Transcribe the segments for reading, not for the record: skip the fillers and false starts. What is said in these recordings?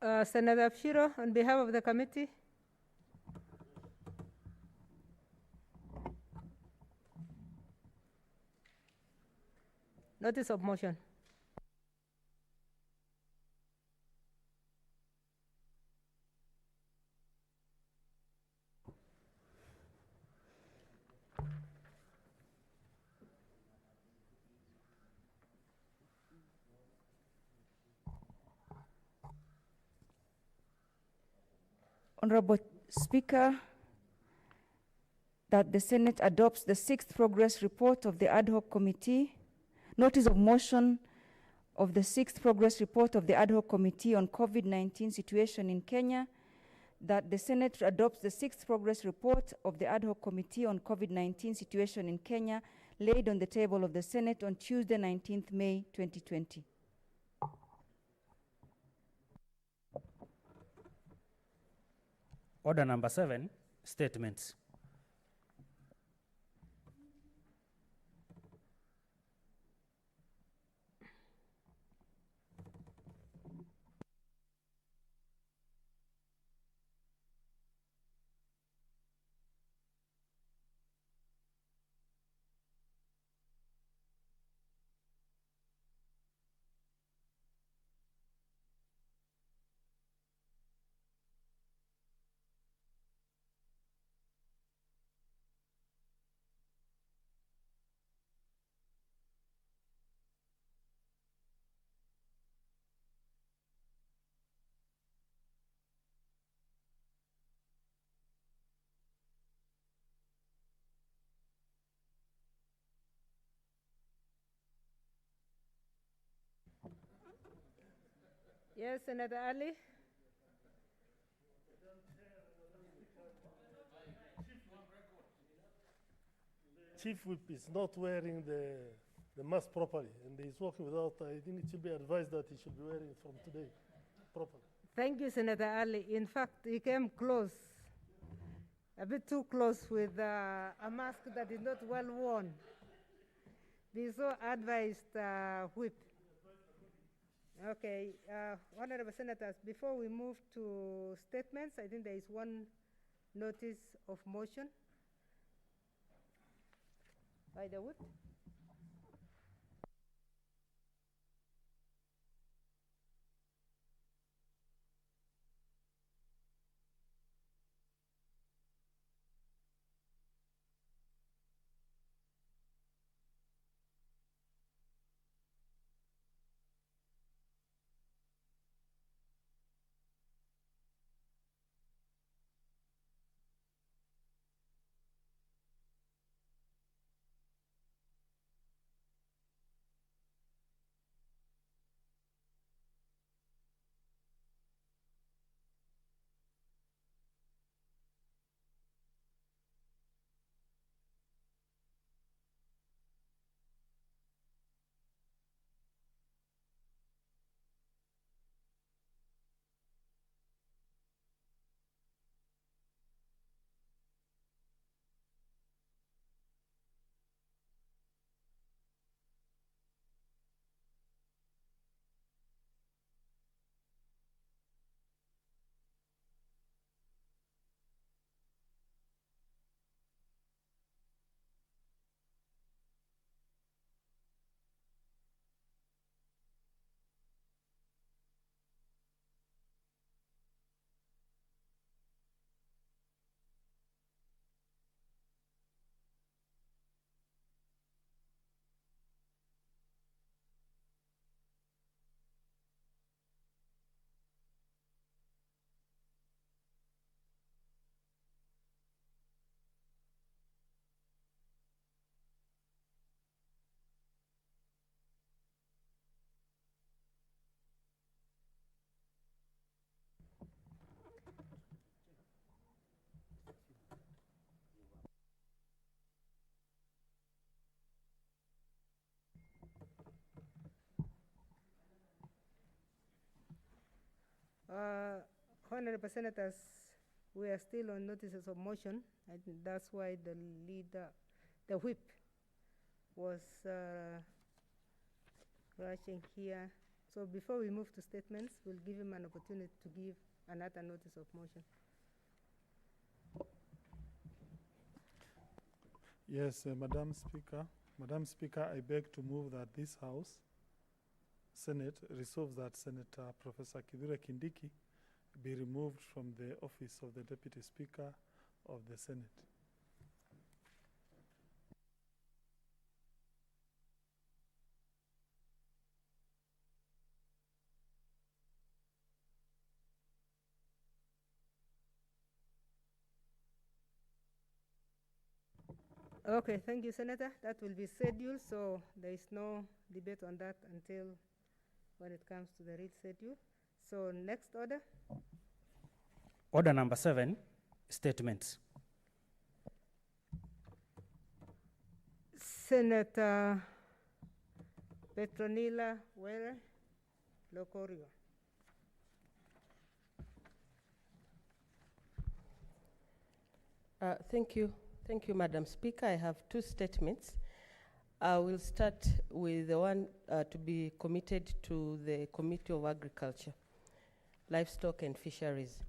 Senator Pshiro, on behalf of the committee. Notice of motion. Honorable Speaker, that the Senate adopts the 6th progress report of the ad hoc committee. Notice of motion of the 6th progress report of the ad hoc committee on COVID-19 situation in Kenya. That the Senate adopts the 6th progress report of the ad hoc committee on COVID-19 situation in Kenya, laid on the table of the Senate on Tuesday, 19th May 2020. Order number 7, statements. Yes, Senator Ali. Chief Whip is not wearing the mask properly, and he's working without. I think it should be advised that he should be wearing it from today properly. Thank you, Senator Ali. In fact, he came close, a bit too close, with a mask that is not well worn. Be so advised, Whip. Okay, Honorable Senators, before we move to statements, I think there is one notice of motion by the Whip. Honorable Senators, we are still on notices of motion. I think that's why the leader, the whip, was rushing here So before we move to statements, we'll give him an opportunity to give another notice of motion. Yes, Madam Speaker. Madam Speaker, I beg to move that this House, Senate, resolves that Senator Professor Kithure Kindiki be removed from the office of the Deputy Speaker of the Senate. Okay, thank you, Senator. That will be scheduled, so there is no debate on that until when it comes to the real schedule. So next order. Order number 7, statements. Senator Petronila Were Locorio. Thank you. Thank you, Madam Speaker. I have 2 statements. I will start with the one to be committed to the Committee of Agriculture, Livestock and Fisheries.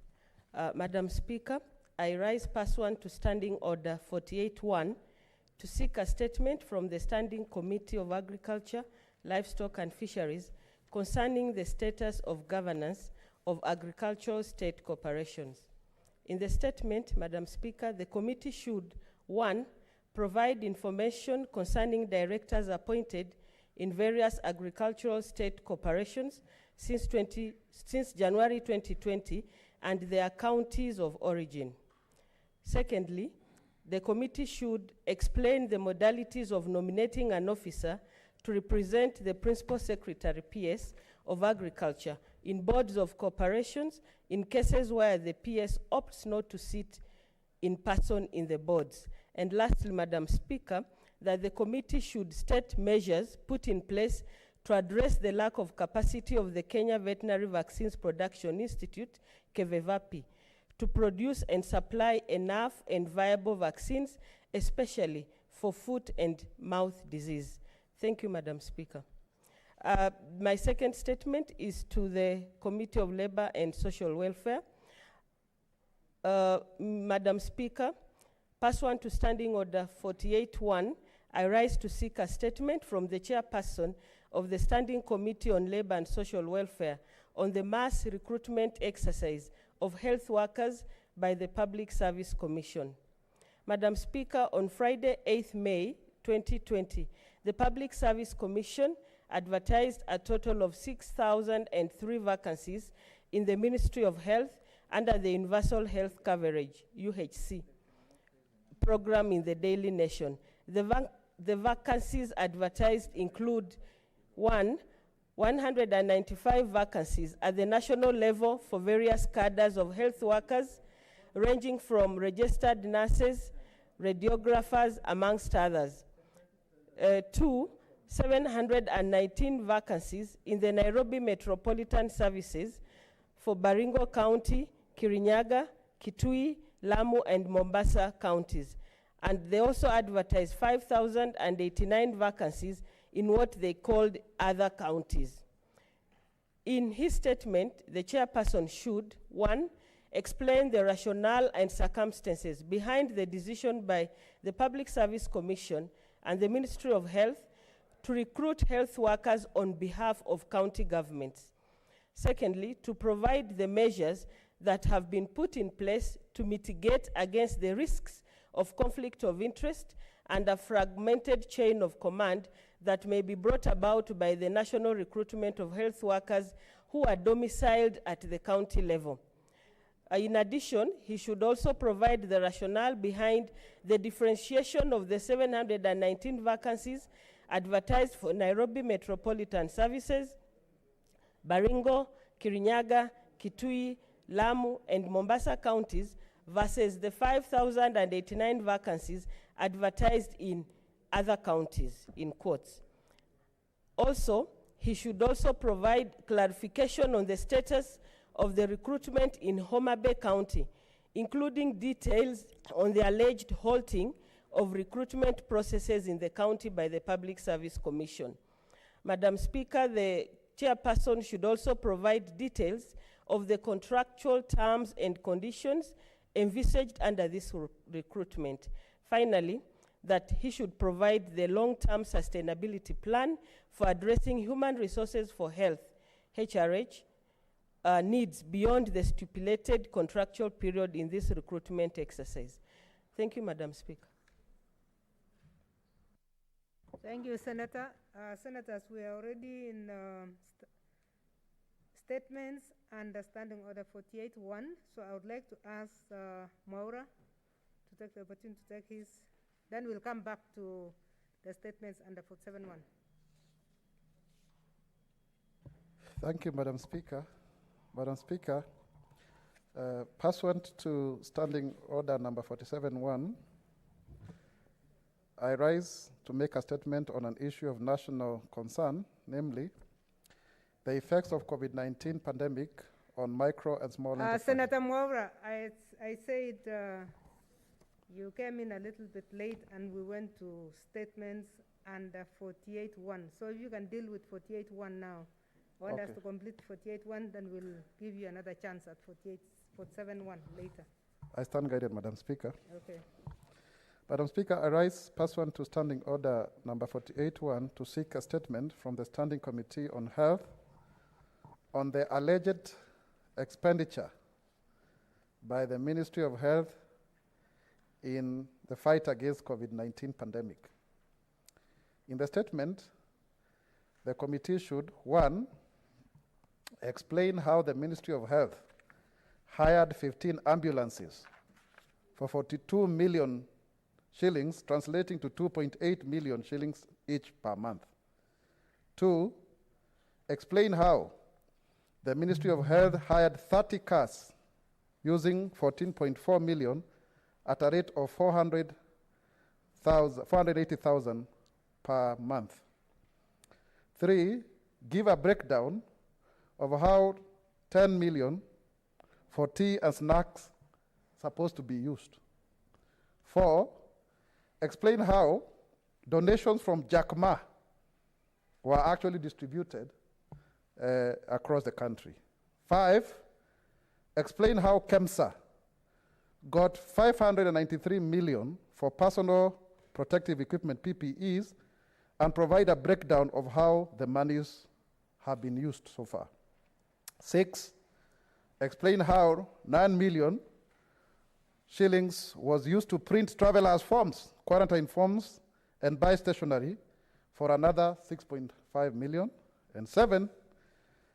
Madam Speaker, I rise pursuant to Standing Order 48-1 to seek a statement from the Standing Committee of Agriculture, Livestock and Fisheries concerning the status of governance of agricultural state corporations. In the statement, Madam Speaker, the committee should, 1, provide information concerning directors appointed in various agricultural state corporations since January 2020 and their counties of origin. Secondly, the committee should explain the modalities of nominating an officer to represent the Principal Secretary, PS, of Agriculture in boards of corporations in cases where the PS opts not to sit in person in the boards. And lastly, Madam Speaker, that the committee should state measures put in place to address the lack of capacity of the Kenya Veterinary Vaccines Production Institute, KVVAPI, to produce and supply enough and viable vaccines, especially for foot and mouth disease. Thank you, Madam Speaker. My second statement is to the Committee of Labor and Social Welfare. Madam Speaker, pursuant to Standing Order 48-1, I rise to seek a statement from the chairperson of the Standing Committee on Labor and Social Welfare on the mass recruitment exercise of health workers by the Public Service Commission. Madam Speaker, on Friday, 8th May 2020, the Public Service Commission advertised a total of 6,003 vacancies in the Ministry of Health under the Universal Health Coverage, UHC, program in the Daily Nation. The vacancies advertised include 1, 195 vacancies at the national level for various cadres of health workers, ranging from registered nurses, radiographers, amongst others. 2, 719 vacancies in the Nairobi Metropolitan Services for Baringo County, Kirinyaga, Kitui, Lamu, and Mombasa counties. And they also advertised 5,089 vacancies in what they called other counties. In his statement, the chairperson should, 1, explain the rationale and circumstances behind the decision by the Public Service Commission and the Ministry of Health to recruit health workers on behalf of county governments. Secondly, to provide the measures that have been put in place to mitigate against the risks of conflict of interest and a fragmented chain of command that may be brought about by the national recruitment of health workers who are domiciled at the county level. In addition, he should also provide the rationale behind the differentiation of the 719 vacancies advertised for Nairobi Metropolitan Services, Baringo, Kirinyaga, Kitui, Lamu, and Mombasa counties versus the 5,089 vacancies advertised in other counties, in quotes. Also, he should also provide clarification on the status of the recruitment in Homa Bay County, including details on the alleged halting of recruitment processes in the county by the Public Service Commission. Madam Speaker, the chairperson should also provide details of the contractual terms and conditions envisaged under this recruitment. Finally, that he should provide the long-term sustainability plan for addressing human resources for health, HRH, needs beyond the stipulated contractual period in this recruitment exercise. Thank you, Madam Speaker. Thank you, Senator. Senators, we are already in statements under Standing Order 48-1. So I would like to ask Maura to take the opportunity to take his. Then we'll come back to the statements under 47-1. Thank you, Madam Speaker. Madam Speaker, pursuant to Standing Order number 47-1, I rise to make a statement on an issue of national concern, namely the effects of COVID-19 pandemic on micro and small enterprises. Senator Maura, I said you came in a little bit late and we went to statements under 48-1. So if you can deal with 48-1 now. I want us to complete 48-1, then we'll give you another chance at 47-1 later. I stand guided, Madam Speaker. Okay. Madam Speaker, I rise pursuant to Standing Order number 48-1 to seek a statement from the Standing Committee on Health on the alleged expenditure by the Ministry of Health in the fight against COVID-19 pandemic. In the statement, the committee should, 1, explain how the Ministry of Health hired 15 ambulances for 42 million shillings, translating to 2.8 million shillings each per month. 2, explain how the Ministry of Health hired 30 cars using 14.4 million at a rate of 480,000 per month. 3, give a breakdown of how 10 million for tea and snacks supposed to be used. 4, explain how donations from Jack Ma were actually distributed across the country. 5, explain how KEMSA got 593 million for personal protective equipment, PPEs, and provide a breakdown of how the monies have been used so far. 6, explain how 9 million shillings was used to print travelers' forms, quarantine forms, and buy stationery for another 6.5 million. And 7,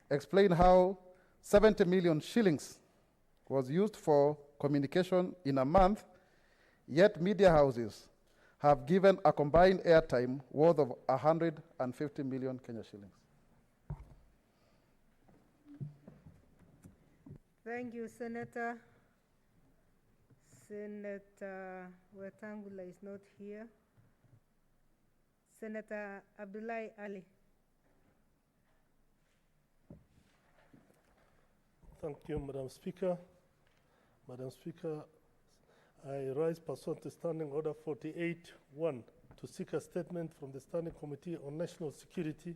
explain how 70 million shillings was used for communication in a month, yet media houses have given a combined airtime worth of 150 million Kenya shillings. Thank you, Senator. Senator Wetangula is not here. Senator Abdullahi Ali. Thank you, Madam Speaker. Madam Speaker, I rise pursuant to Standing Order 48-1 to seek a statement from the Standing Committee on National Security,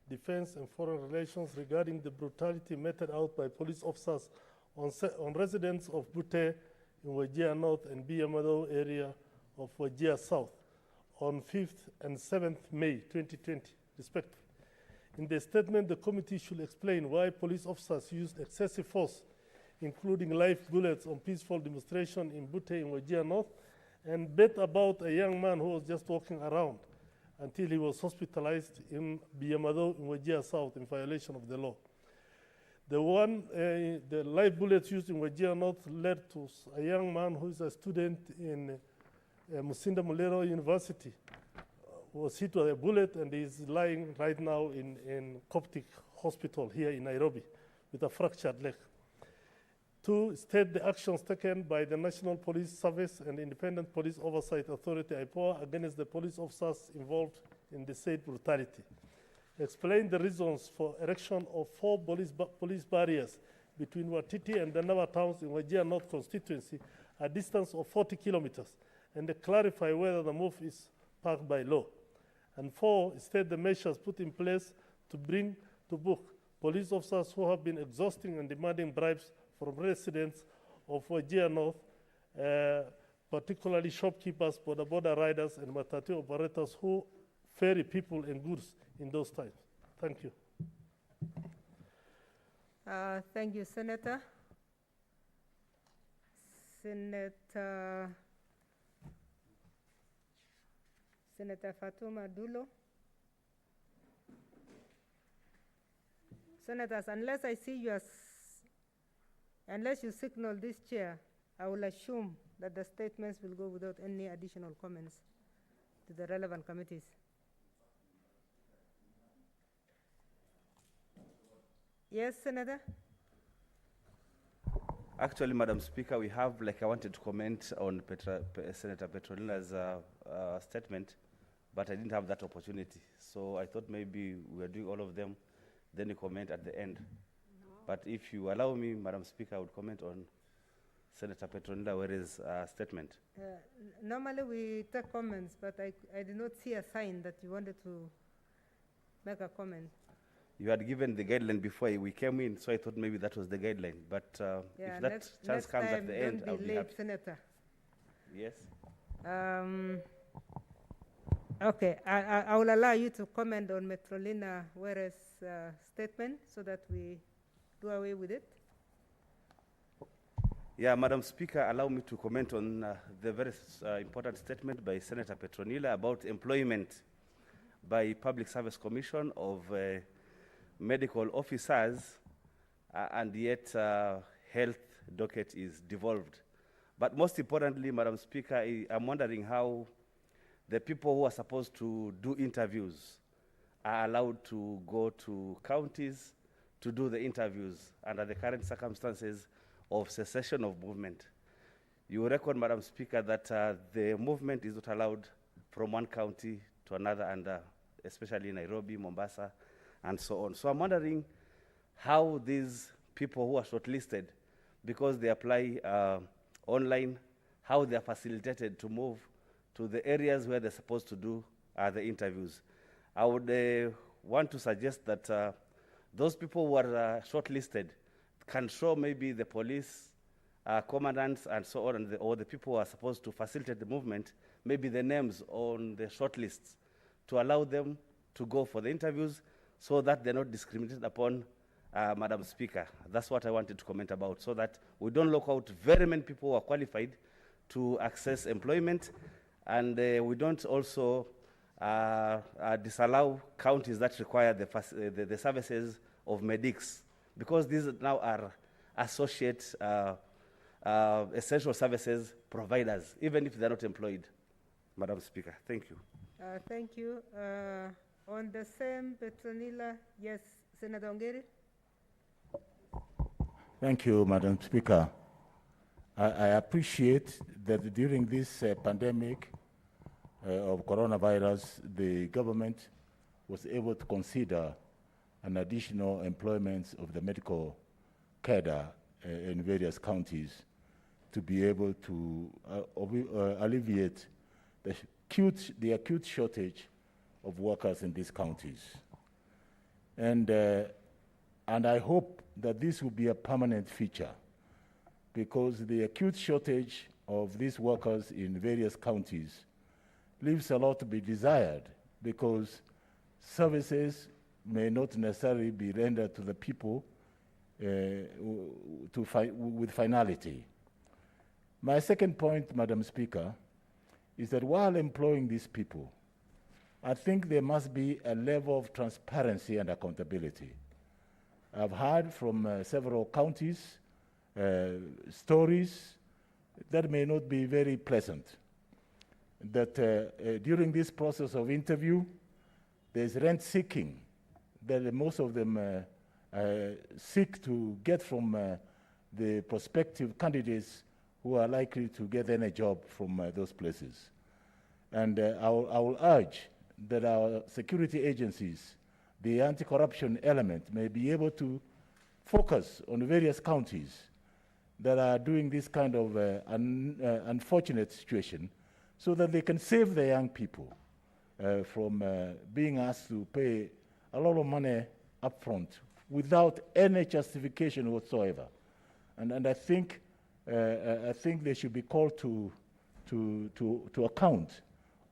Defense and Foreign Relations regarding the brutality meted out by police officers on residents of Bute in Wajir North and Biamado area of Wajir South on 5th and 7th May 2020, respectively. In the statement, the committee should explain why police officers used excessive force, including live bullets, on peaceful demonstration in Bute in Wajir North, and bet about a young man who was just walking around until he was hospitalized in Biamado in Wajir South in violation of the law. The live bullets used in Wajir North led to a young man who is a student in Musinda Mulero University, was hit with a bullet and is lying right now in Coptic Hospital here in Nairobi with a fractured leg. 2, state the actions taken by the National Police Service and Independent Police Oversight Authority, IPOA, against the police officers involved in the said brutality. Explain the reasons for erection of 4 police barriers between Watiti and the Nawa towns in Wajir North constituency, a distance of 40 kilometers, and clarify whether the move is parked by law. And 4, state the measures put in place to bring to book police officers who have been exhausting and demanding bribes from residents of Wajir North, particularly shopkeepers, border riders, and matatu operators who ferry people and goods in those times. Thank you. Thank you, Senator. Senator Fatuma Dulo. Senators, unless I see you unless you signal this chair, I will assume that the statements will go without any additional comments to the relevant committees. Yes, Senator? Actually, Madam Speaker, we have, I wanted to comment on Senator Petronina's statement, but I didn't have that opportunity. So I thought maybe we were doing all of them, then you comment at the end. No. But if you allow me, Madam Speaker, I would comment on Senator Petronina Were's statement. Normally we take comments, but I did not see a sign that you wanted to make a comment. You had given the guideline before we came in, so I thought maybe that was the guideline. But if that chance comes at the end, I'll be happy. Senator. Yes. Okay, I will allow you to comment on Petrolina Were's statement so that we do away with it. Yeah, Madam Speaker, allow me to comment on the very important statement by Senator Petronila about employment by Public Service Commission of medical officers, and yet health docket is devolved. But most importantly, Madam Speaker, I'm wondering how the people who are supposed to do interviews are allowed to go to counties to do the interviews under the current circumstances of cessation of movement. You reckon, Madam Speaker, that the movement is not allowed from one county to another, and especially Nairobi, Mombasa, and so on. So I'm wondering how these people who are shortlisted, because they apply online, how they are facilitated to move to the areas where they're supposed to do the interviews. I would want to suggest that those people who are shortlisted can show maybe the police commandants and so on, and or the people who are supposed to facilitate the movement, maybe the names on the shortlists, to allow them to go for the interviews so that they're not discriminated upon, Madam Speaker. That's what I wanted to comment about, so that we don't lock out very many people who are qualified to access employment, and we don't also disallow counties that require the services of medics, because these now are associate essential services providers, even if they're not employed. Madam Speaker, thank you. Thank you. On the same, Petronila, yes, Senator Ongeri. Thank you, Madam Speaker. I appreciate that during this pandemic of coronavirus, the government was able to consider an additional employment of the medical cadre in various counties to be able to alleviate the acute shortage of workers in these counties. And I hope that this will be a permanent feature, because the acute shortage of these workers in various counties leaves a lot to be desired, because services may not necessarily be rendered to the people with finality. My second point, Madam Speaker, is that while employing these people, I think there must be a level of transparency and accountability. I've heard from several counties stories that may not be very pleasant, that during this process of interview, there's rent seeking that most of them seek to get from the prospective candidates who are likely to get any job from those places. And I will urge that our security agencies, the anti-corruption element, may be able to focus on various counties that are doing this kind of unfortunate situation, so that they can save the young people from being asked to pay a lot of money up front without any justification whatsoever. And I think they should be called to account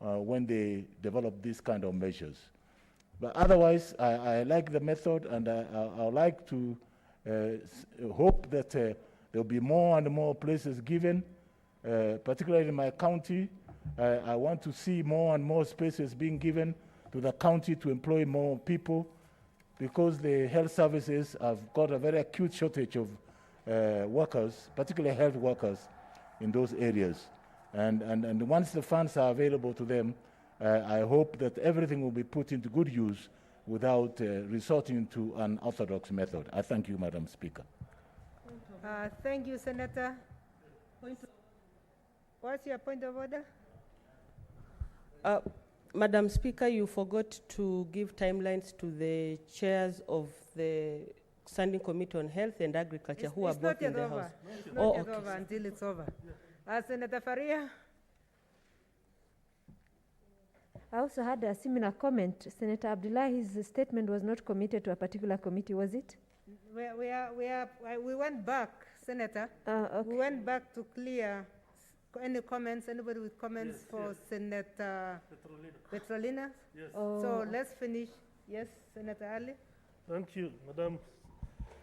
when they develop these kind of measures. But otherwise, I like the method, and I like to hope that there will be more and more places given, particularly in my county. I want to see more and more spaces being given to the county to employ more people, because the health services have got a very acute shortage of workers, particularly health workers in those areas. And once the funds are available to them, I hope that everything will be put into good use without resorting to an orthodox method. I thank you, Madam Speaker. Thank you, Senator. What's your point of order? Madam Speaker, you forgot to give timelines to the chairs of the Standing Committee on Health and Agriculture who are both in the House. It's not yet over until it's over. Senator Faria? I also had a similar comment. Senator Abdullahi's statement was not committed to a particular committee, was it? We went back, Senator. Okay. We went back to clear any comments, anybody with comments for Senator Petrolina? Yes. Oh. So let's finish. Yes, Senator Ali? Thank you, Madam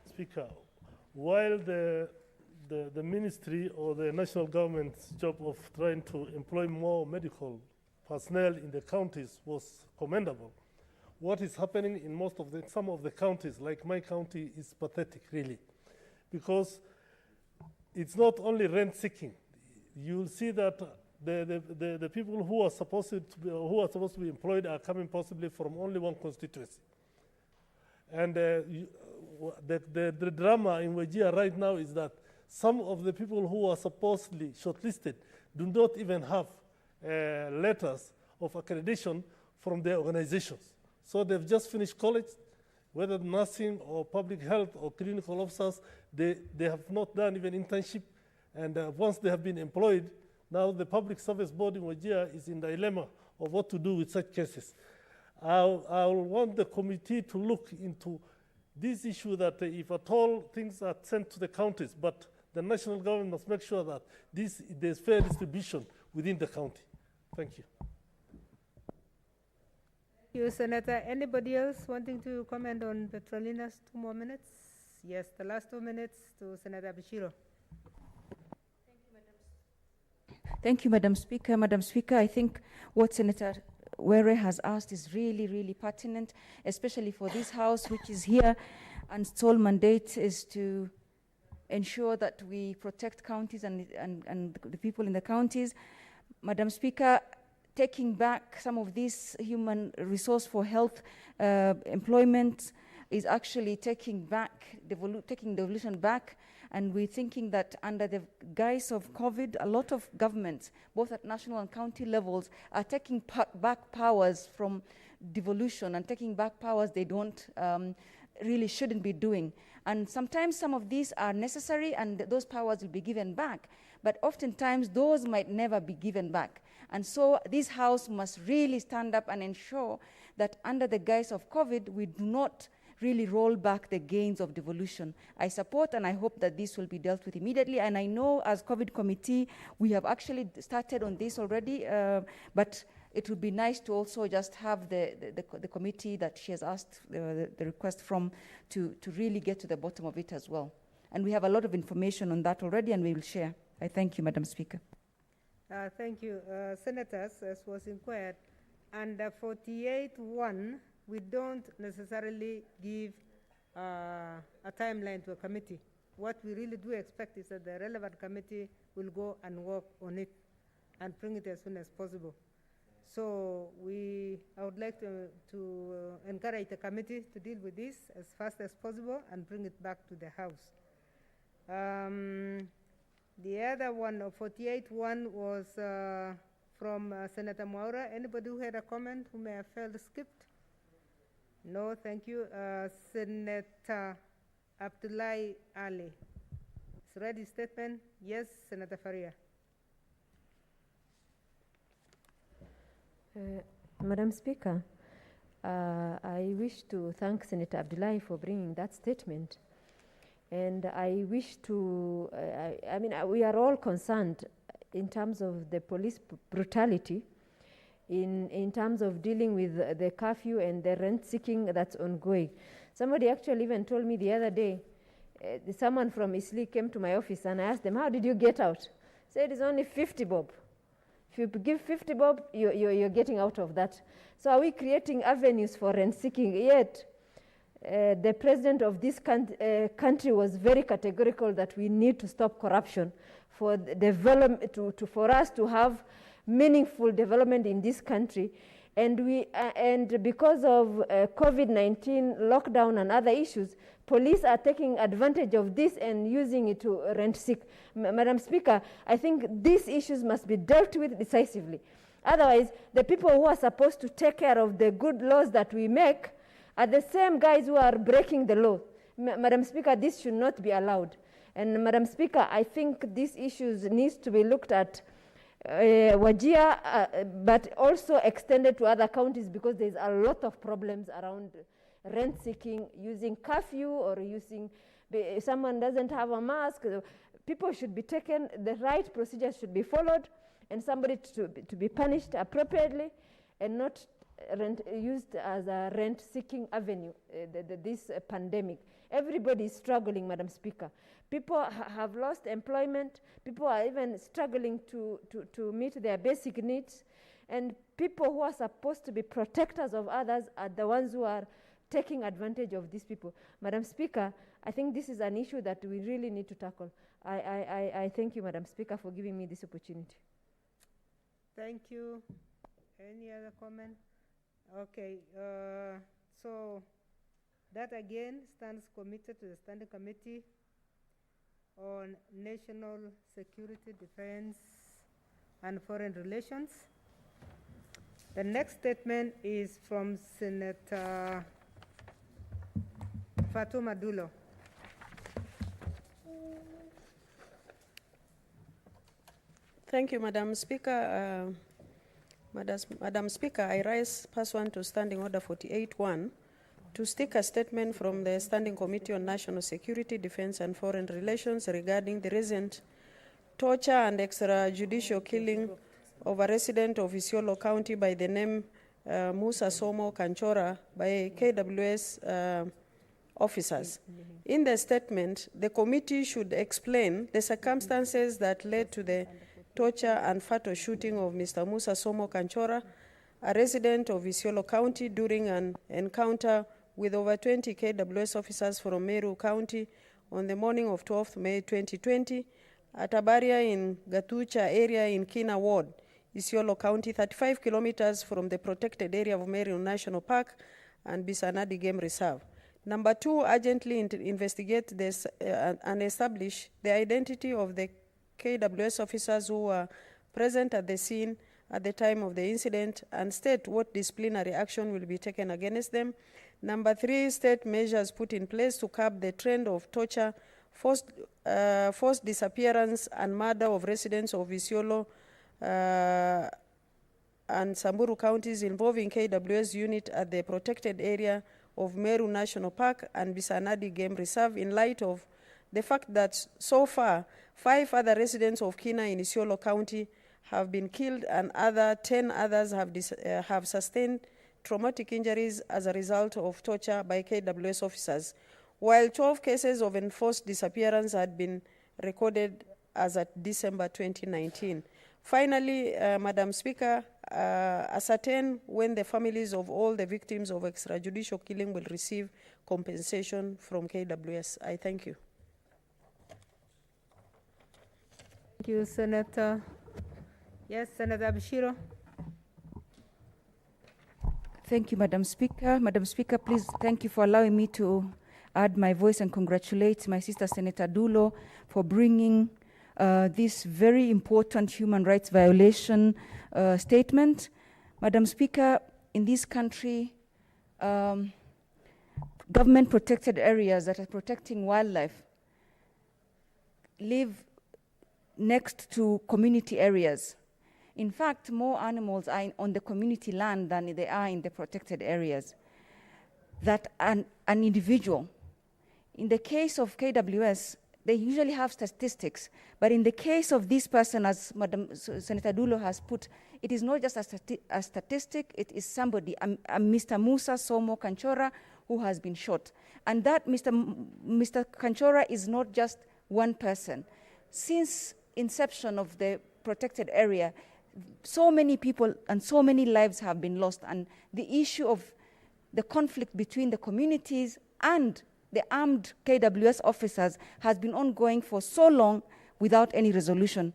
Speaker. While the ministry or the national government's job of trying to employ more medical personnel in the counties was commendable, what is happening in some of the counties, like my county, is pathetic, really, because it's not only rent seeking. You'll see that the people who are supposed to be employed are coming possibly from only one constituency. And the drama in Wajir right now is that some of the people who are supposedly shortlisted do not even have letters of accreditation from their organizations. So they've just finished college, whether nursing or public health or clinical officers, they have not done even internship. And once they have been employed, now the Public Service Board in Wajir is in the dilemma of what to do with such cases. I'll want the committee to look into this issue, that if at all things are sent to the counties, but the national government must make sure that there's fair distribution within the county. Thank you. Thank you, Senator. Anybody else wanting to comment on Petrolina's 2 more minutes? Yes, the last 2 minutes to Senator Bishiro. Thank you, Madam Speaker. Madam Speaker, I think what Senator Were has asked is really, really pertinent, especially for this House, which is here, and its sole mandate is to ensure that we protect counties and the people in the counties. Madam Speaker, taking back some of this human resource for health employment is actually taking devolution back. And we're thinking that under the guise of COVID, a lot of governments, both at national and county levels, are taking back powers from devolution and taking back powers they don't really shouldn't be doing. And sometimes some of these are necessary and those powers will be given back. But oftentimes those might never be given back. And so this House must really stand up and ensure that under the guise of COVID, we do not really roll back the gains of devolution. I support and I hope that this will be dealt with immediately. And I know as COVID committee, we have actually started on this already, but it would be nice to also just have the committee that she has asked the request from to really get to the bottom of it as well. And we have a lot of information on that already and we will share. I thank you, Madam Speaker. Thank you. Senators, as was inquired, under 48(1), we don't necessarily give a timeline to a committee. What we really do expect is that the relevant committee will go and work on it and bring it as soon as possible. So I would like to encourage the committee to deal with this as fast as possible and bring it back to the House. The other one of 48(1) was from Senator Mwaura. Anybody who had a comment who may have felt skipped? No, thank you. Senator Abdullahi Ali. Is ready statement? Yes, Senator Faria. Madam Speaker, I wish to thank Senator Abdullahi for bringing that statement. And I wish to, I mean, we are all concerned in terms of the police brutality, in terms of dealing with the curfew and the rent seeking that's ongoing. Somebody actually even told me the other day, someone from Isli came to my office and I asked them, how did you get out? Said it's only 50 bob. If you give 50 bob, you're getting out of that. So are we creating avenues for rent seeking? Yet the president of this country was very categorical that we need to stop corruption for development, for us to have meaningful development in this country. And because of COVID-19 lockdown and other issues, police are taking advantage of this and using it to rent seek. Madam Speaker, I think these issues must be dealt with decisively. Otherwise, the people who are supposed to take care of the good laws that we make are the same guys who are breaking the law. Madam Speaker, this should not be allowed. And Madam Speaker, I think these issues need to be looked at Wajir, but also extended to other counties, because there's a lot of problems around rent seeking, using curfew or using, someone doesn't have a mask. People should be taken, the right procedures should be followed, and somebody to be punished appropriately and not used as a rent seeking avenue, this pandemic. Everybody is struggling, Madam Speaker. People have lost employment. People are even struggling to meet their basic needs. And people who are supposed to be protectors of others are the ones who are taking advantage of these people. Madam Speaker, I think this is an issue that we really need to tackle. I thank you, Madam Speaker, for giving me this opportunity. Thank you. Any other comment? Okay, so that again stands committed to the Standing Committee on National Security, Defense, and Foreign Relations. The next statement is from Senator Fatuma Dulo. Thank you, Madam Speaker. Madam Speaker, I rise pursuant to Standing Order 48.1 to stick a statement from the Standing Committee on National Security, Defense and Foreign Relations regarding the recent torture and extrajudicial killing of a resident of Isiolo County by the name Musa Somo Kanchora by KWS officers. In the statement, the committee should explain the circumstances that led to the torture and fatal shooting of Mr. Musa Somo Kanchora, a resident of Isiolo County, during an encounter with over 20 KWS officers from Meru County on the morning of 12th May 2020 at a barrier in Gatucha area in Kina Ward, Isiolo County, 35 kilometers from the protected area of Meru National Park and Bisanadi Game Reserve. Number two, urgently investigate this and establish the identity of the KWS officers who were present at the scene at the time of the incident and state what disciplinary action will be taken against them. Number three, state measures put in place to curb the trend of torture, forced disappearance and murder of residents of Isiolo and Samburu counties involving KWS unit at the protected area of Meru National Park and Bisanadi Game Reserve, in light of the fact that so far 5 other residents of Kina in Isiolo County have been killed and 10 others have sustained traumatic injuries as a result of torture by KWS officers, while 12 cases of enforced disappearance had been recorded as at December 2019. Finally, Madam Speaker, ascertain when the families of all the victims of extrajudicial killing will receive compensation from KWS. I thank you. Thank you, Senator. Yes, Senator Abshiro. Thank you, Madam Speaker. Madam Speaker, please, thank you for allowing me to add my voice and congratulate my sister, Senator Dulo, for bringing this very important human rights violation statement. Madam Speaker, in this country, government-protected areas that are protecting wildlife live next to community areas. In fact, more animals are on the community land than they are in the protected areas. That an individual, in the case of KWS, they usually have statistics, but in the case of this person, as Senator Dulo has put, it is not just a statistic, it is somebody, a Mr. Musa Somo Kanchora, who has been shot. And that Mr. Kanchora is not just one person. Since inception of the protected area, so many people and so many lives have been lost, and the issue of the conflict between the communities and the armed KWS officers has been ongoing for so long without any resolution.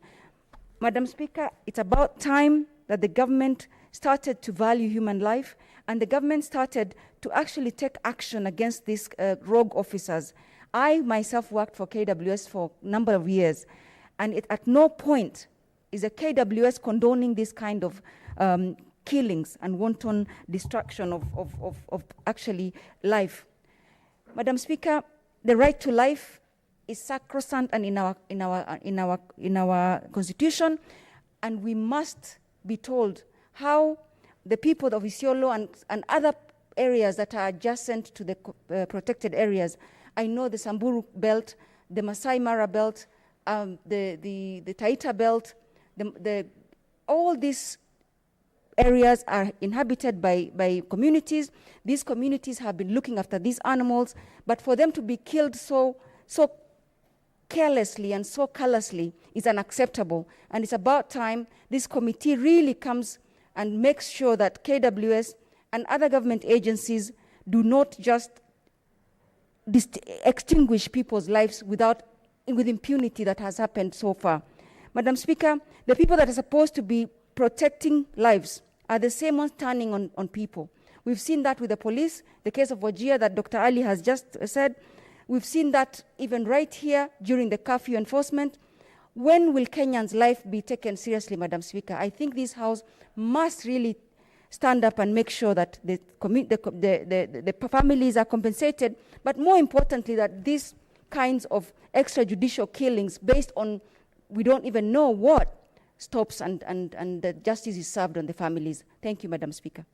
Madam Speaker, it's about time that the government started to value human life, and the government started to actually take action against these rogue officers. I myself worked for KWS for a number of years, and at no point is a KWS condoning this kind of killings and wanton destruction of actually life. Madam Speaker, the right to life is sacrosanct and in our constitution, and we must be told how the people of Isiolo and other areas that are adjacent to the protected areas. I know the Samburu belt, the Masai Mara belt, the Taita belt, all these areas are inhabited by communities. These communities have been looking after these animals, but for them to be killed so carelessly and so callously is unacceptable. And it's about time this committee really comes and makes sure that KWS and other government agencies do not just extinguish people's lives with impunity that has happened so far. Madam Speaker, the people that are supposed to be protecting lives are the same ones turning on people. We've seen that with the police, the case of Wajir that Dr. Ali has just said. We've seen that even right here during the curfew enforcement. When will Kenyans' life be taken seriously, Madam Speaker? I think this House must really stand up and make sure that the families are compensated, but more importantly, that these kinds of extrajudicial killings based on we don't even know what stops and the justice is served on the families. Thank you, Madam Speaker.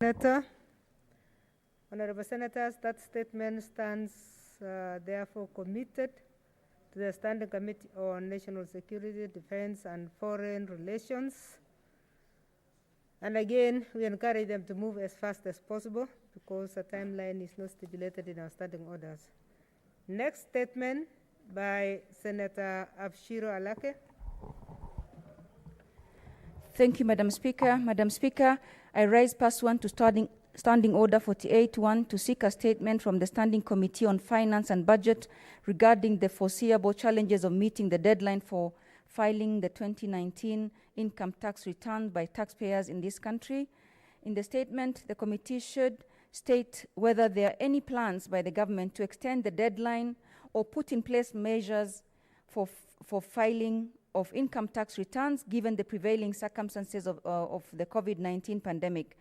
Senator, Honorable Senators, that statement stands therefore committed to the Standing Committee on National Security, Defense and Foreign Relations. And again, we encourage them to move as fast as possible because a timeline is not stipulated in our standing orders. Next statement by Senator Abshiro Alake. Thank you, Madam Speaker. Madam Speaker, I rise pursuant to Standing Order 48-1 to seek a statement from the Standing Committee on Finance and Budget regarding the foreseeable challenges of meeting the deadline for filing the 2019 income tax return by taxpayers in this country. In the statement, the committee should state whether there are any plans by the government to extend the deadline or put in place measures for filing of income tax returns given the prevailing circumstances of the COVID-19 pandemic.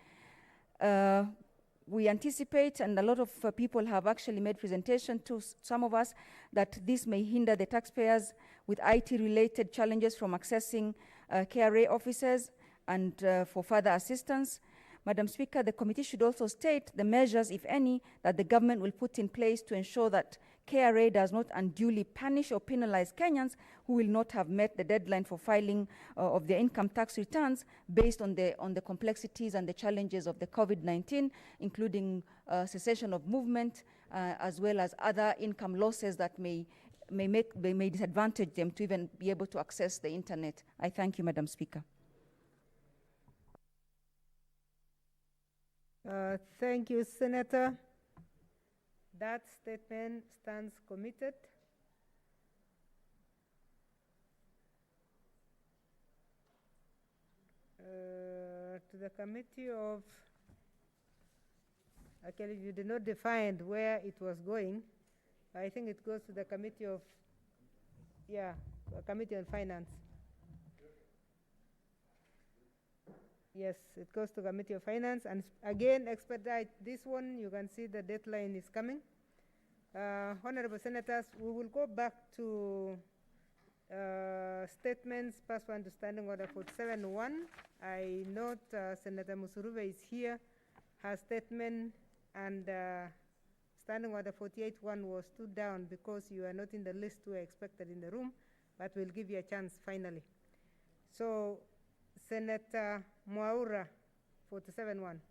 We anticipate, and a lot of people have actually made presentation to some of us, that this may hinder the taxpayers with IT-related challenges from accessing KRA offices and for further assistance. Madam Speaker, the committee should also state the measures, if any, that the government will put in place to ensure that KRA does not unduly punish or penalize Kenyans who will not have met the deadline for filing of their income tax returns based on the complexities and the challenges of the COVID-19, including cessation of movement, as well as other income losses that may disadvantage them to even be able to access the internet. I thank you, Madam Speaker. Thank you, Senator. That statement stands committed. To the committee of, actually you did not define where it was going. I think it goes to the committee of, committee on finance. Yes, it goes to Committee of Finance, and again, expedite this one. You can see the deadline is coming. Honorable Senators, we will go back to Statements, pursuant to Standing Order 47-1. I note Senator Musurube is here. Her statement and Standing Order 48-1 was stood down because you are not in the list who are expected in the room, but we'll give you a chance finally. So, Senator Mwaura, 47-1.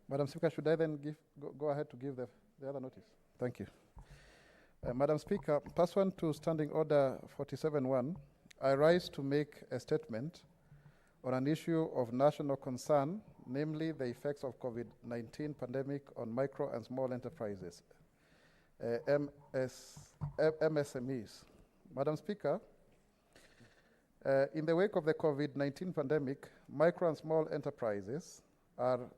Madam Speaker, should I then go ahead to give the other notice? Thank you. Madam Speaker, pursuant to Standing Order 47-1, I rise to make a statement on an issue of national concern, namely the effects of COVID-19 pandemic on micro and small enterprises, MSMEs. Madam Speaker, in the wake of the COVID-19 pandemic, micro and small enterprises are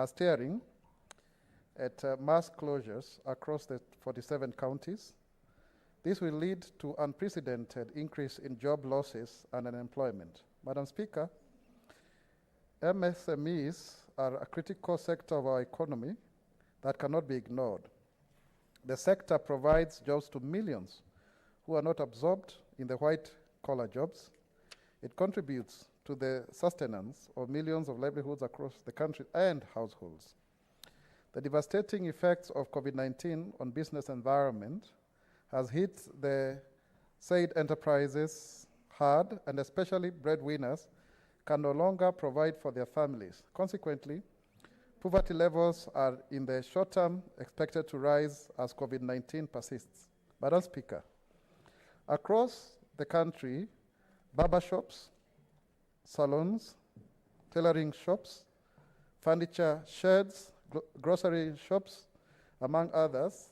staring at mass closures across the 47 counties. This will lead to unprecedented increase in job losses and unemployment. Madam Speaker, MSMEs are a critical sector of our economy that cannot be ignored. The sector provides jobs to millions who are not absorbed in the white-collar jobs. It contributes to the sustenance of millions of livelihoods across the country and households. The devastating effects of COVID-19 on business environment has hit the said enterprises hard, and especially breadwinners can no longer provide for their families. Consequently, poverty levels are in the short term expected to rise as COVID-19 persists. Madam Speaker, across the country, barber shops, salons, tailoring shops, furniture sheds, grocery shops, among others,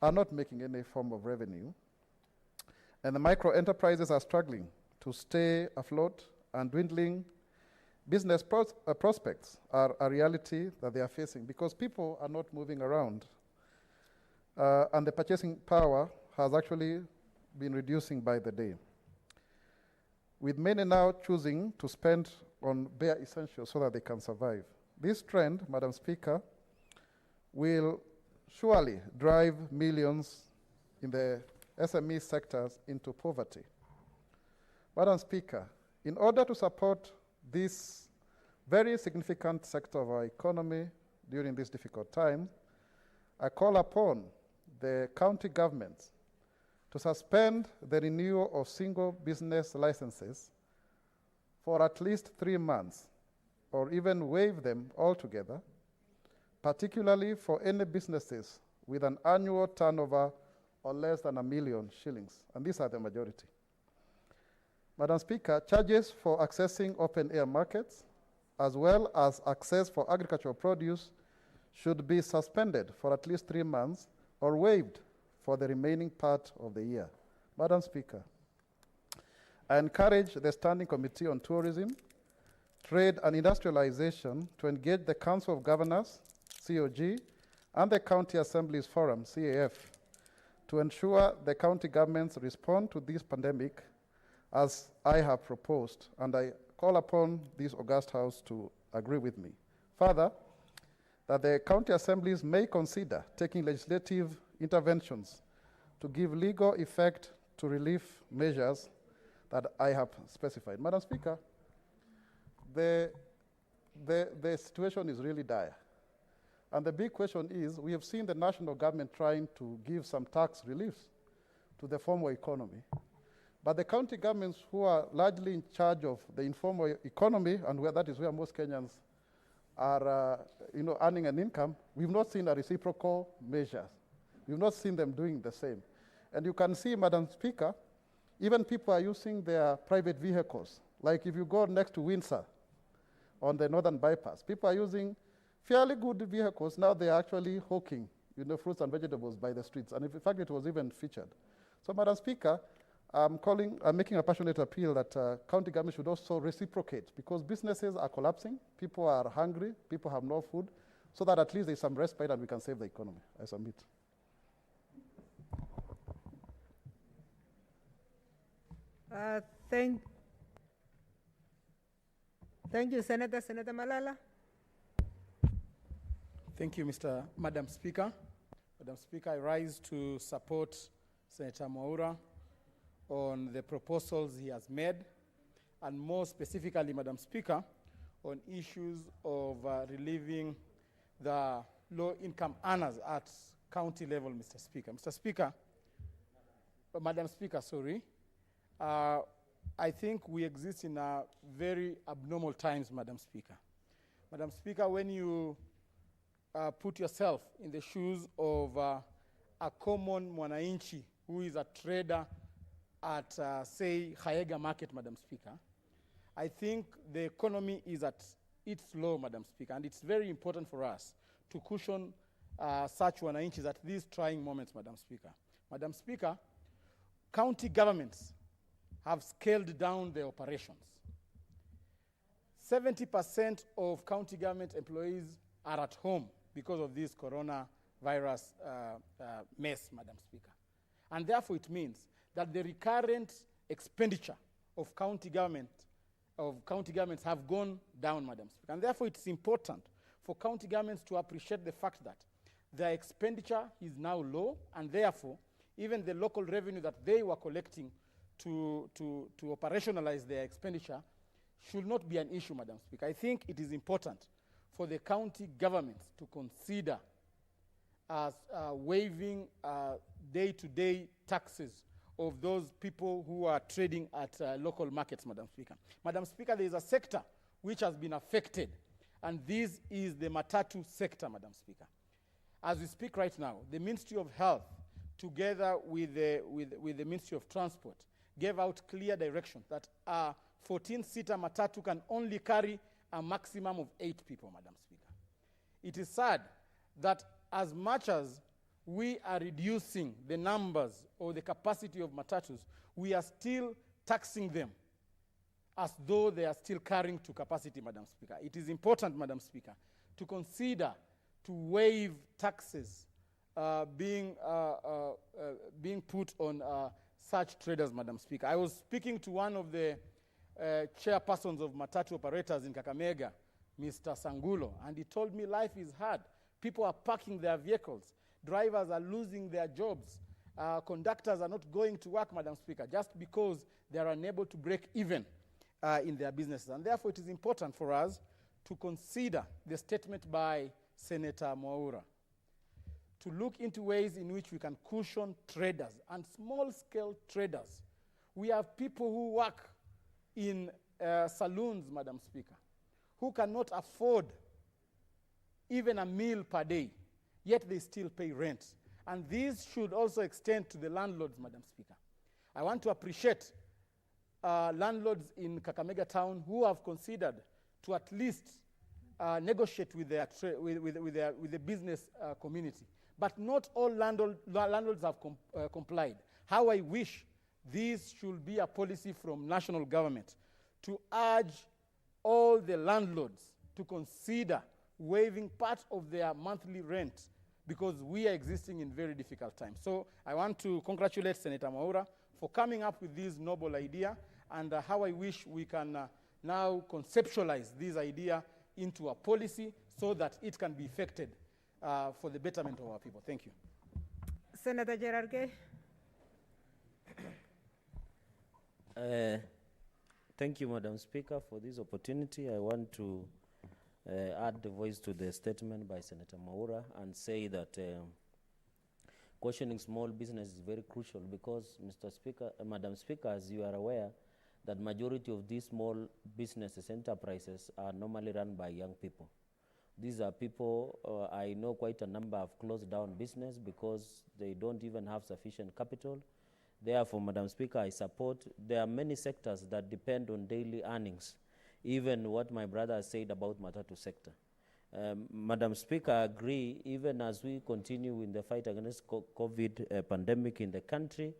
are not making any form of revenue. And the micro enterprises are struggling to stay afloat, and dwindling business prospects are a reality that they are facing because people are not moving around. And the purchasing power has actually been reducing by the day, with many now choosing to spend on bare essentials so that they can survive. This trend, Madam Speaker, will surely drive millions in the SME sectors into poverty. Madam Speaker, in order to support this very significant sector of our economy during this difficult time, I call upon the county governments to suspend the renewal of single business licenses for at least 3 months, or even waive them altogether, particularly for any businesses with an annual turnover of less than $1 million shillings, and these are the majority. Madam Speaker, charges for accessing open-air markets, as well as access for agricultural produce, should be suspended for at least 3 months or waived for the remaining part of the year. Madam Speaker, I encourage the Standing Committee on Tourism, Trade and Industrialization to engage the Council of Governors, COG, and the County Assemblies Forum, CAF, to ensure the county governments respond to this pandemic as I have proposed, and I call upon this august House to agree with me. Further, that the county assemblies may consider taking legislative interventions to give legal effect to relief measures that I have specified. Madam Speaker, the situation is really dire. And the big question is, we have seen the national government trying to give some tax reliefs to the formal economy. But the county governments who are largely in charge of the informal economy, and that is where most Kenyans are earning an income, we've not seen a reciprocal measures. We've not seen them doing the same. And you can see, Madam Speaker, even people are using their private vehicles. Like if you go next to Windsor on the Northern Bypass, people are using fairly good vehicles. Now they are actually hawking fruits and vegetables by the streets. And in fact, it was even featured. So, Madam Speaker, I'm making a passionate appeal that county government should also reciprocate, because businesses are collapsing, people are hungry, people have no food, so that at least there's some respite and we can save the economy. I submit. Thank you, Senator. Senator Malala. Thank you, Madam Speaker. Madam Speaker, I rise to support Senator Mwaura on the proposals he has made, and more specifically, Madam Speaker, on issues of relieving the low-income earners at county level, Mr. Speaker. Madam Speaker, sorry. I think we exist in very abnormal times, Madam Speaker. Madam Speaker, when you put yourself in the shoes of a common mwananchi who is a trader at, say, Haega Market, Madam Speaker, I think the economy is at its low, Madam Speaker, and it's very important for us to cushion such wananchis at these trying moments, Madam Speaker. Madam Speaker, county governments have scaled down their operations. 70% of county government employees are at home because of this coronavirus mess, Madam Speaker. And therefore it means that the recurrent expenditure of county governments have gone down, Madam Speaker. And therefore it's important for county governments to appreciate the fact that their expenditure is now low, and therefore even the local revenue that they were collecting to operationalize their expenditure should not be an issue, Madam Speaker. I think it is important for the county governments to consider waiving day-to-day taxes of those people who are trading at local markets, Madam Speaker. Madam Speaker, there is a sector which has been affected, and this is the matatu sector, Madam Speaker. As we speak right now, the Ministry of Health, together with the Ministry of Transport, gave out clear direction that a 14-seater matatu can only carry a maximum of 8 people, Madam Speaker. It is sad that as much as we are reducing the numbers or the capacity of matatus, we are still taxing them as though they are still carrying to capacity, Madam Speaker. It is important, Madam Speaker, to consider to waive taxes being put on such traders, Madam Speaker. I was speaking to one of the chairpersons of matatu operators in Kakamega, Mr. Sangulo, and he told me life is hard. People are parking their vehicles. Drivers are losing their jobs. Conductors are not going to work, Madam Speaker, just because they are unable to break even in their businesses. And therefore, it is important for us to consider the statement by Senator Mwaura to look into ways in which we can cushion traders and small-scale traders. We have people who work in saloons, Madam Speaker, who cannot afford even a meal per day, yet they still pay rent. And this should also extend to the landlords, Madam Speaker. I want to appreciate landlords in Kakamega town who have considered to at least negotiate with the business community. But not all landlords have complied. How I wish this should be a policy from national government to urge all the landlords to consider waiving part of their monthly rent, because we are existing in very difficult times. So I want to congratulate Senator Mwaura for coming up with this noble idea, and how I wish we can now conceptualize this idea into a policy so that it can be effected for the betterment of our people. Thank you. Senator Gerard Gay. Thank you, Madam Speaker, for this opportunity. I want to add the voice to the statement by Senator Mwaura and say that questioning small business is very crucial because, Mr. Speaker, Madam Speaker, as you are aware, that majority of these small businesses, enterprises, are normally run by young people. These are people, I know quite a number have closed down business because they don't even have sufficient capital. Therefore, Madam Speaker, I support, there are many sectors that depend on daily earnings, even what my brother has said about matatu sector. Madam Speaker, I agree, even as we continue in the fight against COVID pandemic in the country,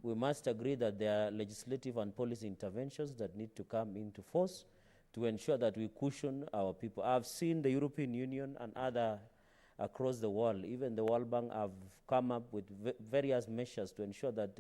we must agree that there are legislative and policy interventions that need to come into force to ensure that we cushion our people. I've seen the European Union and other across the world, even the World Bank have come up with various measures to ensure that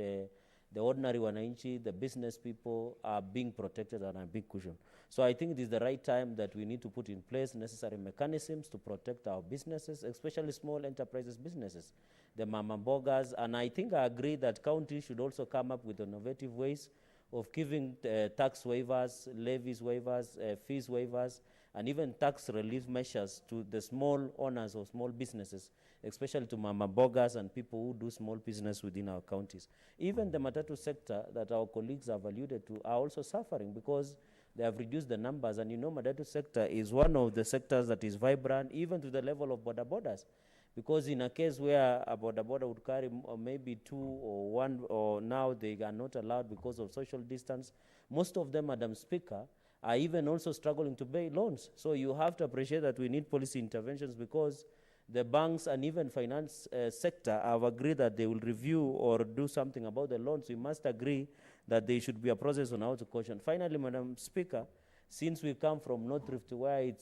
the ordinary wananchi, the business people are being protected and are being cushioned. So I think it is the right time that we need to put in place necessary mechanisms to protect our businesses, especially small enterprises businesses, the mama mbogas, and I think I agree that counties should also come up with innovative ways of giving tax waivers, levies waivers, fees waivers, and even tax relief measures to the small owners of small businesses, especially to mama mbogas and people who do small business within our counties. Even the matatu sector that our colleagues have alluded to are also suffering because they have reduced the numbers. And you know, matatu sector is one of the sectors that is vibrant, even to the level of border borders. Because in a case where a border would carry maybe 2 or 1, or now they are not allowed because of social distance, most of them, Madam Speaker, are even also struggling to pay loans. So you have to appreciate that we need policy interventions because the banks and even finance sector have agreed that they will review or do something about the loans. We must agree that there should be a process on how to caution. Finally, Madam Speaker, since we come from North Rift where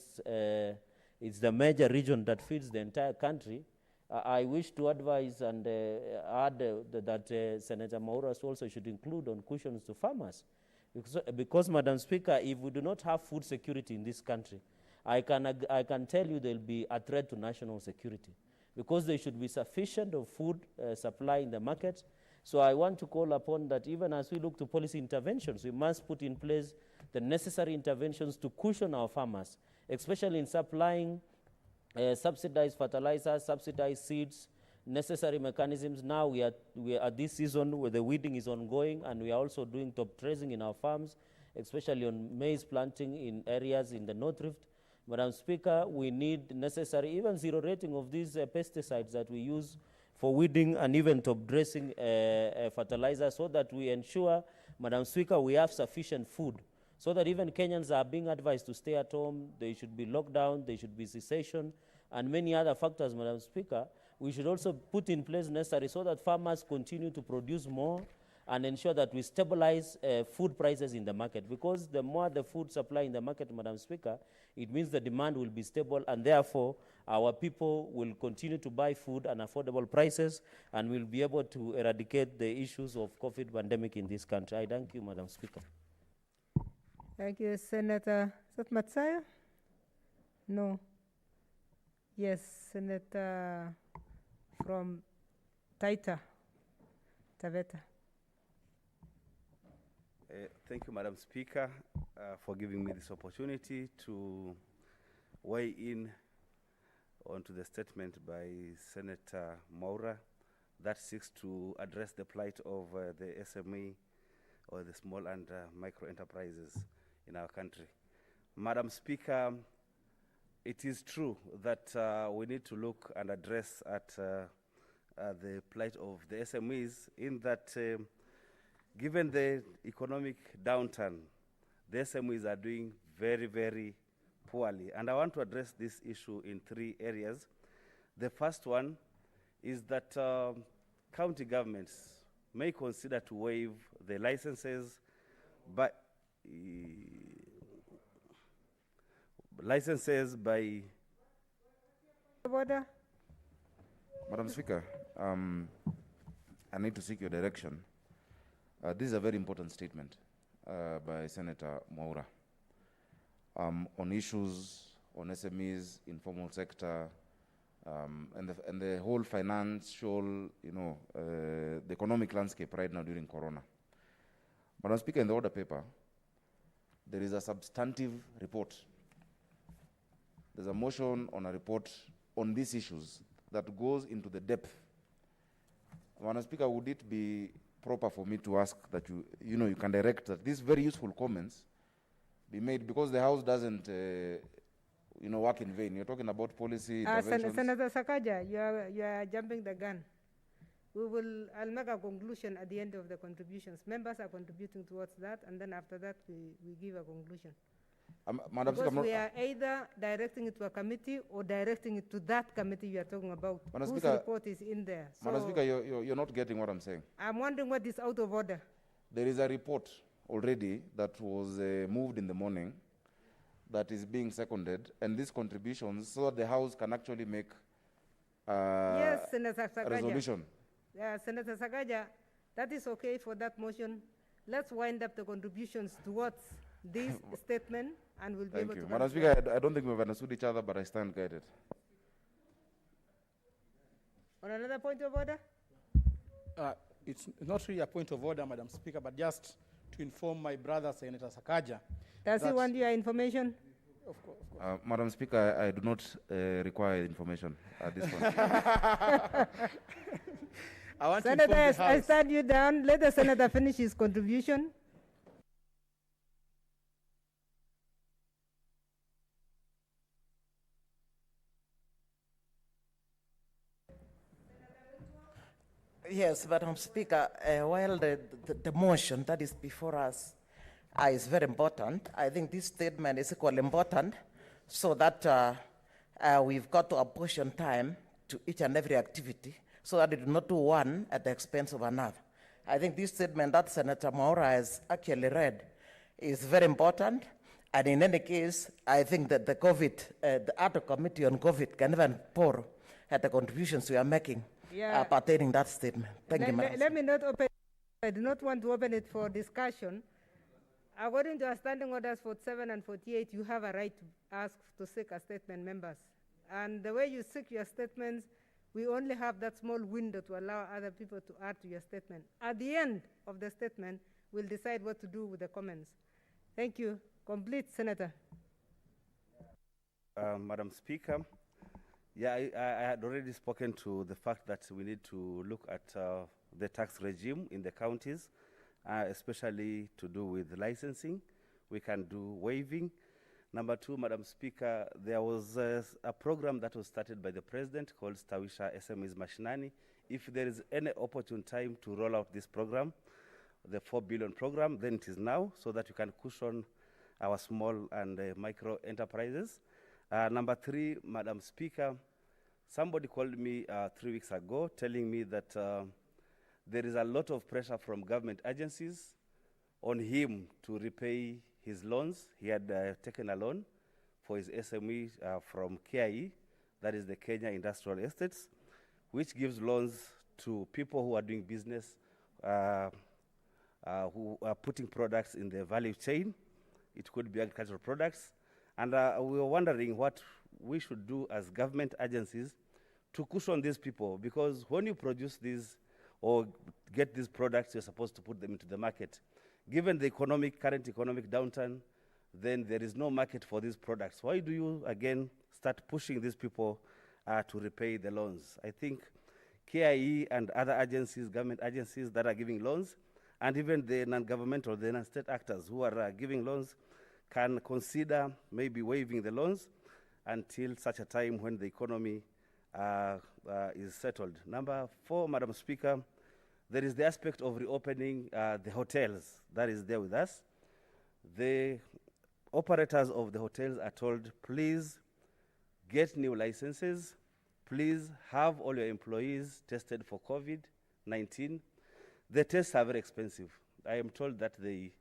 it's the major region that feeds the entire country, I wish to advise and add that Senator Mwaura also should include on cushions to farmers. Because, Madam Speaker, if we do not have food security in this country, I can tell you there will be a threat to national security because there should be sufficient of food supply in the market. So I want to call upon that even as we look to policy interventions, we must put in place the necessary interventions to cushion our farmers, especially in supplying subsidized fertilizers, subsidized seeds, necessary mechanisms. Now we are at this season where the weeding is ongoing, and we are also doing top tracing in our farms, especially on maize planting in areas in the North Rift. Madam Speaker, we need necessary even zero rating of these pesticides that we use for weeding and even top dressing fertilizer, so that we ensure, Madam Speaker, we have sufficient food, so that even Kenyans are being advised to stay at home. They should be locked down, they should be cessation, and many other factors, Madam Speaker. We should also put in place necessary so that farmers continue to produce more and ensure that we stabilize food prices in the market. Because the more the food supply in the market, Madam Speaker, it means the demand will be stable, and therefore our people will continue to buy food at affordable prices, and will be able to eradicate the issues of COVID pandemic in this country. I thank you, Madam Speaker. Thank you, Senator. Is that Matsaya? No. Yes, Senator from Taita, Taveta. Thank you, Madam Speaker, for giving me this opportunity to weigh in onto the statement by Senator Mwaura that seeks to address the plight of the SME or the small and micro enterprises in our country. Madam Speaker, it is true that we need to look and address at the plight of the SMEs, in that given the economic downturn, the SMEs are doing very, very poorly. And I want to address this issue in 3 areas. The first one is that county governments may consider to waive the licenses by Order. Madam Speaker, I need to seek your direction. This is a very important statement by Senator Mwaura on issues on SMEs, informal sector, and the whole financial, the economic landscape right now during Corona. Madam Speaker, in the order paper, there is a substantive report. There's a motion on a report on these issues that goes into the depth. Madam Speaker, would it be proper for me to ask that you can direct that these very useful comments be made, because the House doesn't work in vain. You're talking about policy interventions. Senator Sakaja, you are jumping the gun. I'll make a conclusion at the end of the contributions. Members are contributing towards that, and then after that we give a conclusion. Madam Because Speaker, we are either directing it to a committee or directing it to that committee you are talking about, Madam whose Speaker, report is in there. Madam So Speaker, you're not getting what I'm saying. I'm wondering what is out of order. There is a report already that was moved in the morning that is being seconded, and these contributions, so that the House can actually make Yes, Senator a Sakaja. resolution. Yeah, Senator Sakaja, That is okay for that motion. Let's wind up the contributions towards this statement, and we'll be Thank able you. to. Madam Speaker, I don't think we've understood each other, but I stand guided. On another point of order? It's not really a point of order, Madam Speaker, but just to inform my brother, Senator Sakaja. Does he want your information? Of course. Madam Speaker, I do not require information at this point. I want Senator, to inform the I House. stand you down. Let the senator finish his contribution. Yes, Madam Speaker, while the motion that is before us is very important, I think this statement is equally important so that we've got to apportion time to each and every activity so that we do not do one at the expense of another. I think this statement that Senator Mwaura has actually read is very important, and in any case, I think that the other committee on COVID can even pour at the contributions we are making. Yeah. Pertaining that statement. Thank you, Madam. Let me not open. I do not want to open it for discussion. According to our standing orders 47 and 48, you have a right to ask to seek a statement, members. And the way you seek your statements, we only have that small window to allow other people to add to your statement. At the end of the statement, we'll decide what to do with the comments. Thank you. Complete, Senator. Madam Speaker, yeah, I had already spoken to the fact that we need to look at the tax regime in the counties, especially to do with licensing. We can do waiving. Number two, Madam Speaker, there was a program that was started by the President called Stawisha SMEs Mashinani. If there is any opportune time to roll out this program, the 4 billion program, then it is now, so that we can cushion our small and micro enterprises. Number three, Madam Speaker, somebody called me 3 weeks ago telling me that there is a lot of pressure from government agencies on him to repay his loans. He had taken a loan for his SME from KIE, that is the Kenya Industrial Estates, which gives loans to people who are doing business, who are putting products in the value chain. It could be agricultural products. And we were wondering what we should do as government agencies to cushion these people, because when you produce these or get these products, you're supposed to put them into the market. Given the current economic downturn, then there is no market for these products. Why do you, again, start pushing these people to repay the loans? I think KIE and other agencies, government agencies that are giving loans, and even the non-governmental, the non-state actors who are giving loans, can consider maybe waiving the loans until such a time when the economy is settled. Number four, Madam Speaker, there is the aspect of reopening the hotels that is there with us. The operators of the hotels are told, please get new licenses, please have all your employees tested for COVID-19. The tests are very expensive. I am told that they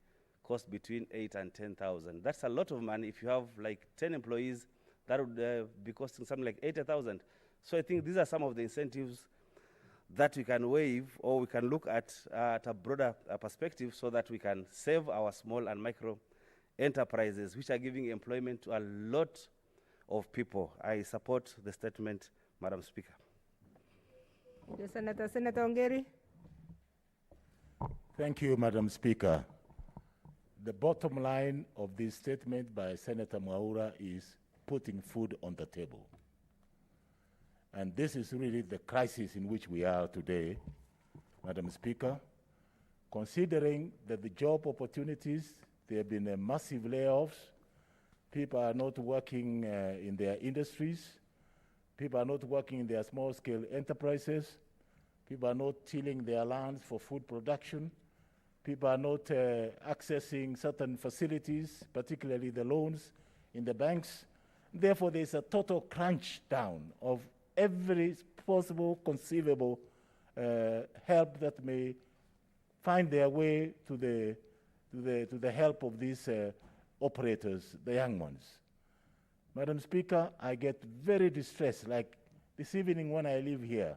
cost between 8,000 and 10,000. That's a lot of money. If you have like 10 employees, that would be costing something like 80,000. So I think these are some of the incentives that we can waive, or we can look at a broader perspective, so that we can save our small and micro enterprises, which are giving employment to a lot of people. I support the statement, Madam Speaker. Yes, Senator Ongeri. Thank you, Madam Speaker. The bottom line of this statement by Senator Mwaura is putting food on the table. And this is really the crisis in which we are today, Madam Speaker. Considering that the job opportunities, there have been massive layoffs, people are not working in their industries, people are not working in their small-scale enterprises, people are not tilling their lands for food production, people are not accessing certain facilities, particularly the loans in the banks. Therefore, there's a total crunch down of every possible conceivable help that may find their way to the help of these operators, the young ones. Madam Speaker, I get very distressed, like this evening when I leave here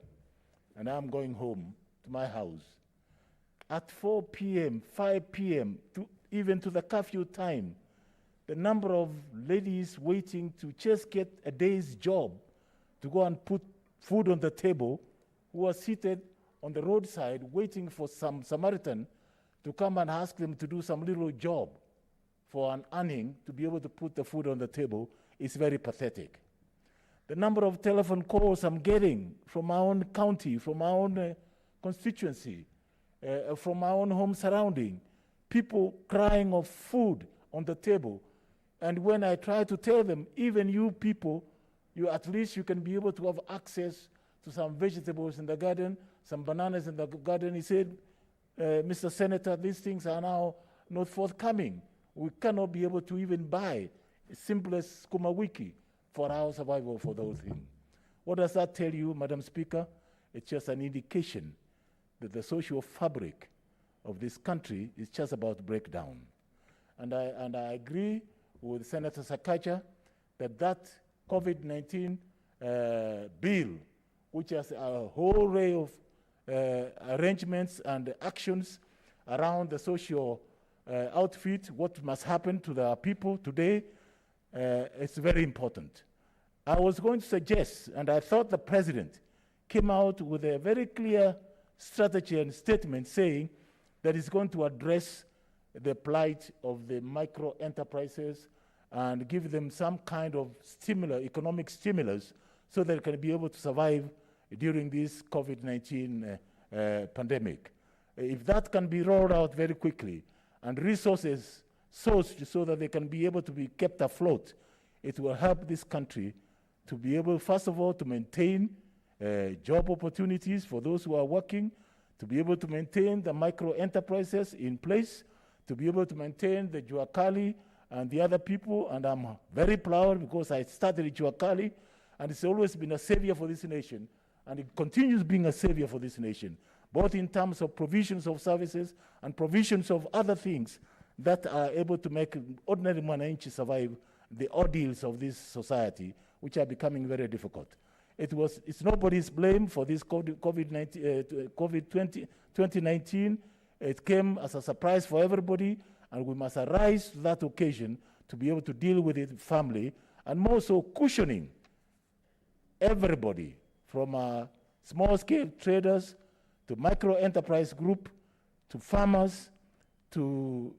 and I'm going home to my house. at 4 p.m., 5 p.m., even to the curfew time, the number of ladies waiting to just get a day's job to go and put food on the table, who are seated on the roadside waiting for some Samaritan to come and ask them to do some little job for an earning to be able to put the food on the table, is very pathetic. The number of telephone calls I'm getting from my own county, from my own constituency, from my own home surrounding, people crying of food on the table. And when I try to tell them, even you people, at least you can be able to have access to some vegetables in the garden, some bananas in the garden. He said, Mr. Senator, these things are now not forthcoming. We cannot be able to even buy the simplest skuma wiki for our survival for those things. What does that tell you, Madam Speaker? It's just an indication that the social fabric of this country is just about to break down. And I agree with Senator Sakaja that COVID-19 bill, which has a whole array of arrangements and actions around the social outfit, what must happen to the people today, it's very important. I was going to suggest, and I thought the President came out with a very clear strategy and statement saying that he's going to address the plight of the micro enterprises and give them some kind of economic stimulus so that they can be able to survive during this COVID-19 pandemic. If that can be rolled out very quickly and resources sourced so that they can be able to be kept afloat, it will help this country to be able, first of all, to maintain job opportunities for those who are working, to be able to maintain the micro enterprises in place, to be able to maintain the Juakali and the other people. And I'm very proud because I started at Juakali, and it's always been a savior for this nation, and it continues being a savior for this nation, both in terms of provisions of services and provisions of other things that are able to make ordinary Mwananchi survive the ordeals of this society, which are becoming very difficult. It's nobody's blame for this COVID-2019. It came as a surprise for everybody, and we must arise to that occasion to be able to deal with it firmly, and more so cushioning everybody from small-scale traders to micro-enterprise group to farmers to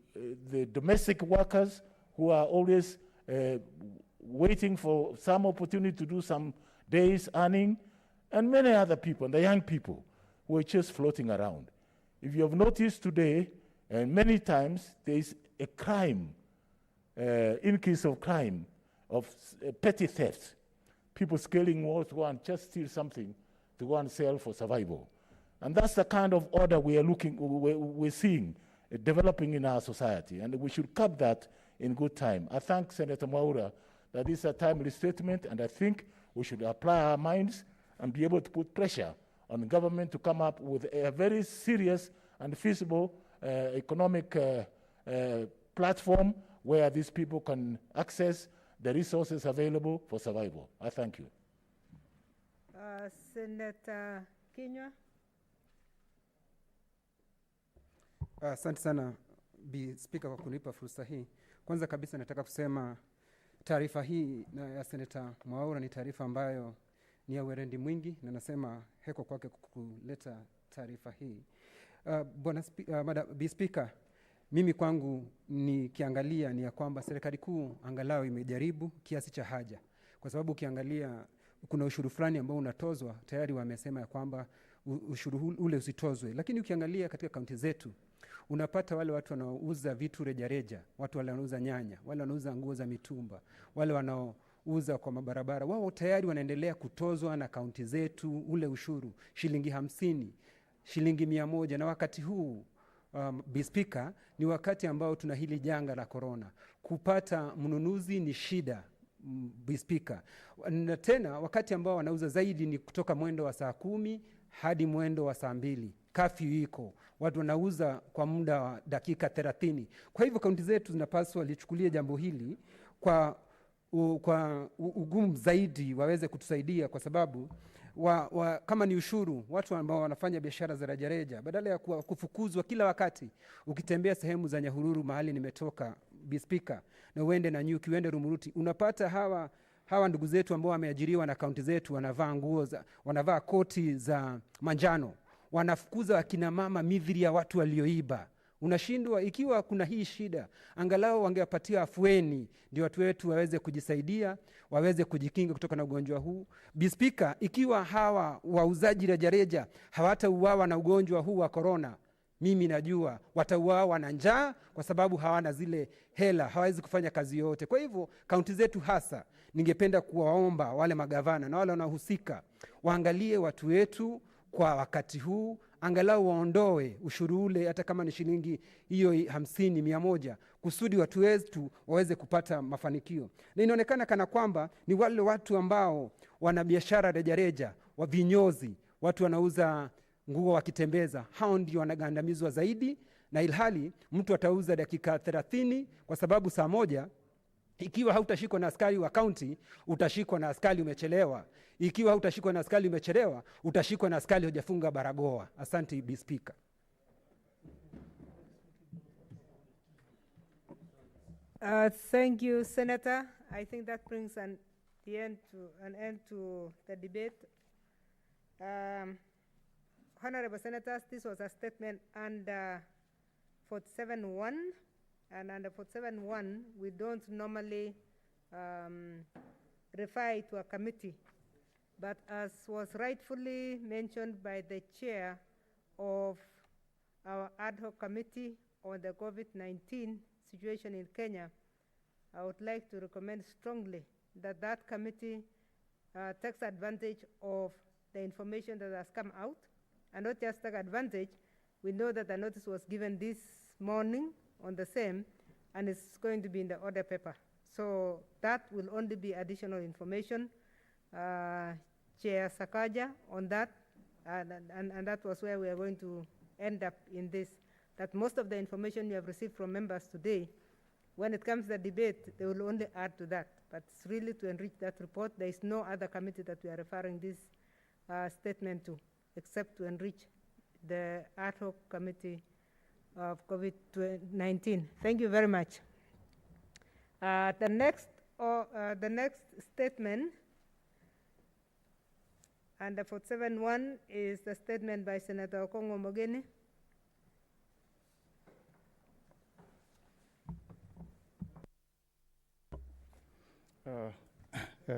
the domestic workers who are always waiting for some opportunity to do some days earning, and many other people, and the young people who are just floating around. If you have noticed today, and many times, there is a crime, increase of crime, of petty theft. People scaling walls to go and just steal something to go and sell for survival. And that's the kind of order we're seeing developing in our society, and we should cut that in good time. I thank Senator Mwaura that this is a timely statement, and I think we should apply our minds and be able to put pressure on the government to come up with a very serious and feasible economic platform where these people can access the resources available for survival. I thank you. Senator Kinyua. Asante sana Bi Speaker kwa kunipa fursa hii. Kwanza kabisa nataka kusema taarifa hii ya Senator Mwaura ni taarifa ambayo ni ya uwerendi mwingi, na nasema heko kwake kuleta taarifa hii. Bi Speaker, mimi kwangu nikiangalia ni ya kwamba serikali kuu angalau imejaribu kiasi cha haja, kwa sababu ukiangalia kuna ushuru fulani ambao unatozwa, tayari wamesema ya kwamba ushuru ule usitozwe. Lakini ukiangalia katika kaunti zetu, unapata wale watu wanaouza vitu rejareja, watu wale wanauza nyanya, wale wanauza nguo za mitumba, wale wanaouza kwa mabarabara, wao tayari wanaendelea kutozwa na kaunti zetu ule ushuru, shilingi 50, shilingi 100. Na wakati huu Bi Speaker, ni wakati ambao tuna hili janga la corona. Kupata mnunuzi ni shida, Bi Speaker. Na tena wakati ambao wanauza zaidi ni kutoka mwendo wa saa 10 hadi mwendo wa saa 2. Curfew iko, watu wanauza kwa muda wa dakika 30. Kwa hivyo kaunti zetu zinapaswa lichukulie jambo hili kwa ugumu zaidi, waweze kutusaidia, kwa sababu kama ni ushuru, watu ambao wanafanya biashara za rejareja, badala ya kufukuzwa kila wakati, ukitembea sehemu za Nyahururu mahali nimetoka, Speaker, na uende na Nyuki, uende Rumuruti, unapata hawa ndugu zetu ambao wameajiriwa na kaunti zetu wanavaa koti za manjano, wanafukuza akina mama mithili ya watu walioiba. Unashindwa, ikiwa kuna hii shida, angalau wangewapatia afueni ndio watu wetu waweze kujisaidia, waweze kujikinga kutoka na ugonjwa huu. Speaker, ikiwa hawa wauzaji rejareja hawatauawa na ugonjwa huu wa corona, mimi najua watauawa na njaa, kwa sababu hawana zile hela, hawawezi kufanya kazi yote. Kwa hivyo kaunti zetu hasa, ningependa kuwaomba wale magavana na wale wanaohusika waangalie watu wetu kwa wakati huu, angalau waondoe ushuru ule, hata kama ni shilingi hiyo 50, 100, kusudi watu wetu waweze kupata mafanikio. Na inaonekana kana kwamba ni wale watu ambao wana biashara rejareja, wa vinyozi, watu wanauza nguo wakitembeza, hao ndio wanagandamizwa zaidi, na ilhali mtu atauza dakika 30 kwa sababu saa moja, ikiwa hautashikwa na askari wa county, utashikwa na askari umechelewa. Ikiwa hautashikwa na askari umechelewa, utashikwa na askari hujafunga barakoa. Asante, Bi Speaker. Thank you, Senator. I think that brings an end to the debate. Honorable Senators, this was a statement under 47.1, and under 47.1, we don't normally refer to a committee. But as was rightfully mentioned by the chair of our ad hoc committee on the COVID-19 situation in Kenya, I would like to recommend strongly that that committee takes advantage of the information that has come out, and not just take advantage. We know that the notice was given this morning on the same, and it's going to be in the order paper. So that will only be additional information. Chair Sakaja on that, and that was where we are going to end up in this, that most of the information you have received from members today, when it comes to the debate, they will only add to that. But it's really to enrich that report. There is no other committee that we are referring this statement to, except to enrich the ad hoc committee of COVID-19. Thank you very much. The next statement under 47.1 is the statement by Senator Okongo Mogeni.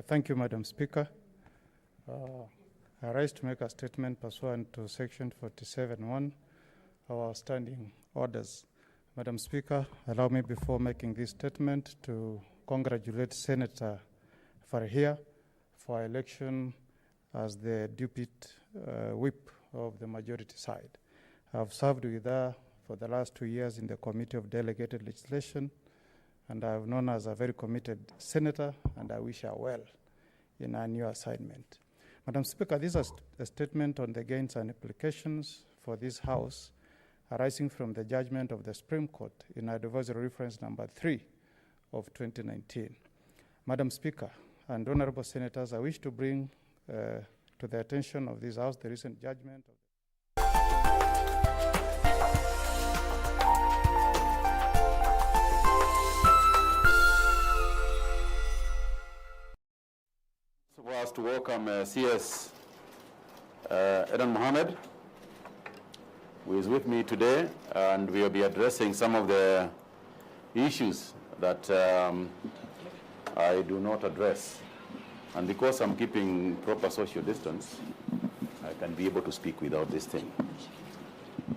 Thank you, Madam Speaker. I rise to make a statement pursuant to Section 47.1 of our standing orders. Madam Speaker, allow me before making this statement to congratulate Senator Farhia for election as the deputy whip of the majority side. I have served with her for the last 2 years in the Committee of Delegated Legislation, and I have known her as a very committed senator, and I wish her well in her new assignment. Madam Speaker, this is a statement on the gains and implications for this House arising from the judgment of the Supreme Court in Advisory Reference number 3 of 2019. Madam Speaker and honorable senators, I wish to bring to the attention of this House the recent judgment of was to welcome CS Edan Mohammed, who is with me today, and we will be addressing some of the issues that I do not address. And because I'm keeping proper social distance, I can be able to speak without this thing.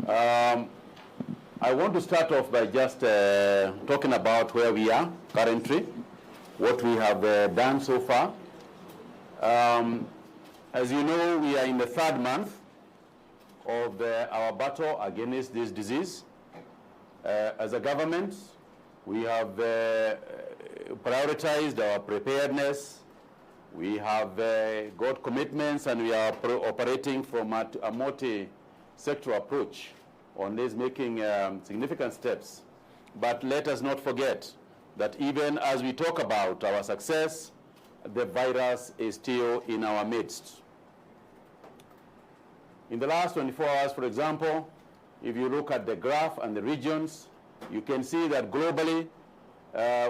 I want to start off by just talking about where we are currently, what we have done so far. As you know, we are in the 3rd month of our battle against this disease. As a government, we have prioritized our preparedness. We have got commitments, and we are operating from a multi-sector approach on this, making significant steps. But let us not forget that even as we talk about our success, the virus is still in our midst. In the last 24 hours, for example, if you look at the graph and the regions, you can see that globally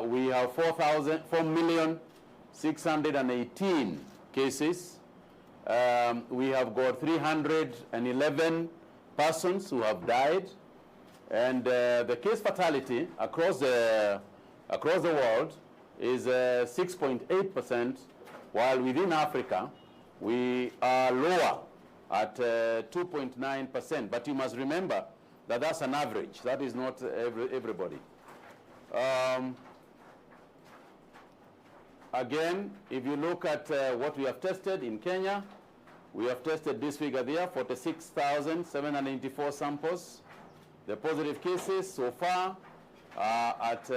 we have 4,618,000 cases. We have got 311 persons who have died, and the case fatality across the world is 6.8%, while within Africa we are lower at 2.9%. But you must remember that that's an average. That is not everybody. Again, if you look at what we have tested in Kenya, we have tested this figure there, 46,784 samples. The positive cases so far are at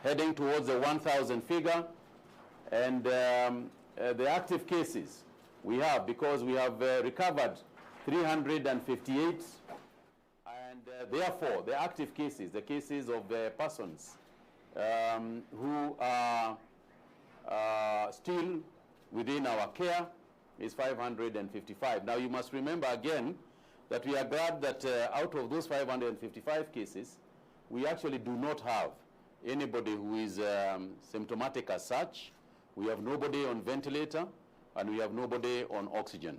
heading towards the 1,000 figure. And the active cases we have, because we have recovered 358, and therefore the active cases, the cases of the persons who are still within our care is 555. Now you must remember again that we are glad that out of those 555 cases, we actually do not have anybody who is symptomatic as such. We have nobody on ventilator, and we have nobody on oxygen.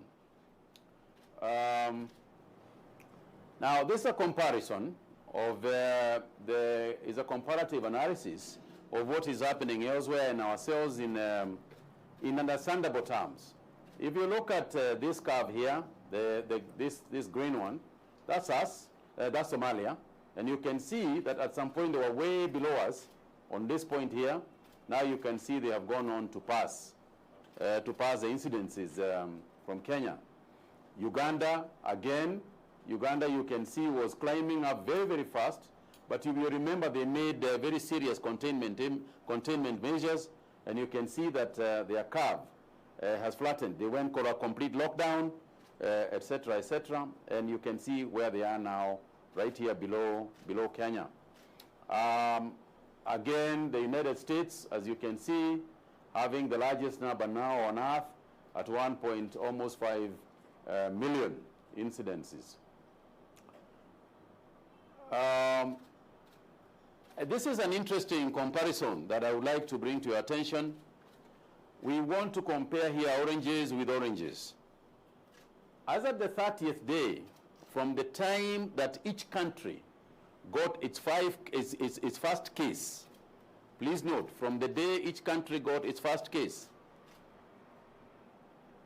Now this is a comparison of is a comparative analysis of what is happening elsewhere and ourselves in understandable terms. If you look at this curve here, this green one, that's us, that's Somalia, and you can see that at some point they were way below us on this point here. Now you can see they have gone on to pass the incidences from Kenya. Uganda, again, Uganda you can see was climbing up very, very fast, but if you remember they made very serious containment measures, and you can see that their curve has flattened. They went for a complete lockdown, etc., and you can see where they are now, right here below Kenya. Again, the United States, as you can see, having the largest number now on Earth at almost 5 million incidences. This is an interesting comparison that I would like to bring to your attention. We want to compare here oranges with oranges. As at the 30th day, from the time that each country got its first case, please note, from the day each country got its first case,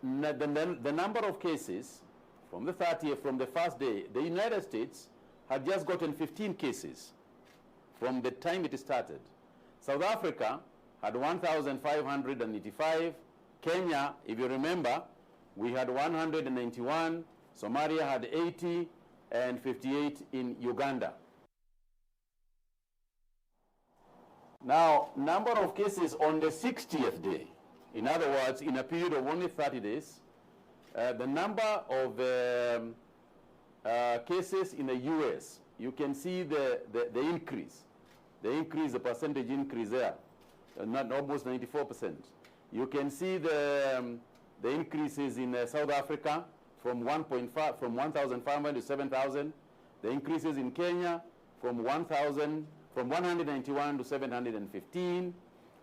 the number of cases from the 30th, from the first day, the United States had just gotten 15 cases from the time it started. South Africa had 1,585. Kenya, if you remember, we had 191. Somalia had 80, and 58 in Uganda. Now, number of cases on the 60th day, in other words, in a period of only 30 days, the number of cases in the US, you can see the increase. The percentage increase there, not almost 94%. You can see the increases in South Africa from 1,500 to 7,000. The increases in Kenya from 191 to 715,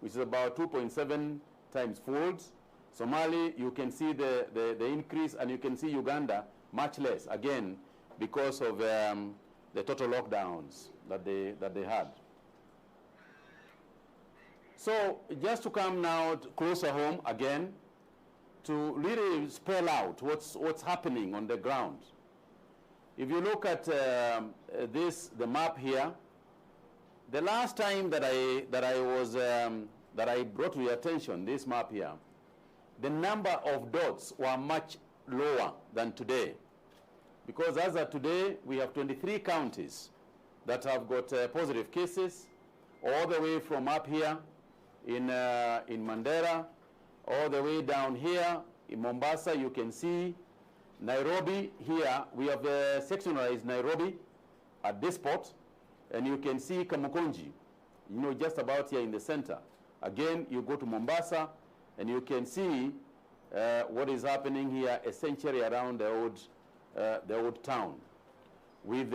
which is about 2.7 times folds. Somali, you can see the increase, and you can see Uganda much less, again, because of the total lockdowns that they had. So just to come now closer home again, to really spell out what's happening on the ground. If you look at the map here, the last time that I brought to your attention this map here, the number of dots were much lower than today, because as of today we have 23 counties that have got positive cases, all the way from up here in Mandera, all the way down here in Mombasa. You can see Nairobi here. We have sectionalized Nairobi at this spot, and you can see Kamukunji, just about here in the center. Again, you go to Mombasa, and you can see what is happening here essentially around the old town, with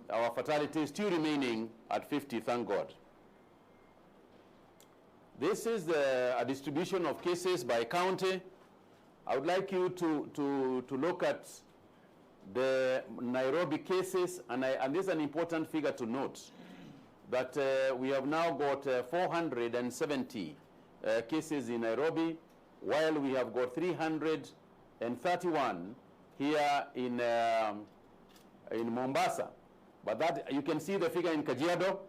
our fatalities still remaining at 50, thank God. This is a distribution of cases by county. I would like you to look at the Nairobi cases, and this is an important figure to note, that we have now got 470 cases in Nairobi, while we have got 331 here in Mombasa. But that, you can see the figure in Kajiado,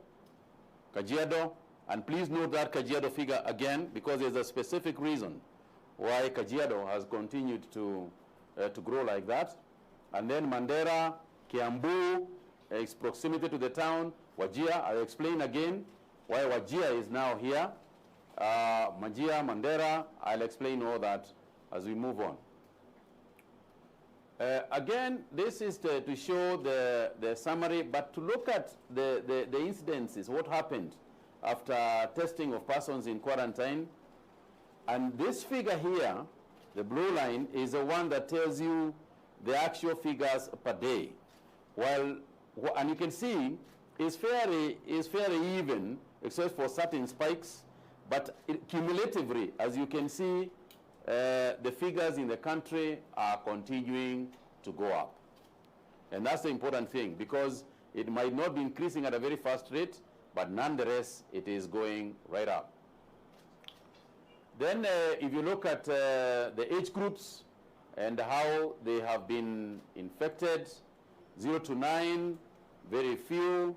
and please note that Kajiado figure again, because there's a specific reason why Kajiado has continued to grow like that. And then Mandera, Kiambu, its proximity to the town, Wajir, I'll explain again why Wajir is now here. Majia, Mandera, I'll explain all that as we move on. Again, this is to show the summary, but to look at the incidences, what happened after testing of persons in quarantine. And this figure here, the blue line, is the one that tells you the actual figures per day. And you can see it's fairly even, except for certain spikes, but cumulatively, as you can see, the figures in the country are continuing to go up. And that's the important thing, because it might not be increasing at a very fast rate, but nonetheless, it is going right up. Then if you look at the age groups and how they have been infected, 0 to 9, very few,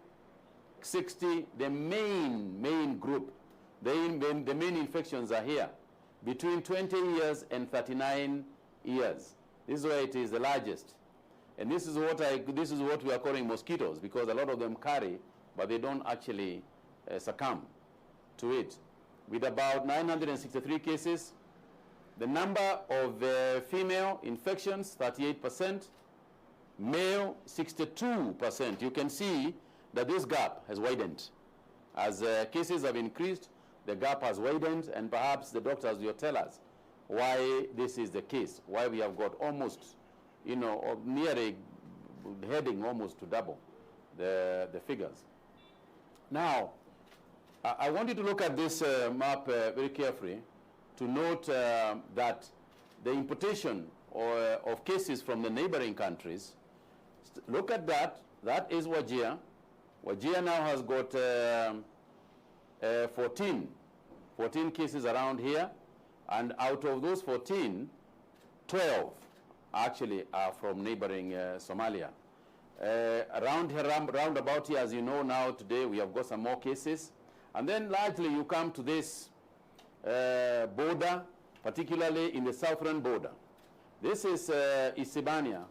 60, the main group, the main infections are here, between 20 years and 39 years. This is where it is the largest. And this is what we are calling mosquitoes, because a lot of them carry, but they don't actually succumb to it. With about 963 cases, the number of female infections, 38%, male, 62%. You can see that this gap has widened. As cases have increased, the gap has widened, and perhaps the doctors will tell us why this is the case, why we have got almost, nearly heading almost to double the figures. Now, I want you to look at this map very carefully to note that the importation of cases from the neighboring countries, look at that. That is Wajir. Wajir now has got 14 cases around here, and out of those 14, 12 actually are from neighboring Somalia. Round about here, as you know now, today we have got some more cases. And then largely you come to this border, particularly in the southern border. This is Isibania.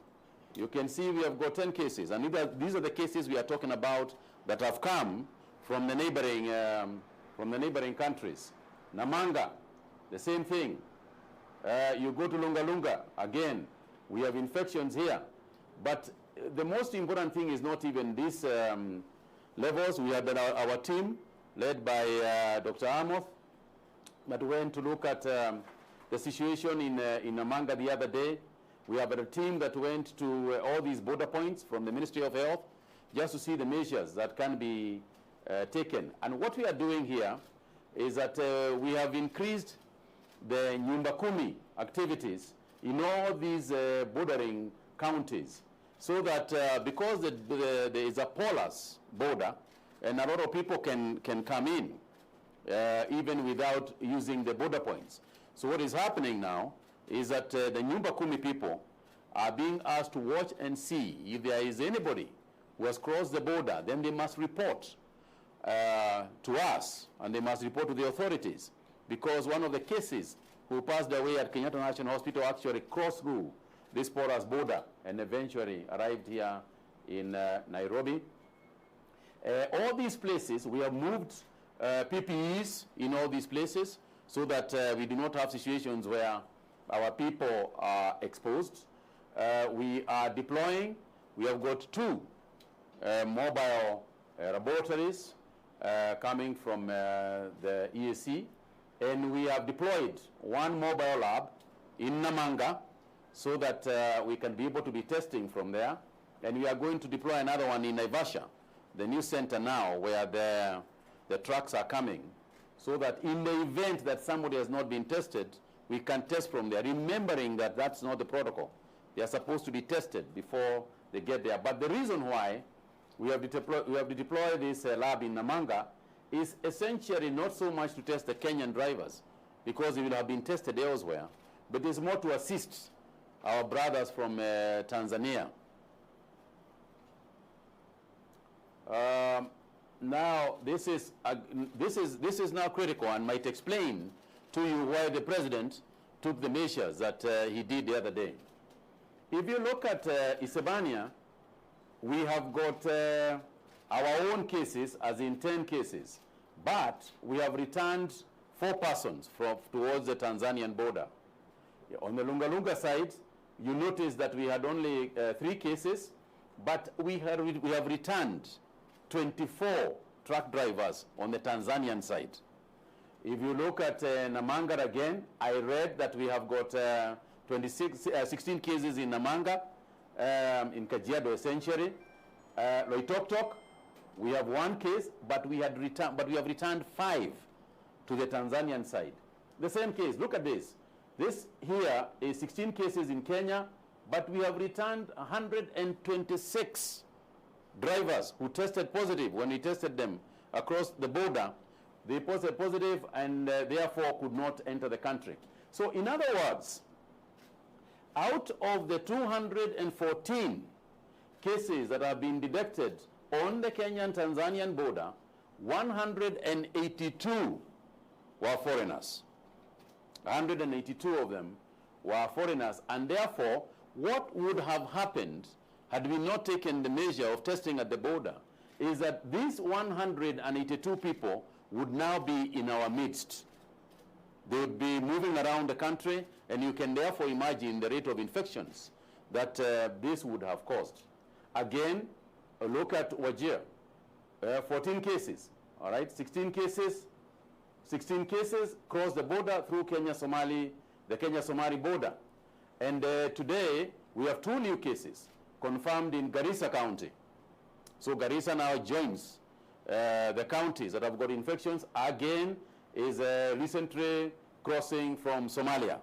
You can see we have got 10 cases, and these are the cases we are talking about that have come from the neighboring countries. Namanga, the same thing. You go to Lunga, again, we have infections here. But the most important thing is not even these levels. We have our team, led by Dr. Amoth, that went to look at the situation in Namanga the other day. We have a team that went to all these border points from the Ministry of Health just to see the measures that can be taken. And what we are doing here is that we have increased the Nyumba Kumi activities in all these bordering counties, so that because there is a porous border, and a lot of people can come in even without using the border points. So what is happening now is that the Nyumba Kumi people are being asked to watch and see if there is anybody who has crossed the border. Then they must report to us, and they must report to the authorities, because one of the cases who passed away at Kenyatta National Hospital actually crossed through this porous border and eventually arrived here in Nairobi. All these places, we have moved PPEs in all these places so that we do not have situations where our people are exposed. We are deploying. We have got 2 mobile laboratories coming from the EAC, and we have deployed 1 mobile lab in Namanga so that we can be able to be testing from there. And we are going to deploy another one in Naivasha, the new center now where the trucks are coming, so that in the event that somebody has not been tested, we can test from there, remembering that that's not the protocol. They are supposed to be tested before they get there. But the reason why we have to deploy this lab in Namanga is essentially not so much to test the Kenyan drivers, because they will have been tested elsewhere, but it's more to assist our brothers from Tanzania. Now, this is now critical and might explain to you why the president took the measures that he did the other day. If you look at Isebania, we have got our own cases, as in 10 cases, but we have returned 4 persons towards the Tanzanian border. On the Lunga side, you notice that we had only 3 cases, but we have returned 24 truck drivers on the Tanzanian side. If you look at Namanga again, I read that we have got 16 cases in Namanga, in Kajiado essentially. Loitoktok, we have 1 case, but we have returned 5 to the Tanzanian side. The same case, look at this. This here is 16 cases in Kenya, but we have returned 126 drivers who tested positive. When we tested them across the border, they tested positive and therefore could not enter the country. So in other words, out of the 214 cases that have been detected on the Kenyan-Tanzanian border, 182 were foreigners. 182 of them were foreigners, and therefore what would have happened had we not taken the measure of testing at the border is that these 182 people would now be in our midst. They would be moving around the country, and you can therefore imagine the rate of infections that this would have caused. Again, look at Wajir, 14 cases, all right, 16 cases cross the border through the Kenya-Somali border. And today, we have 2 new cases confirmed in Garissa County. So Garissa now joins the counties that have got infections. Again, is recently crossing from Somalia.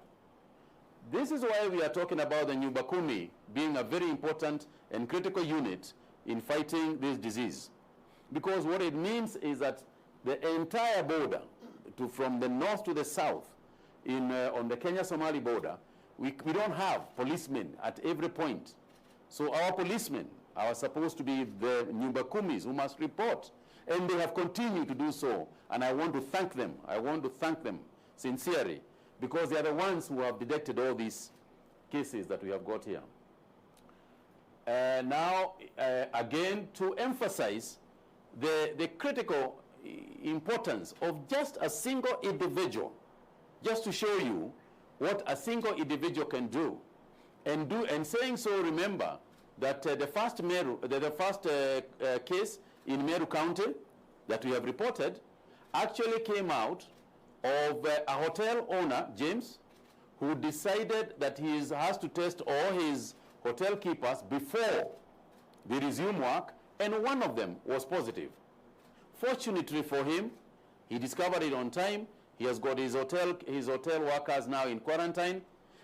This is why we are talking about the Nyumbakumi being a very important and critical unit in fighting this disease. Because what it means is that the entire border, from the north to the south, on the Kenya-Somali border, we don't have policemen at every point. So our policemen are supposed to be the Nyumbakumis who must report. And they have continued to do so. And I want to thank them. I want to thank them sincerely, because they are the ones who have detected all these cases that we have got here. Now, again, to emphasize the critical importance of just a single individual, just to show you what a single individual can do. And saying so, remember that the first case in Meru County that we have reported actually came out of a hotel owner, James, who decided that he has to test all his hotel keepers before they resume work, and one of them was positive. Fortunately for him, he discovered it on time. He has got his hotel workers now in quarantine.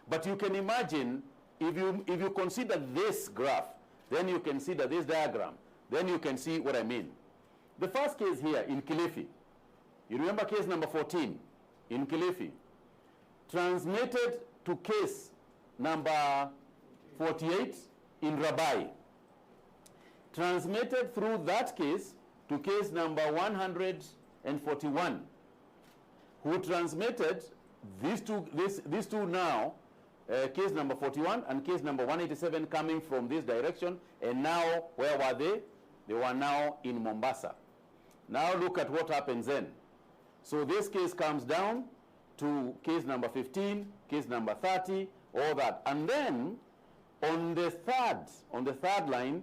But you can imagine, if you consider this graph, then you consider this diagram, then you can see what I mean. The first case here in Kilifi, you remember case number 14 in Kilifi, transmitted to case number 48 in Rabai, transmitted through that case to case number 141, who transmitted these two now, case number 41 and case number 187 coming from this direction, and now where were they? They were now in Mombasa. Now look at what happens then. So this case comes down to case number 15, case number 30, all that. And then on the third line,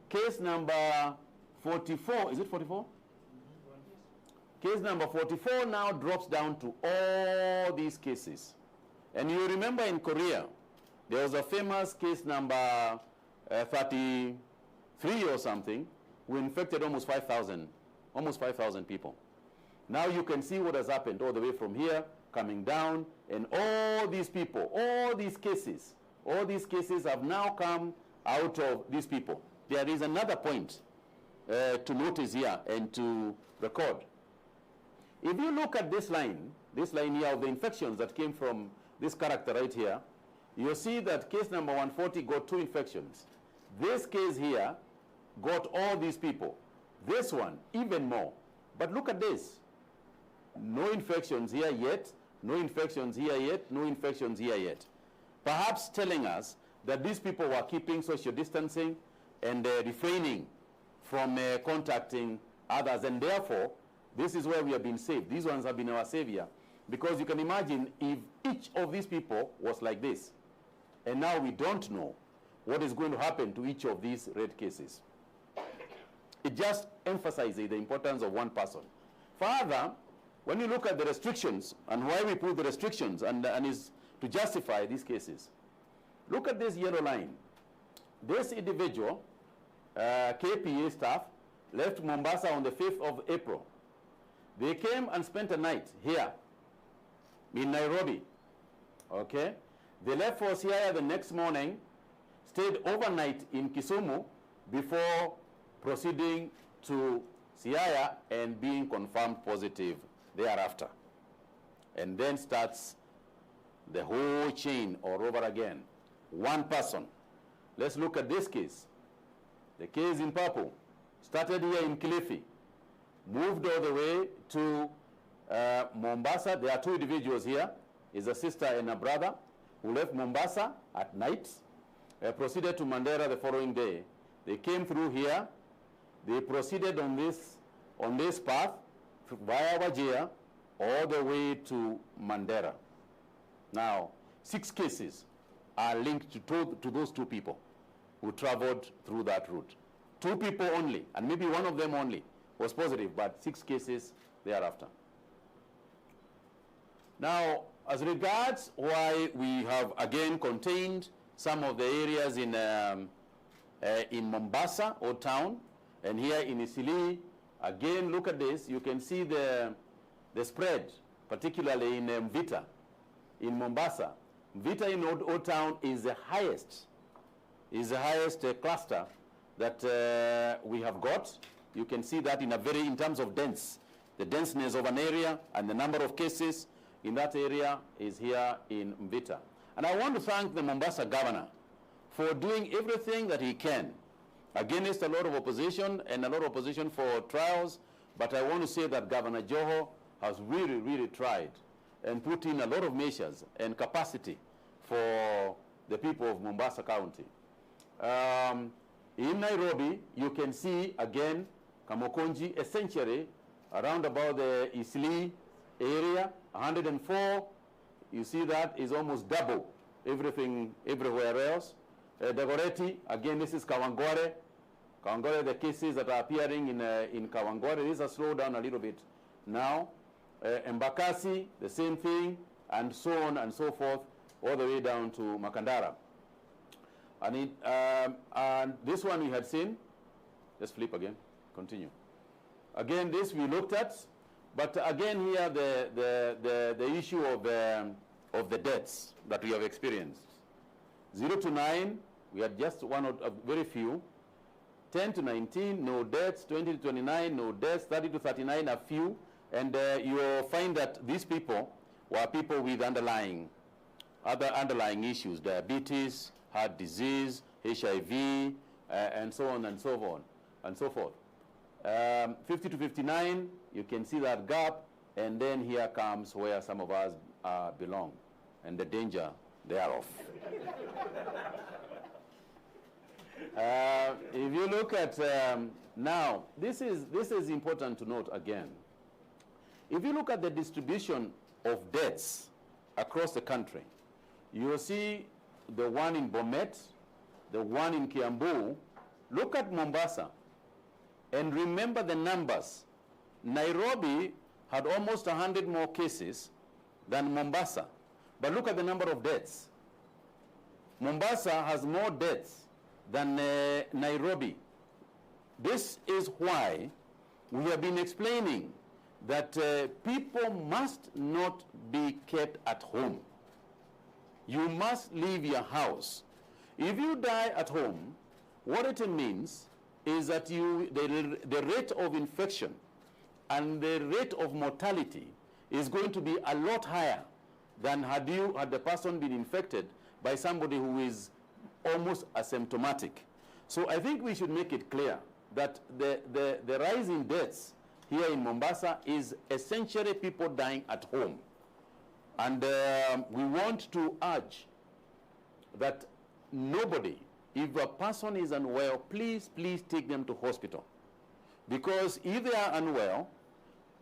case number 44, is it 44? Case number 44 now drops down to all these cases. And you remember in Korea, there was a famous case number 33 or something, who infected almost 5,000 people. Now you can see what has happened all the way from here, coming down, and all these people, all these cases have now come out of these people. There is another point to notice here and to record. If you look at this line here of the infections that came from this character right here, you'll see that case number 140 got 2 infections. This case here got all these people. This one, even more. But look at this. No infections here yet, no infections here yet, no infections here yet. Perhaps telling us that these people were keeping social distancing and refraining from contacting others, and therefore, this is where we have been saved. These ones have been our savior, because you can imagine if each of these people was like this, and now we don't know what is going to happen to each of these red cases. It just emphasizes the importance of one person. Further, when you look at the restrictions and why we put the restrictions and is to justify these cases, look at this yellow line. This individual, KPA staff, left Mombasa on the 5th of April. They came and spent a night here in Nairobi, okay? They left for Siaya the next morning, stayed overnight in Kisumu before proceeding to Siaya and being confirmed positive thereafter. And then starts the whole chain all over again. One person. Let's look at this case. The case in purple started here in Kilifi, moved all the way to Mombasa. There are 2 individuals here. Is a sister and a brother who left Mombasa at night, proceeded to Mandera the following day. They came through here. They proceeded on this path via Wajir all the way to Mandera. Now, 6 cases are linked to those 2 people who traveled through that route. 2 people only, and maybe one of them only was positive, but 6 cases thereafter. Now, as regards why we have again contained some of the areas in Mombasa, Old Town, and here in Isili, again, look at this. You can see the spread, particularly in Mvita, in Mombasa. Mvita in Old Town is the highest cluster that we have got. You can see that in terms of the denseness of an area and the number of cases in that area is here in Mvita. And I want to thank the Mombasa governor for doing everything that he can against a lot of opposition and a lot of opposition for trials. But I want to say that Governor Joho has really, really tried and put in a lot of measures and capacity for the people of Mombasa County. In Nairobi, you can see again Kamokonji, essentially around about the Isli area, 104. You see that is almost double everything everywhere else. Dagoretti, again, this is Kawangware. Kawangware, the cases that are appearing in Kawangware, these are slowed down a little bit now. Embakasi, the same thing, and so on and so forth, all the way down to Makandara. And this one we had seen. Let's flip again, continue. Again, this we looked at, but again here the issue of the deaths that we have experienced. 0 to 9, we had just one or very few. 10 to 19, no deaths. 20 to 29, no deaths. 30 to 39, a few. And you'll find that these people were people with other underlying issues, diabetes, heart disease, HIV, and so on and so on and so forth. 50 to 59, you can see that gap, and then here comes where some of us belong, and the danger thereof. If you look at now, this is important to note again. If you look at the distribution of deaths across the country, you will see the one in Bomet, the one in Kiambu. Look at Mombasa and remember the numbers. Nairobi had almost 100 more cases than Mombasa. But look at the number of deaths. Mombasa has more deaths than Nairobi. This is why we have been explaining that people must not be kept at home. You must leave your house. If you die at home, what it means is that the rate of infection and the rate of mortality is going to be a lot higher than had the person been infected by somebody who is almost asymptomatic. So I think we should make it clear that the rise in deaths here in Mombasa is essentially people dying at home. And we want to urge that nobody, if a person is unwell, please take them to hospital. Because if they are unwell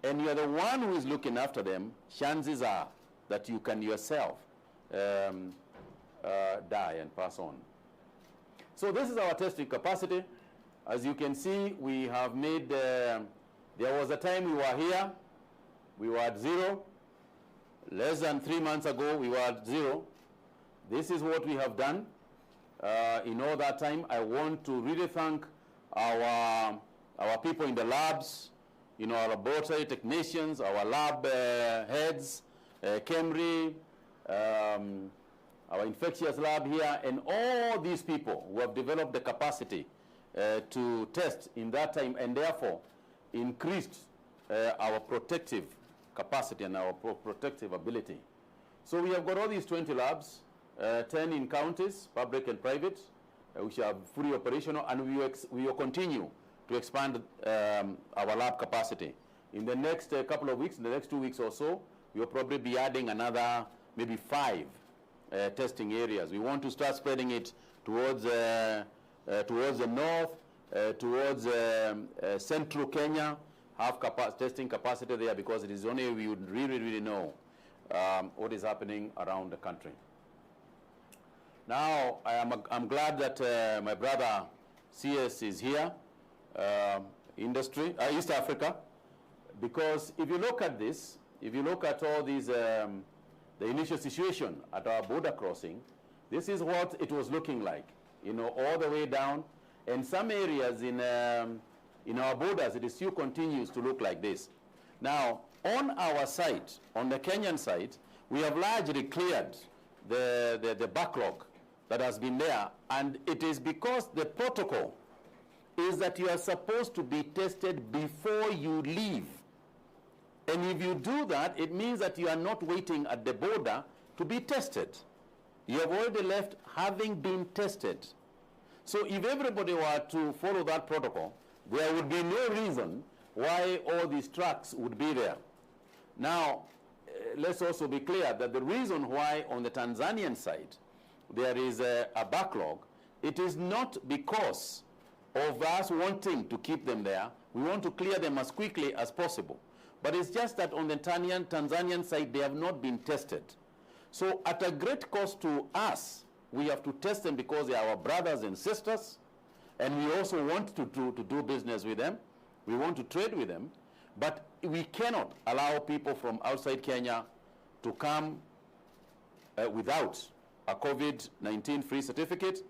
and you are the one who is looking after them, chances are that you can yourself die and pass on. So this is our testing capacity. As you can see, we have made, there was a time we were here, we were at 0. Less than 3 months ago, we were at 0. This is what we have done. In all that time, I want to really thank our people in the labs, our laboratory technicians, our lab heads, Kemri, our infectious lab here, and all these people who have developed the capacity to test in that time, and therefore increased our protective capacity and our protective ability. So we have got all these 20 labs, 10 in counties, public and private, which are fully operational, and we will continue to expand our lab capacity. In the next couple of weeks, in the next 2 weeks or so, we will probably be adding another maybe 5 testing areas. We want to start spreading it towards the north, towards central Kenya, have testing capacity there, because it is only we would really know what is happening around the country. Now, I'm glad that my brother CS is here, East Africa, because if you look at this, if you look at all these, the initial situation at our border crossing, this is what it was looking like, all the way down. And some areas in our borders, it still continues to look like this. Now, on our side, on the Kenyan side, we have largely cleared the backlog that has been there, and it is because the protocol is that you are supposed to be tested before you leave. And if you do that, it means that you are not waiting at the border to be tested. You have already left having been tested. So if everybody were to follow that protocol, there would be no reason why all these trucks would be there. Now, let's also be clear that the reason why on the Tanzanian side there is a backlog, it is not because of us wanting to keep them there. We want to clear them as quickly as possible. But it's just that on the Tanzanian side, they have not been tested. So at a great cost to us, we have to test them because they are our brothers and sisters, and we also want to do business with them. We want to trade with them, but we cannot allow people from outside Kenya to come without a COVID-19 free certificate,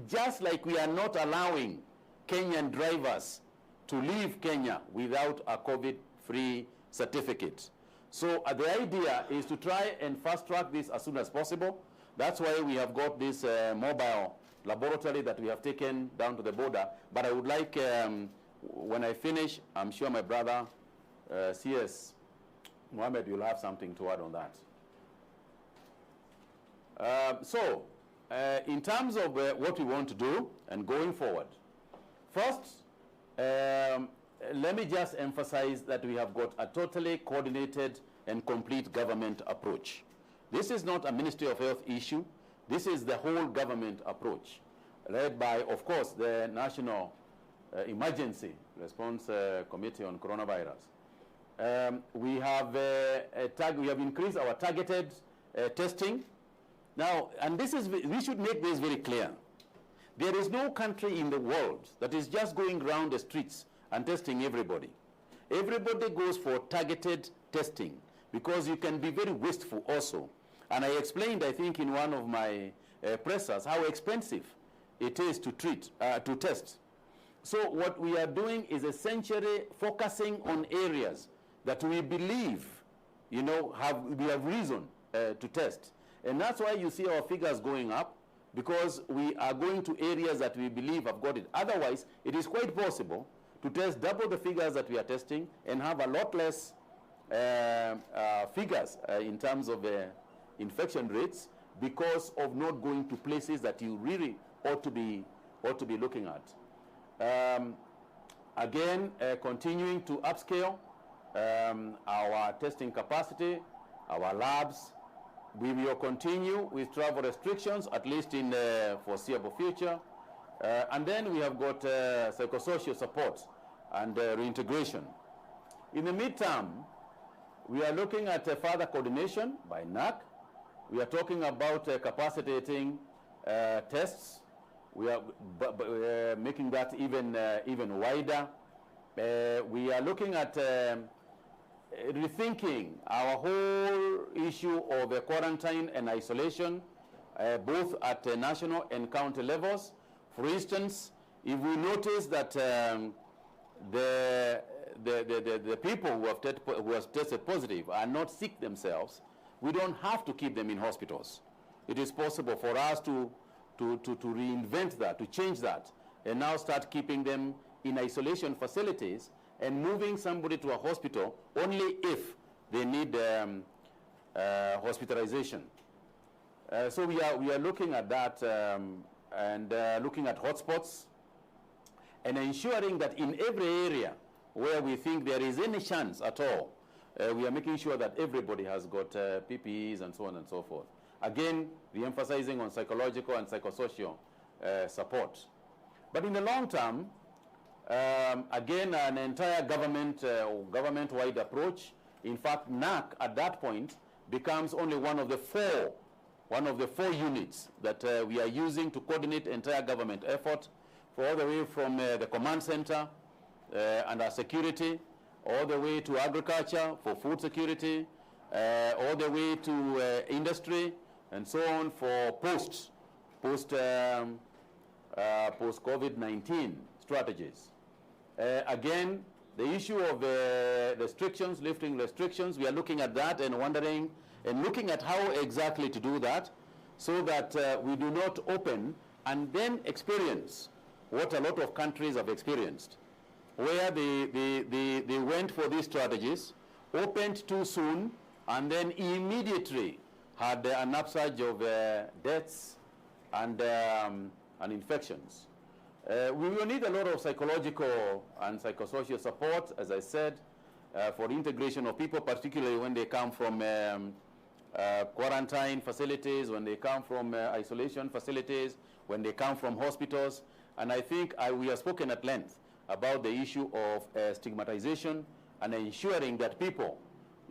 just like we are not allowing Kenyan drivers to leave Kenya without a COVID-free certificate. So the idea is to try and fast-track this as soon as possible. That's why we have got this mobile laboratory that we have taken down to the border. But I would like, when I finish, I'm sure my brother, CS Mohammed, will have something to add on that. In terms of what we want to do and going forward, first, let me just emphasize that we have got a totally coordinated and complete government approach. This is not a Ministry of Health issue. This is the whole government approach, led by, of course, the National Emergency Response Committee on Coronavirus. We have increased our targeted testing. Now, and this is, we should make this very clear. There is no country in the world that is just going around the streets and testing everybody. Everybody goes for targeted testing because you can be very wasteful also. And I explained, I think, in one of my pressers, how expensive it is to test. So what we are doing is essentially focusing on areas that we believe, we have reason to test. And that's why you see our figures going up, because we are going to areas that we believe have got it. Otherwise, it is quite possible to test double the figures that we are testing and have a lot less figures in terms of infection rates, because of not going to places that you really ought to be looking at. Again, continuing to upscale our testing capacity, our labs. We will continue with travel restrictions, at least in the foreseeable future. And then we have got psychosocial support and reintegration. In the midterm, we are looking at further coordination by NAC. We are talking about capacitating tests. We are making that even wider. We are looking at rethinking our whole issue of quarantine and isolation, both at national and county levels. For instance, if we notice that the people who have tested positive are not sick themselves, we don't have to keep them in hospitals. It is possible for us to reinvent that, to change that, and now start keeping them in isolation facilities and moving somebody to a hospital only if they need hospitalization. So we are looking at that and looking at hotspots and ensuring that in every area where we think there is any chance at all, we are making sure that everybody has got PPEs and so on and so forth. Again, re-emphasizing on psychological and psychosocial support. But in the long term, again, an entire government-wide approach. In fact, NAC at that point becomes only one of the four units that we are using to coordinate entire government effort, for all the way from the command center and our security, all the way to agriculture for food security, all the way to industry, and so on for post-COVID-19 strategies. Again, the issue of restrictions, lifting restrictions, we are looking at that and wondering and looking at how exactly to do that, so that we do not open and then experience what a lot of countries have experienced, where they went for these strategies, opened too soon, and then immediately had an upsurge of deaths and infections. We will need a lot of psychological and psychosocial support, as I said, for integration of people, particularly when they come from quarantine facilities, when they come from isolation facilities, when they come from hospitals. And I think we have spoken at length about the issue of stigmatization and ensuring that people,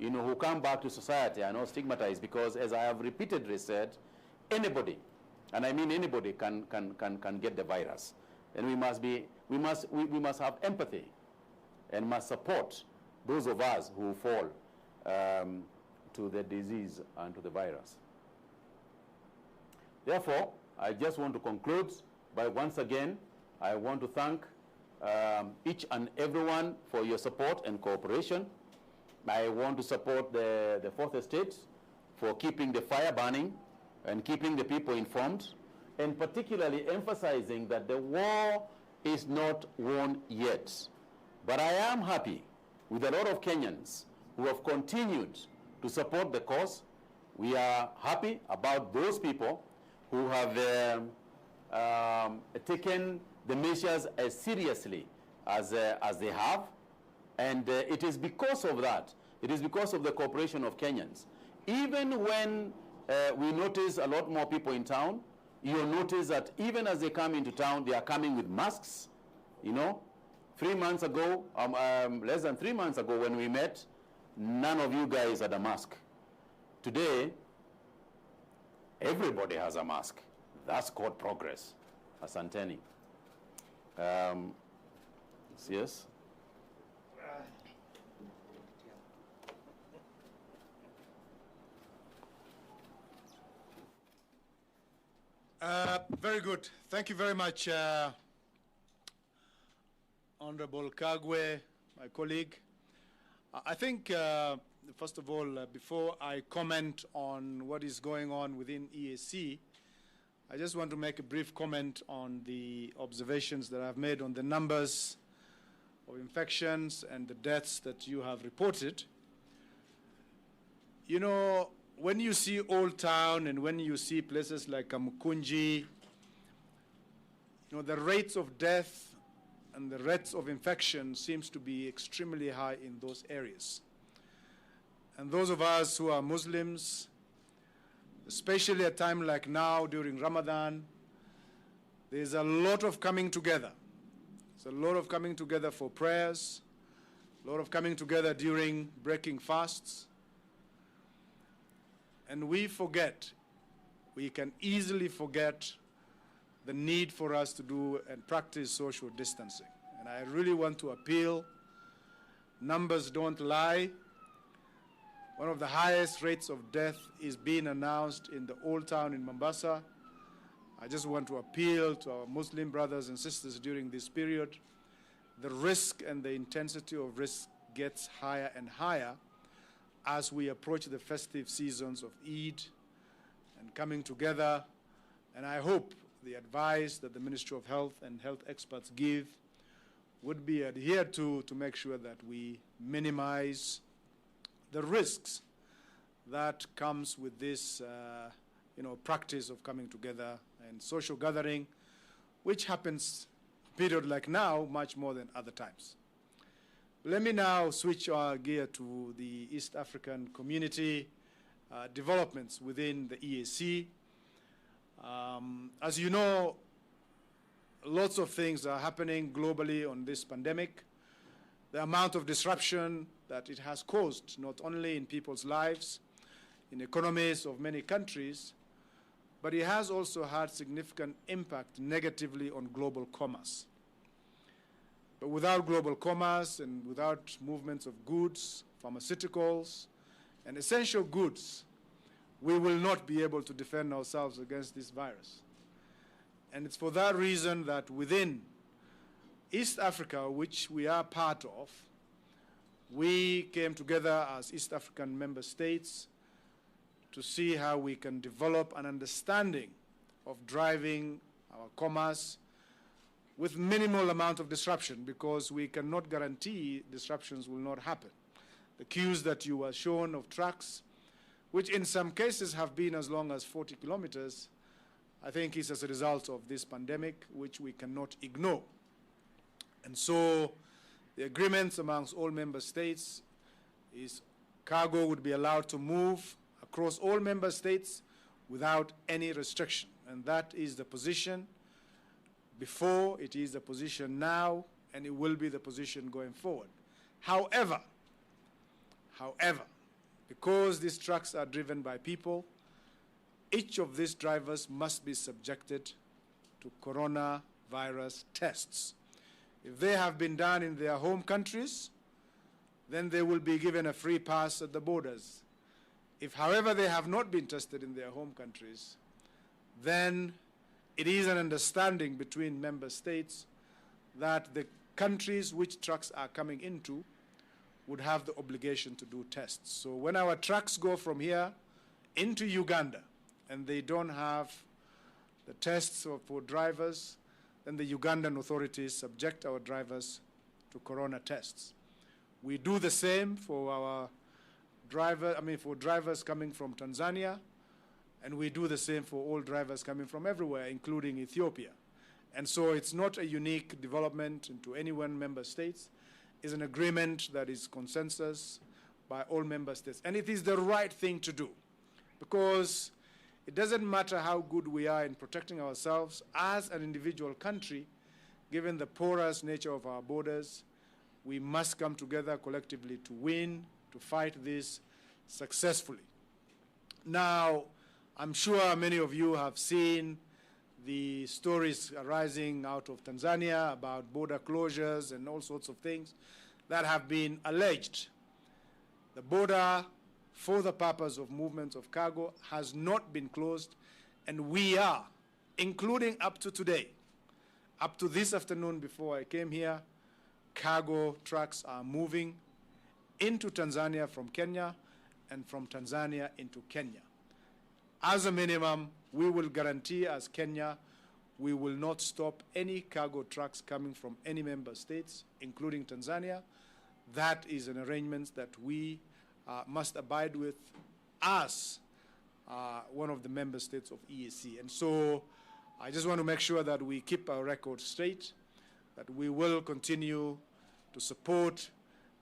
who come back to society are not stigmatized, because, as I have repeatedly said, anybody, and I mean anybody, can get the virus. And we must have empathy and must support those of us who fall to the disease and to the virus. Therefore, I just want to conclude by once again, I want to thank each and everyone for your support and cooperation. I want to support the Fourth Estate for keeping the fire burning and keeping the people informed, and particularly emphasizing that the war is not won yet. But I am happy with a lot of Kenyans who have continued to support the cause. We are happy about those people who have taken the measures as seriously as they have. And it is because of that, it is because of the cooperation of Kenyans. Even when we notice a lot more people in town, you'll notice that even as they come into town, they are coming with masks. 3 months ago, less than 3 months ago when we met, none of you guys had a mask. Today, everybody has a mask. That's called progress. Asanteni. Yes? Very good. Thank you very much, Honorable Kagwe, my colleague. I think, first of all, before I comment on what is going on within EAC, I just want to make a brief comment on the observations that I've made on the numbers of infections and the deaths that you have reported. You know, when you see Old Town and when you see places like Kamukunji, you know, the rates of death and the rates of infection seems to be extremely high in those areas. And those of us who are Muslims, especially at a time like now during Ramadan, there's a lot of coming together. There's a lot of coming together for prayers, a lot of coming together during breaking fasts. And we can easily forget the need for us to do and practice social distancing. And I really want to appeal, numbers don't lie. One of the highest rates of death is being announced in the Old Town in Mombasa. I just want to appeal to our Muslim brothers and sisters during this period. The risk and the intensity of risk gets higher and higher as we approach the festive seasons of Eid and coming together. And I hope the advice that the Ministry of Health and health experts give would be adhered to make sure that we minimize the risks that comes with this practice of coming together and social gathering, which happens a period like now much more than other times. Let me now switch our gear to the East African community developments within the EAC. As you know, lots of things are happening globally on this pandemic. The amount of disruption that it has caused, not only in people's lives, in economies of many countries, but it has also had significant impact negatively on global commerce. But without global commerce and without movements of goods, pharmaceuticals, and essential goods, we will not be able to defend ourselves against this virus. And it's for that reason that within East Africa, which we are part of, we came together as East African member states to see how we can develop an understanding of driving our commerce with minimal amount of disruption, because we cannot guarantee disruptions will not happen. The queues that you were shown of trucks, which in some cases have been as long as 40 kilometers, I think is as a result of this pandemic, which we cannot ignore. And so the agreements amongst all member states is cargo would be allowed to move across all member states without any restriction. And that is the position before, it is the position now, and it will be the position going forward. However, because these trucks are driven by people, each of these drivers must be subjected to coronavirus tests. If they have been done in their home countries, then they will be given a free pass at the borders. If, however, they have not been tested in their home countries, then it is an understanding between member states that the countries which trucks are coming into would have the obligation to do tests. So when our trucks go from here into Uganda and they don't have the tests for drivers, then the Ugandan authorities subject our drivers to corona tests. We do the same for our for drivers coming from Tanzania, and we do the same for all drivers coming from everywhere, including Ethiopia. And so it's not a unique development into any one member states. It's an agreement that is consensus by all member states. And it is the right thing to do, because it doesn't matter how good we are in protecting ourselves as an individual country, given the porous nature of our borders, we must come together collectively to win, to fight this successfully. Now, I'm sure many of you have seen the stories arising out of Tanzania about border closures and all sorts of things that have been alleged. The border, for the purpose of movements of cargo, has not been closed, and we are including up to today. Up to this afternoon before I came here, cargo trucks are moving into Tanzania from Kenya and from Tanzania into Kenya. As a minimum, we will guarantee as Kenya, we will not stop any cargo trucks coming from any member states, including Tanzania. That is an arrangement that we must abide with as one of the member states of EAC. And so I just want to make sure that we keep our record straight, that we will continue to support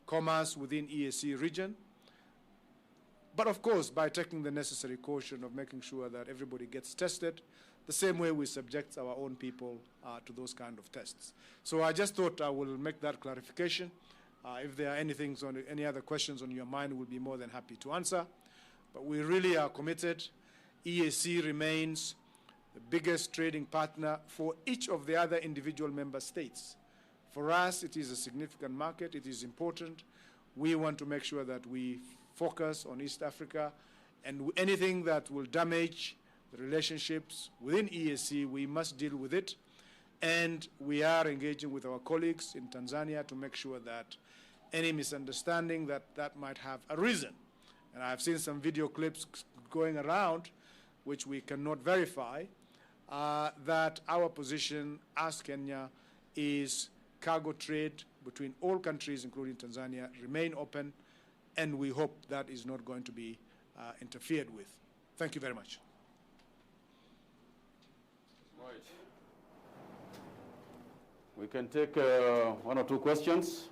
commerce within EAC region, but of course by taking the necessary caution of making sure that everybody gets tested the same way we subject our own people to those kind of tests. So I just thought I will make that clarification. If there are any other questions on your mind, we'll be more than happy to answer. But we really are committed. EAC remains the biggest trading partner for each of the other individual member states. For us, it is a significant market. It is important. We want to make sure that we focus on East Africa, and anything that will damage the relationships within EAC, we must deal with it. And we are engaging with our colleagues in Tanzania to make sure that any misunderstanding that might have arisen. And I've seen some video clips going around which we cannot verify, that our position as Kenya is cargo trade between all countries, including Tanzania, remain open, and we hope that is not going to be interfered with. Thank you very much. Right. We can take one or two questions.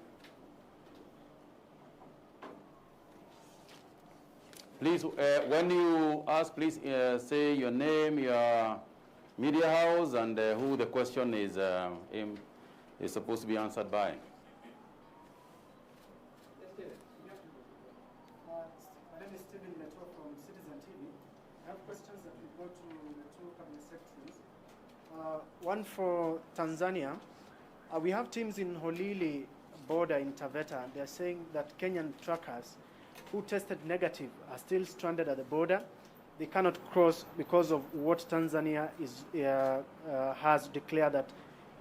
Please, when you ask, please say your name, your media house, and who the question is supposed to be answered by. My name is Stephen Leto from Citizen TV. I have questions that we go to the two cabinet secretaries. One for Tanzania. We have teams in Holili border in Taveta. They are saying that Kenyan truckers who tested negative are still stranded at the border. They cannot cross because of what Tanzania has declared that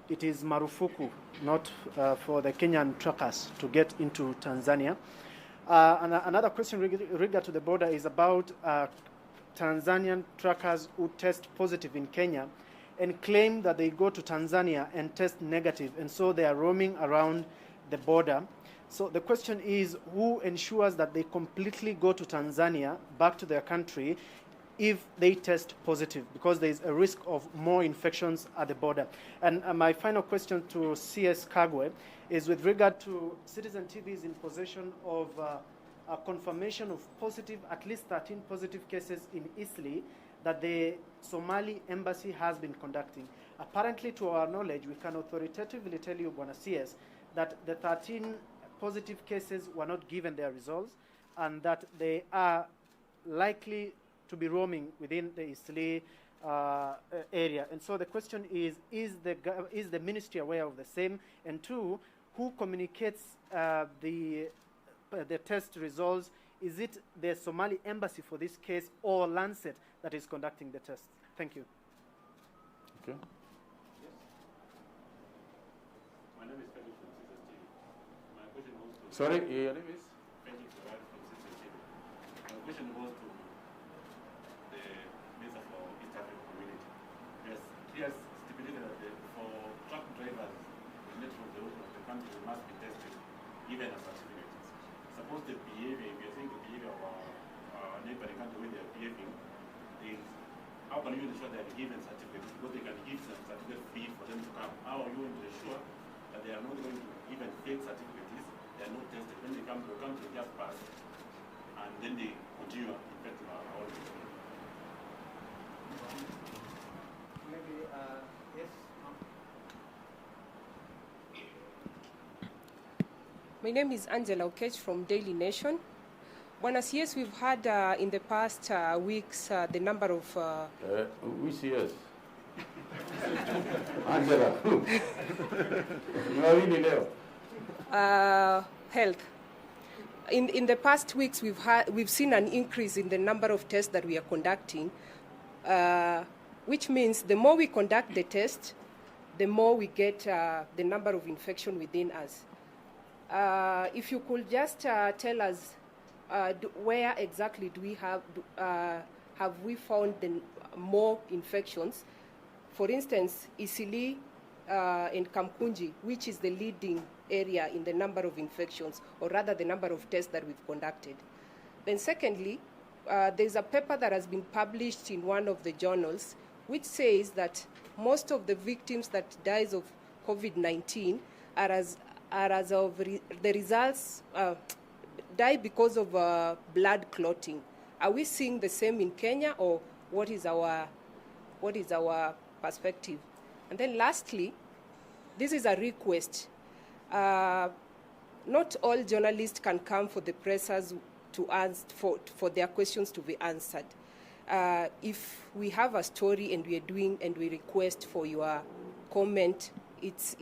it is marufuku, not for the Kenyan truckers to get into Tanzania. And another question regard to the border is about Tanzanian truckers who test positive in Kenya and claim that they go to Tanzania and test negative, and so they are roaming around the border. So the question is, who ensures that they completely go to Tanzania, back to their country, if they test positive? Because there is a risk of more infections at the border. And my final question to CS Kagwe is with regard to Citizen TV's in possession of a confirmation of at least 13 positive cases in Eastleigh that the Somali embassy has been conducting. Apparently, to our knowledge, we can authoritatively tell you, Bwana CS, that the 13 positive cases were not given their results, and that they are likely to be roaming within the Eastleigh area. And so the question is the ministry aware of the same? And two, who communicates the test results? Is it the Somali embassy for this case or Lancet that is conducting the test? Thank you. Okay. My name is Felix from Citizen TV. My question goes to... Sorry, your name is? Felix from Citizen TV. My question goes to the Minister for East African Community. Yes, he has stipulated that for truck drivers related from the origin of the country must be tested, given a certificate. Suppose the behavior, if you're saying the behavior of our neighboring country where they're behaving, is how can you ensure they're given certificates? Because they can give some certificate fee for them to come. How are you going to ensure that they are not going to even fake certificates? They are not tested. When they come to the country, just pass, and then they continue infecting our audience. Maybe, yes. My name is Angela Okech from Daily Nation. Bwana CS, we've had in the past weeks the number of... Which CS? Angela. You are really there. Health. In the past weeks, we've seen an increase in the number of tests that we are conducting. which means the more we conduct the test, the more we get the number of infection within us. If you could just tell us where exactly do we have we found more infections? For instance, Isili and Kamkunji, which is the leading area in the number of infections, or rather the number of tests that we've conducted. Then secondly, there's a paper that has been published in one of the journals which says that most of the victims that dies of COVID-19 are as of the results die because of blood clotting. Are we seeing the same in Kenya, or what is our perspective? And then lastly, this is a request. Not all journalists can come for the pressers to answer for their questions to be answered. If we have a story and we request for your comment, it's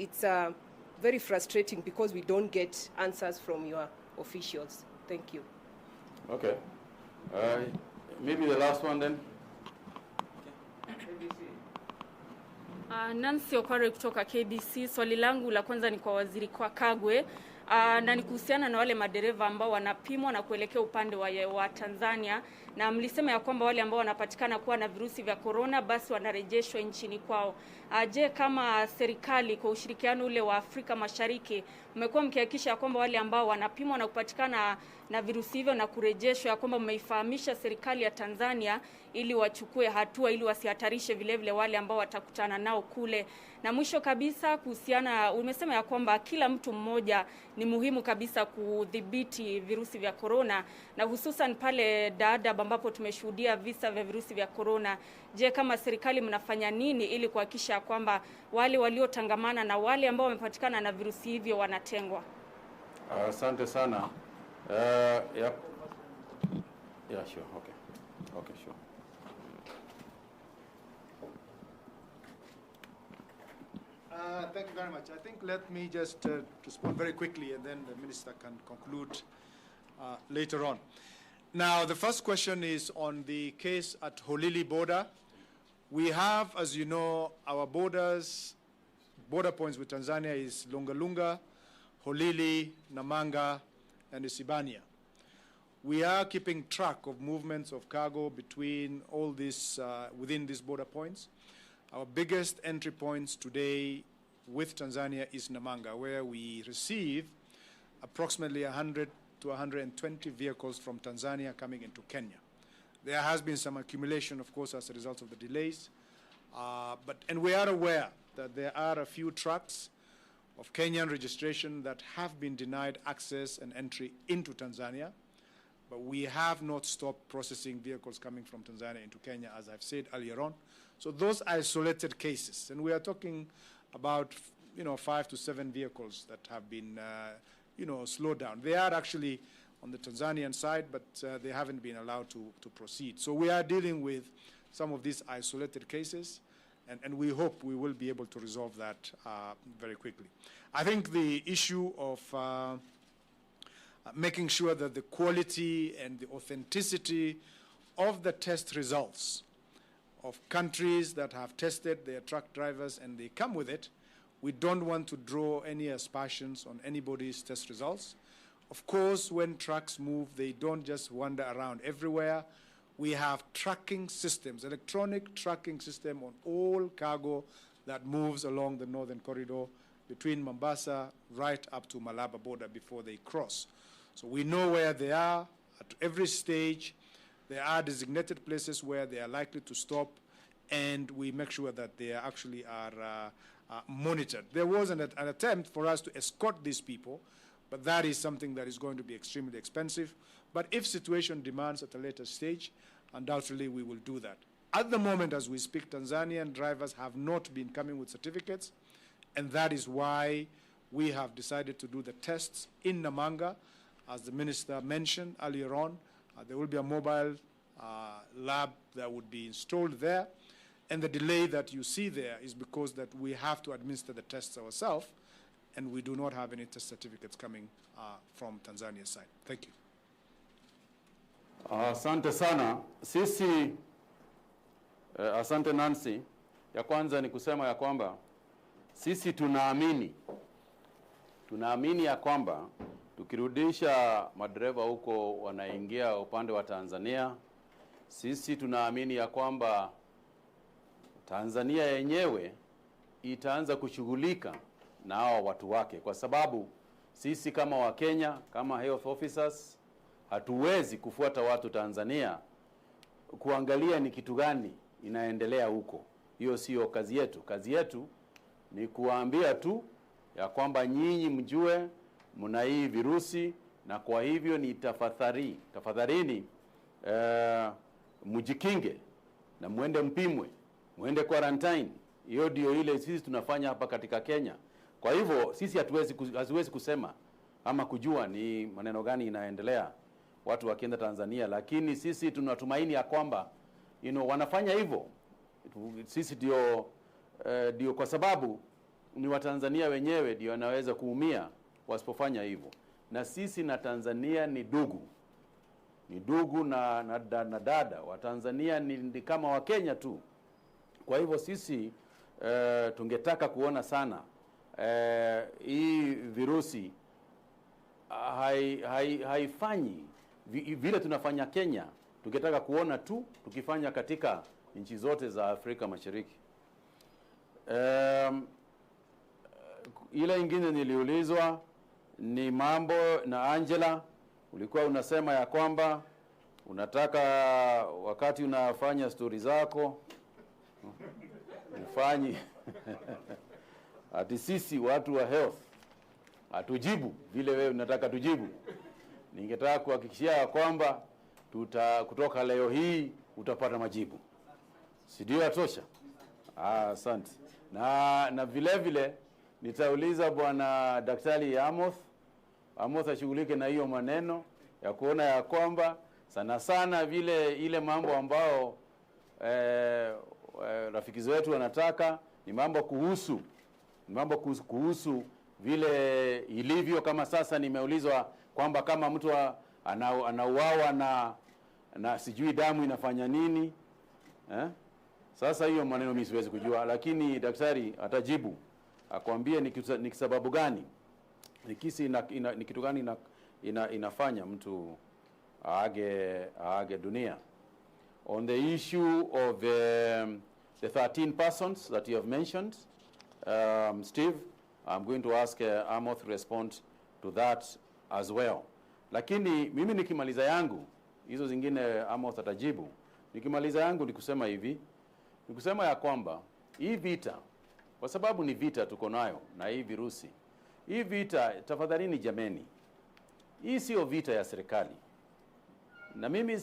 very frustrating because we don't get answers from your officials. Thank you. Okay. Maybe the last one then. Nancy Okware kutoka KBC. Swali langu la kwanza ni kwa Waziri kwa Kagwe, na ni kuhusiana na wale madereva ambao wanapimwa na kuelekea upande wa Tanzania, na mlisema ya kwamba wale ambao wanapatikana kuwa na virusi vya corona basi wanarejeshwa nchini kwao. Je, kama serikali kwa ushirikiano ule wa Afrika Mashariki mmekuwa mkihakikisha kwamba wale ambao wanapimwa na kupatikana na virusi hivyo na kurejeshwa, ya kwamba mmeifahamisha serikali ya Tanzania ili wachukue hatua ili wasihatarishe vile vile wale ambao watakutana nao kule? Na mwisho kabisa, kuhusiana, umesema ya kwamba kila mtu mmoja ni muhimu kabisa kudhibiti virusi vya corona, na hususan pale Dadaab ambapo tumeshuhudia visa vya virusi vya corona. Je, kama serikali mnafanya nini ili kuhakikisha kwamba wale waliotangamana na wale ambao wamepatikana na virusi hivyo wanatengwa? Asante sana. Yeah, sure. Okay, sure. Thank you very much. I think let me just respond very quickly, and then the Minister can conclude later on. Now, the first question is on the case at Holili border. We have, as you know, our border points with Tanzania is Lunga, Holili, Namanga, and Isibania. We are keeping track of movements of cargo between all these, within these border points. Our biggest entry points today with Tanzania is Namanga, where we receive approximately 100 to 120 vehicles from Tanzania coming into Kenya. There has been some accumulation, of course, as a result of the delays. And we are aware that there are a few trucks of Kenyan registration that have been denied access and entry into Tanzania. But we have not stopped processing vehicles coming from Tanzania into Kenya, as I've said earlier on. So those isolated cases, and we are talking about 5 to 7 vehicles that have been slowed down. They are actually on the Tanzanian side, but they haven't been allowed to proceed. So we are dealing with some of these isolated cases, and we hope we will be able to resolve that very quickly. I think the issue of making sure that the quality and the authenticity of the test results of countries that have tested their truck drivers and they come with it, we don't want to draw any aspersions on anybody's test results. Of course, when trucks move, they don't just wander around everywhere. We have tracking systems, electronic tracking system on all cargo that moves along the northern corridor between Mombasa right up to Malaba border before they cross. So we know where they are at every stage. There are designated places where they are likely to stop, and we make sure that they actually are monitored. There was an attempt for us to escort these people, but that is something that is going to be extremely expensive. But if situation demands at a later stage, undoubtedly we will do that. At the moment, as we speak, Tanzanian drivers have not been coming with certificates, and that is why we have decided to do the tests in Namanga. As the Minister mentioned earlier on, there will be a mobile lab that would be installed there. And the delay that you see there is because that we have to administer the tests ourselves, and we do not have any test certificates coming from Tanzania's side. Thank you. Asante sana. Sisi Asante Nancy. Ya kwanza ni kusema ya kwamba sisi tunaamini ya kwamba tukirudisha madereva huko wanaingia upande wa Tanzania, sisi tunaamini ya kwamba Tanzania yenyewe itaanza kushughulika na hao watu wake, kwa sababu sisi kama Wakenya, kama health officers, hatuwezi kufuata watu Tanzania kuangalia ni kitu gani inaendelea huko. Hiyo sio kazi yetu. Kazi yetu ni kuwaambia tu ya kwamba nyinyi mjue mna hii virusi, na kwa hivyo ni tafadhalini mjikinge na muende mpimwe, muende quarantine. Hiyo ndio ile sisi tunafanya hapa katika Kenya. Kwa hivyo sisi hatuwezi kusema ama kujua ni maneno gani inaendelea watu wakienda Tanzania, lakini sisi tunatumaini ya kwamba wanafanya hivyo. Sisi ndio kwa sababu ni Watanzania wenyewe ndio wanaweza kuumia wasipofanya hivyo. Na sisi na Tanzania ni ndugu na dada. Watanzania ni kama Wakenya tu. Kwa hivyo sisi tungetaka kuona sana hii virusi haifanyi vile tunafanya Kenya. Tungetaka kuona tu tukifanya katika nchi zote za Afrika Mashariki. Ile ingine niliulizwa ni mambo na Angela, ulikuwa unasema ya kwamba unataka wakati unafanya story zako ufanyi ati sisi watu wa health hatujibu vile wewe unataka tujibu. Ningetaka kuhakikishia ya kwamba kutoka leo hii utapata majibu. Si ndio yatosha? Asante. Na vile nitauliza bwana Daktari Amoth ashughulike na hiyo maneno ya kuona ya kwamba sana vile ile mambo ambao rafiki zetu wanataka ni mambo kuhusu vile ilivyo. Kama sasa nimeulizwa kwamba kama mtu anauawa na sijui damu inafanya nini Sasa hiyo maneno mimi siwezi kujua, lakini daktari atajibu akwambie ni sababu gani, ni kitu gani inafanya mtu aage dunia. On the issue of the 13 persons that you have mentioned, Steve, I'm going to ask Amoth to respond to that as well. Lakini mimi nikimaliza yangu, hizo zingine Amoth atajibu. Nikimaliza yangu ni kusema hivi, ni kusema ya kwamba hii vita, kwa sababu ni vita tuko nayo na hii virusi, hii vita tafadhalini jameni, hii sio vita ya serikali. Na mimi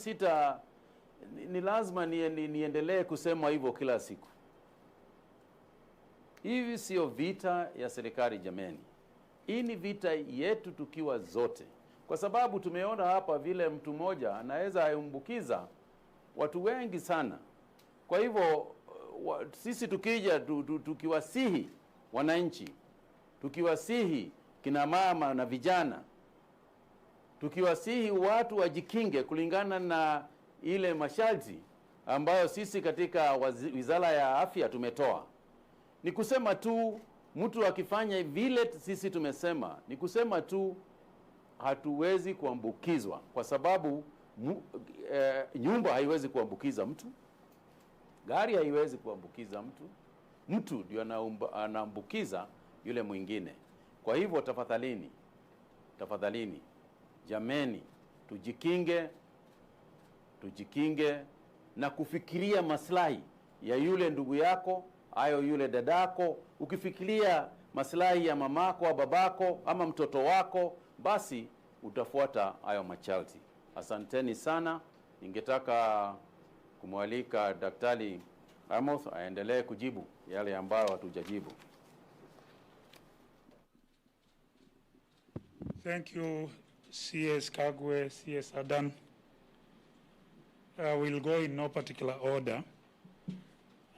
ni lazima niendelee kusema hivyo kila siku. Hivi sio vita ya serikali jameni. Hii ni vita yetu tukiwa zote. Kwa sababu tumeona hapa vile mtu mmoja anaweza aambukiza watu wengi sana. Kwa hivyo sisi tukija tukiwasihi wananchi, tukiwasihi kina mama na vijana, tukiwasihi watu wajikinge kulingana na ile masharti ambayo sisi katika Wizara ya Afya tumetoa. Ni kusema tu mtu akifanya vile sisi tumesema, ni kusema tu hatuwezi kuambukizwa, kwa sababu nyumba haiwezi kuambukiza mtu, gari haiwezi kuambukiza mtu ndio anaambukiza yule mwingine. Kwa hivyo tafadhalini jameni, tujikinge na kufikiria maslahi ya yule ndugu yako, ayo yule dadako. Ukifikiria maslahi ya mamako au babako ama mtoto wako, basi utafuata hayo masharti. Asanteni sana. Ningetaka kumwalika Daktari Amoth aendelee kujibu yale ambayo hatujajibu. Thank you, CS Kagwe, CS Adan. We'll go in no particular order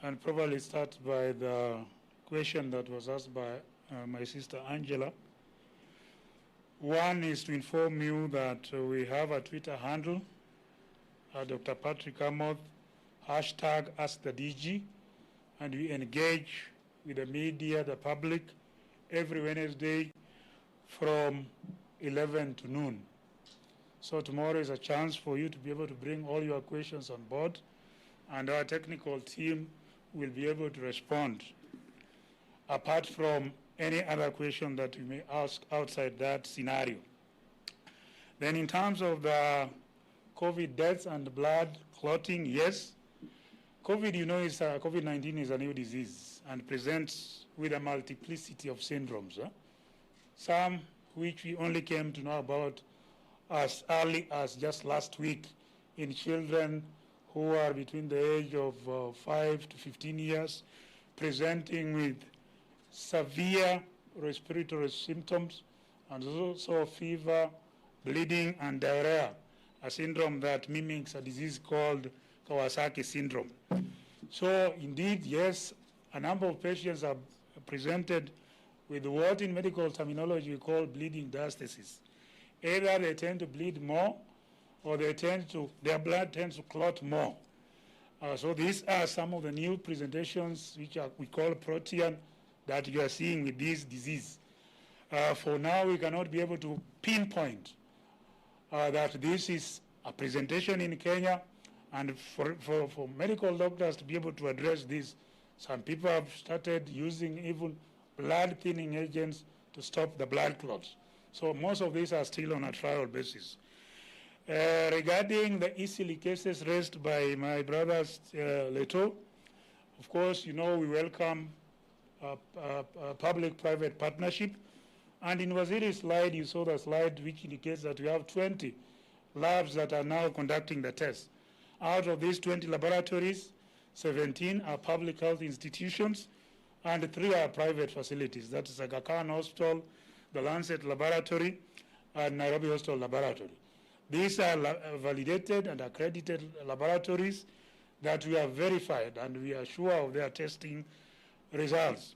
and probably start by the question that was asked by my sister Angela. One is to inform you that we have a Twitter handle. Dr. Patrick Amoth hashtag Ask the DG, and we engage with the media, the public, every Wednesday from 11 to noon. So tomorrow is a chance for you to be able to bring all your questions on board, and our technical team will be able to respond, apart from any other question that you may ask outside that scenario. Then in terms of the COVID deaths and blood clotting, yes, COVID-19 is a new disease and presents with a multiplicity of syndromes, some which we only came to know about as early as just last week in children who are between the age of 5 to 15 years, presenting with severe respiratory symptoms and also fever, bleeding, and diarrhea, a syndrome that mimics a disease called Kawasaki syndrome. So indeed, yes, a number of patients are presented with what in medical terminology we call bleeding diastasis. Either they tend to bleed more, or their blood tends to clot more. So these are some of the new presentations which we call protean that you are seeing with this disease. For now, we cannot be able to pinpoint that this is a presentation in Kenya, and for medical doctors to be able to address this, some people have started using even blood thinning agents to stop the blood clots. So most of these are still on a trial basis. Regarding the easily cases raised by my brothers Leto, of course, we welcome public-private partnership. And in Waziri's slide, you saw the slide which indicates that we have 20 labs that are now conducting the tests. Out of these 20 laboratories, 17 are public health institutions, and 3 are private facilities. That is Aga Khan Hospital, the Lancet Laboratory, and Nairobi Hospital Laboratory. These are validated and accredited laboratories that we have verified, and we are sure of their testing results.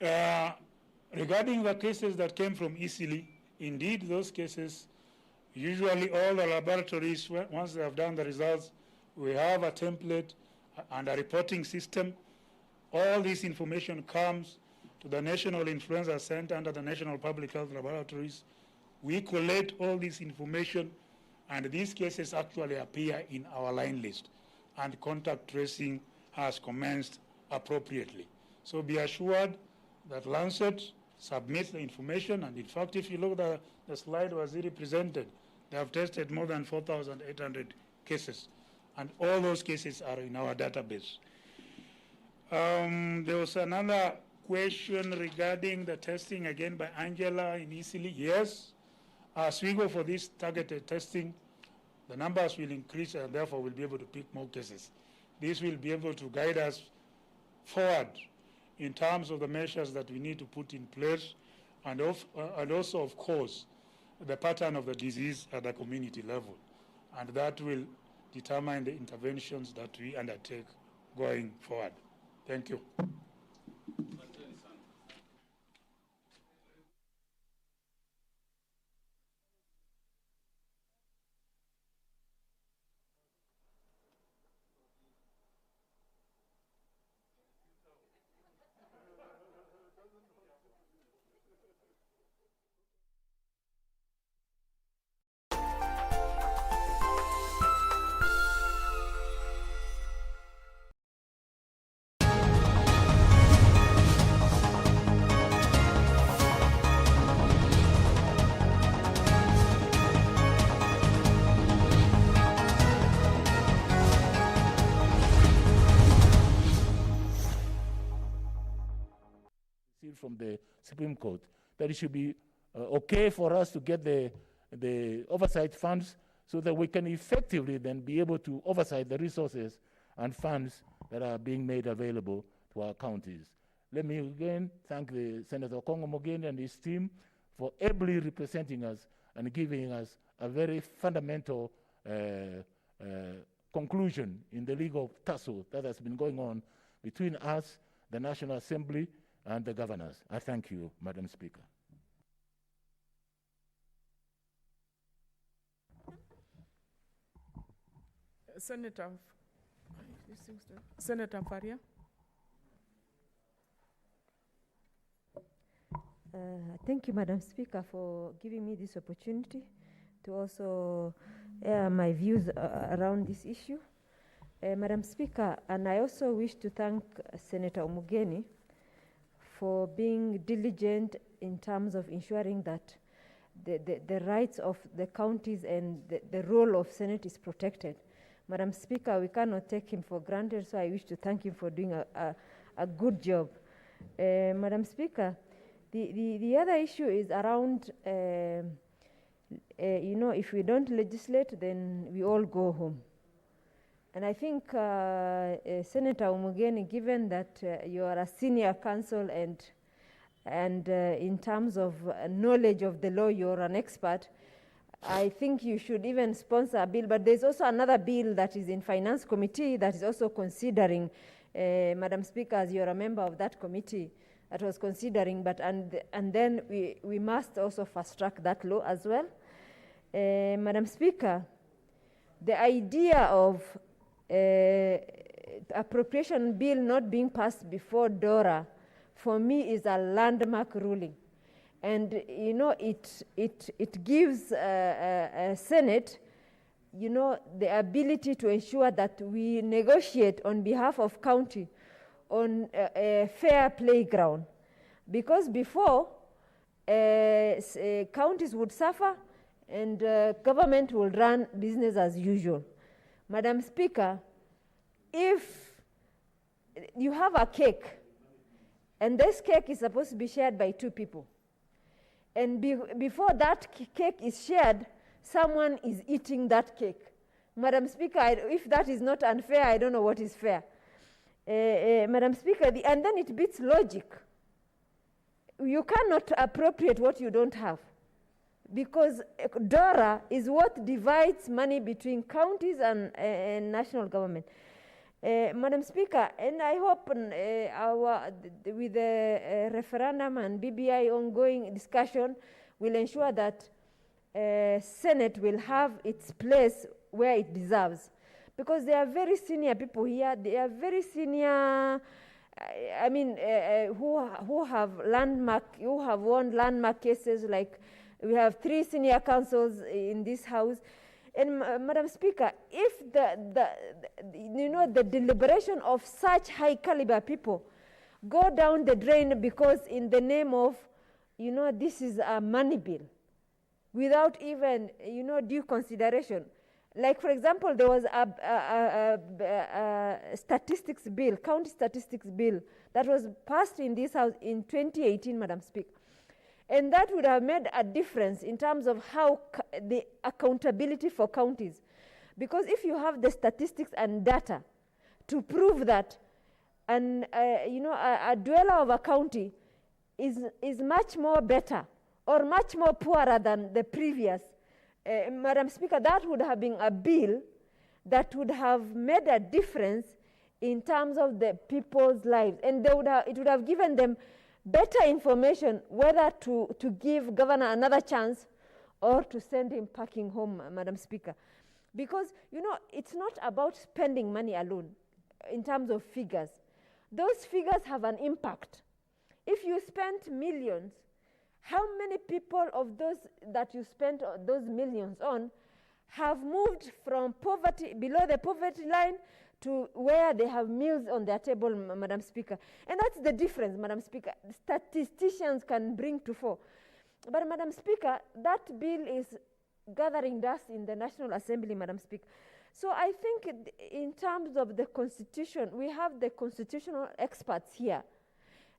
Regarding the cases that came from Eastleigh, indeed those cases, usually all the laboratories, once they have done the results, we have a template and a reporting system. All this information comes to the National Influenza Center under the National Public Health Laboratories. We collate all this information, and these cases actually appear in our line list, and contact tracing has commenced appropriately. So be assured that Lancet submits the information, and in fact, if you look at the slide Waziri presented, they have tested more than 4,800 cases, and all those cases are in our database. There was another question regarding the testing again by Angela in Eastleigh. Yes, as we go for this targeted testing, the numbers will increase, and therefore we'll be able to pick more cases. This will be able to guide us forward in terms of the measures that we need to put in place, and also, of course, the pattern of the disease at the community level. And that will determine the interventions that we undertake going forward. Thank you. From the Supreme Court that it should be okay for us to get the oversight funds so that we can effectively then be able to oversight the resources and funds that are being made available to our counties. Let me again thank the Senator Kongo Mogeni and his team for ably representing us and giving us a very fundamental conclusion in the legal tussle that has been going on between us, the National Assembly, and the governors. I thank you, Madam Speaker. Senator Senator Faria. Thank you, Madam Speaker, for giving me this opportunity to also air my views around this issue. Madam Speaker, and I also wish to thank Senator Omugeni for being diligent in terms of ensuring that the rights of the counties and the role of Senate is protected. Madam Speaker, we cannot take him for granted, so I wish to thank him for doing a good job. Madam Speaker, the other issue is around, if we don't legislate, then we all go home. And I think Senator Omugeni, given that you are a senior counsel and in terms of knowledge of the law, you're an expert, I think you should even sponsor a bill. But there's also another bill that is in Finance Committee that is also considering, Madam Speaker, as you're a member of that committee, that was considering, and then we must also fast track that law as well. Madam Speaker, the idea of appropriation bill not being passed before DORA, for me, is a landmark ruling. And, it gives Senate, the ability to ensure that we negotiate on behalf of county on a fair playground. Because before, counties would suffer and government will run business as usual. Madam Speaker, if you have a cake, and this cake is supposed to be shared by 2 people, and before that cake is shared, someone is eating that cake. Madam Speaker, if that is not unfair, I don't know what is fair. Madam Speaker, and then it beats logic. You cannot appropriate what you don't have, because DORA is what divides money between counties and national government. Madam Speaker, and I hope with the referendum and BBI ongoing discussion will ensure that Senate will have its place where it deserves. Because they are very senior people here. They are very senior, who have won landmark cases. Like we have 3 senior counsels in this house. And Madam Speaker, if the deliberation of such high caliber people go down the drain because in the name of, this is a money bill, without even, due consideration. Like, for example, there was a statistics bill, county statistics bill, that was passed in this house in 2018, Madam Speaker. And that would have made a difference in terms of how the accountability for counties. Because if you have the statistics and data to prove that a dweller of a county is much more better or much more poorer than the previous, Madam Speaker, that would have been a bill that would have made a difference in terms of the people's lives. And it would have given them better information whether to give governor another chance or to send him packing home, Madam Speaker. Because, it's not about spending money alone in terms of figures. Those figures have an impact. If you spent millions, how many people of those that you spent those millions on have moved from poverty, below the poverty line, to where they have meals on their table, Madam Speaker? And that's the difference, Madam Speaker. Statisticians can bring to fore. But, Madam Speaker, that bill is gathering dust in the National Assembly, Madam Speaker. So I think in terms of the Constitution, we have the constitutional experts here.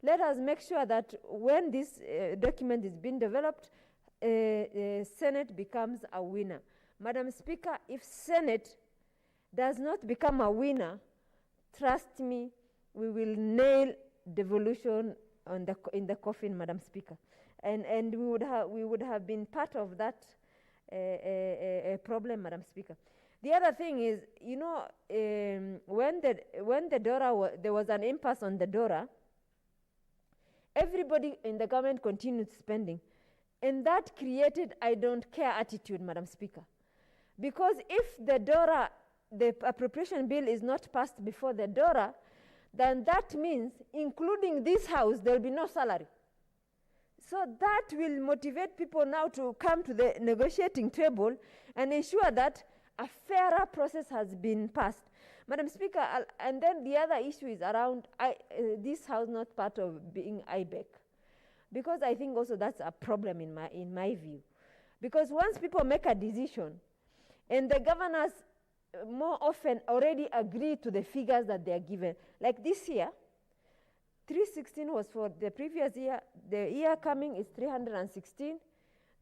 Let us make sure that when this document is being developed, Senate becomes a winner. Madam Speaker, if Senate does not become a winner, trust me, we will nail devolution in the coffin, Madam Speaker. And we would have been part of that problem, Madam Speaker. The other thing is, when the DORA, there was an impasse on the DORA, everybody in the government continued spending. And that created I don't care attitude, Madam Speaker. Because if the DORA the appropriation bill is not passed before the DORA, then that means, including this house, there will be no salary. So that will motivate people now to come to the negotiating table and ensure that a fairer process has been passed. Madam Speaker, and then the other issue is around this house not part of being IBEC. Because I think also that's a problem in my view. Because once people make a decision, and the governors more often already agree to the figures that they are given. Like this year, 316 was for the previous year. The year coming is 316.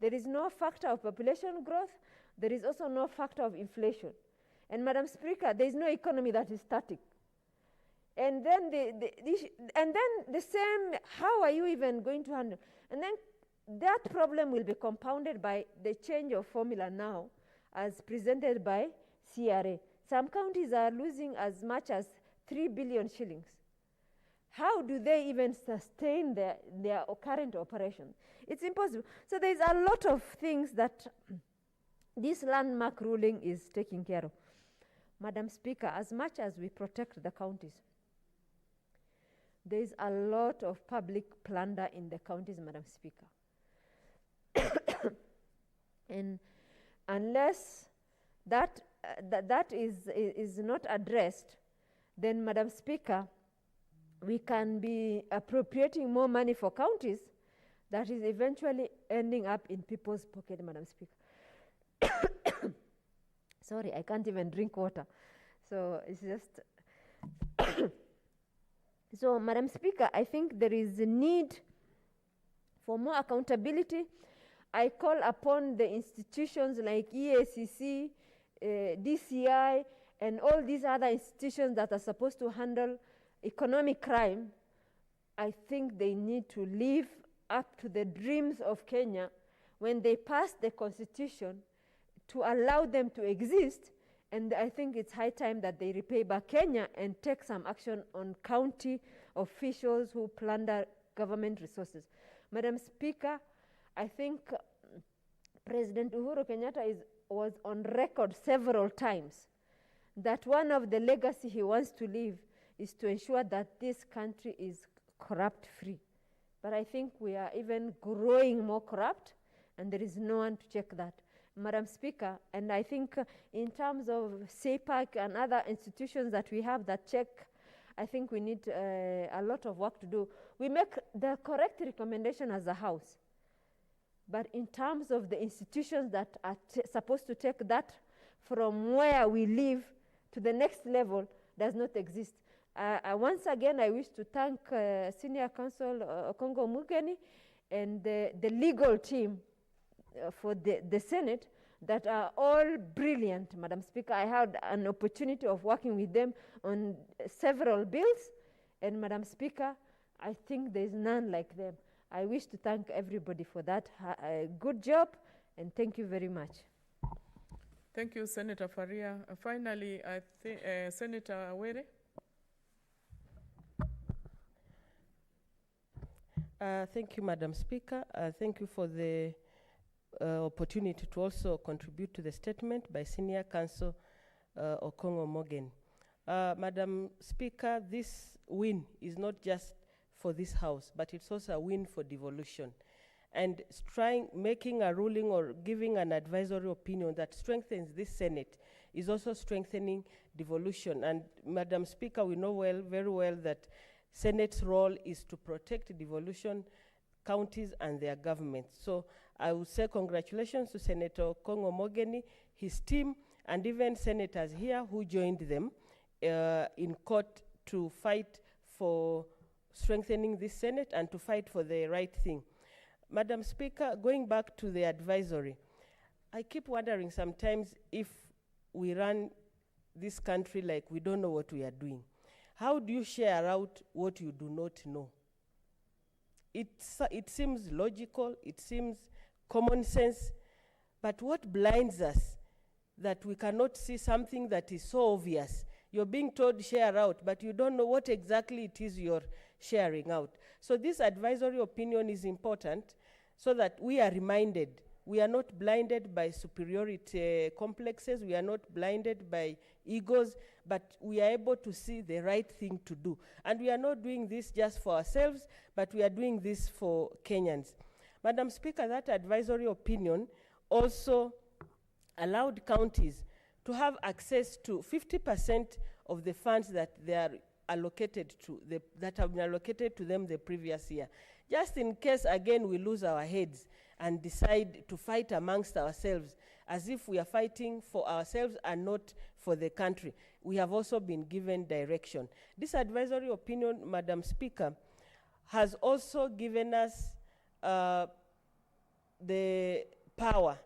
There is no factor of population growth. There is also no factor of inflation. And Madam Speaker, there is no economy that is static. And then the same, how are you even going to handle? And then that problem will be compounded by the change of formula now as presented by CRA. Some counties are losing as much as 3 billion shillings. How do they even sustain their current operations? It's impossible. So there's a lot of things that this landmark ruling is taking care of. Madam Speaker, as much as we protect the counties, there is a lot of public plunder in the counties, Madam Speaker. And unless that is not addressed, then, Madam Speaker, we can be appropriating more money for counties that is eventually ending up in people's pocket, Madam Speaker. Sorry, I can't even drink water. So it's just... So, Madam Speaker, I think there is a need for more accountability. I call upon the institutions like EACC, DCI, and all these other institutions that are supposed to handle economic crime. I think they need to live up to the dreams of Kenya when they passed the constitution to allow them to exist. And I think it's high time that they repay back Kenya and take some action on county officials who plunder government resources. Madam Speaker, I think President Uhuru Kenyatta was on record several times that one of the legacy he wants to leave is to ensure that this country is corrupt-free. But I think we are even growing more corrupt, and there is no one to check that. Madam Speaker, and I think in terms of SAPAC and other institutions that we have that check, I think we need a lot of work to do. We make the correct recommendation as a House, but in terms of the institutions that are supposed to take that from where we live to the next level does not exist. Once again, I wish to thank Senior Counsel Okongo Mugeni and the legal team for the Senate that are all brilliant, Madam Speaker. I had an opportunity of working with them on several bills, and Madam Speaker, I think there's none like them. I wish to thank everybody for that. Good job, and thank you very much. Thank you, Senator Faria. Finally, I think Senator Were. Thank you, Madam Speaker. Thank you for the opportunity to also contribute to the statement by Senior Counsel Okongo Morgan. Madam Speaker, this win is not just for this House, but it's also a win for devolution. And making a ruling or giving an advisory opinion that strengthens this Senate is also strengthening devolution. And Madam Speaker, we know very well that Senate's role is to protect devolution, counties and their governments. So I would say congratulations to Senator Okongo Mogeni, his team, and even senators here who joined them in court to fight for strengthening this Senate and to fight for the right thing. Madam Speaker, going back to the advisory, I keep wondering sometimes if we run this country like we don't know what we are doing. How do you share out what you do not know? It seems logical, it seems common sense, but what blinds us that we cannot see something that is so obvious? You're being told share out, but you don't know what exactly it is you're sharing out. So this advisory opinion is important so that we are reminded We are not blinded by superiority complexes. We are not blinded by egos, but we are able to see the right thing to do. And we are not doing this just for ourselves, but we are doing this for Kenyans. Madam Speaker, that advisory opinion also allowed counties to have access to 50% of the funds that they are allocated to, that have been allocated to them the previous year. Just in case, again, we lose our heads and decide to fight amongst ourselves as if we are fighting for ourselves and not for the country. We have also been given direction. This advisory opinion, Madam Speaker, has also given us the power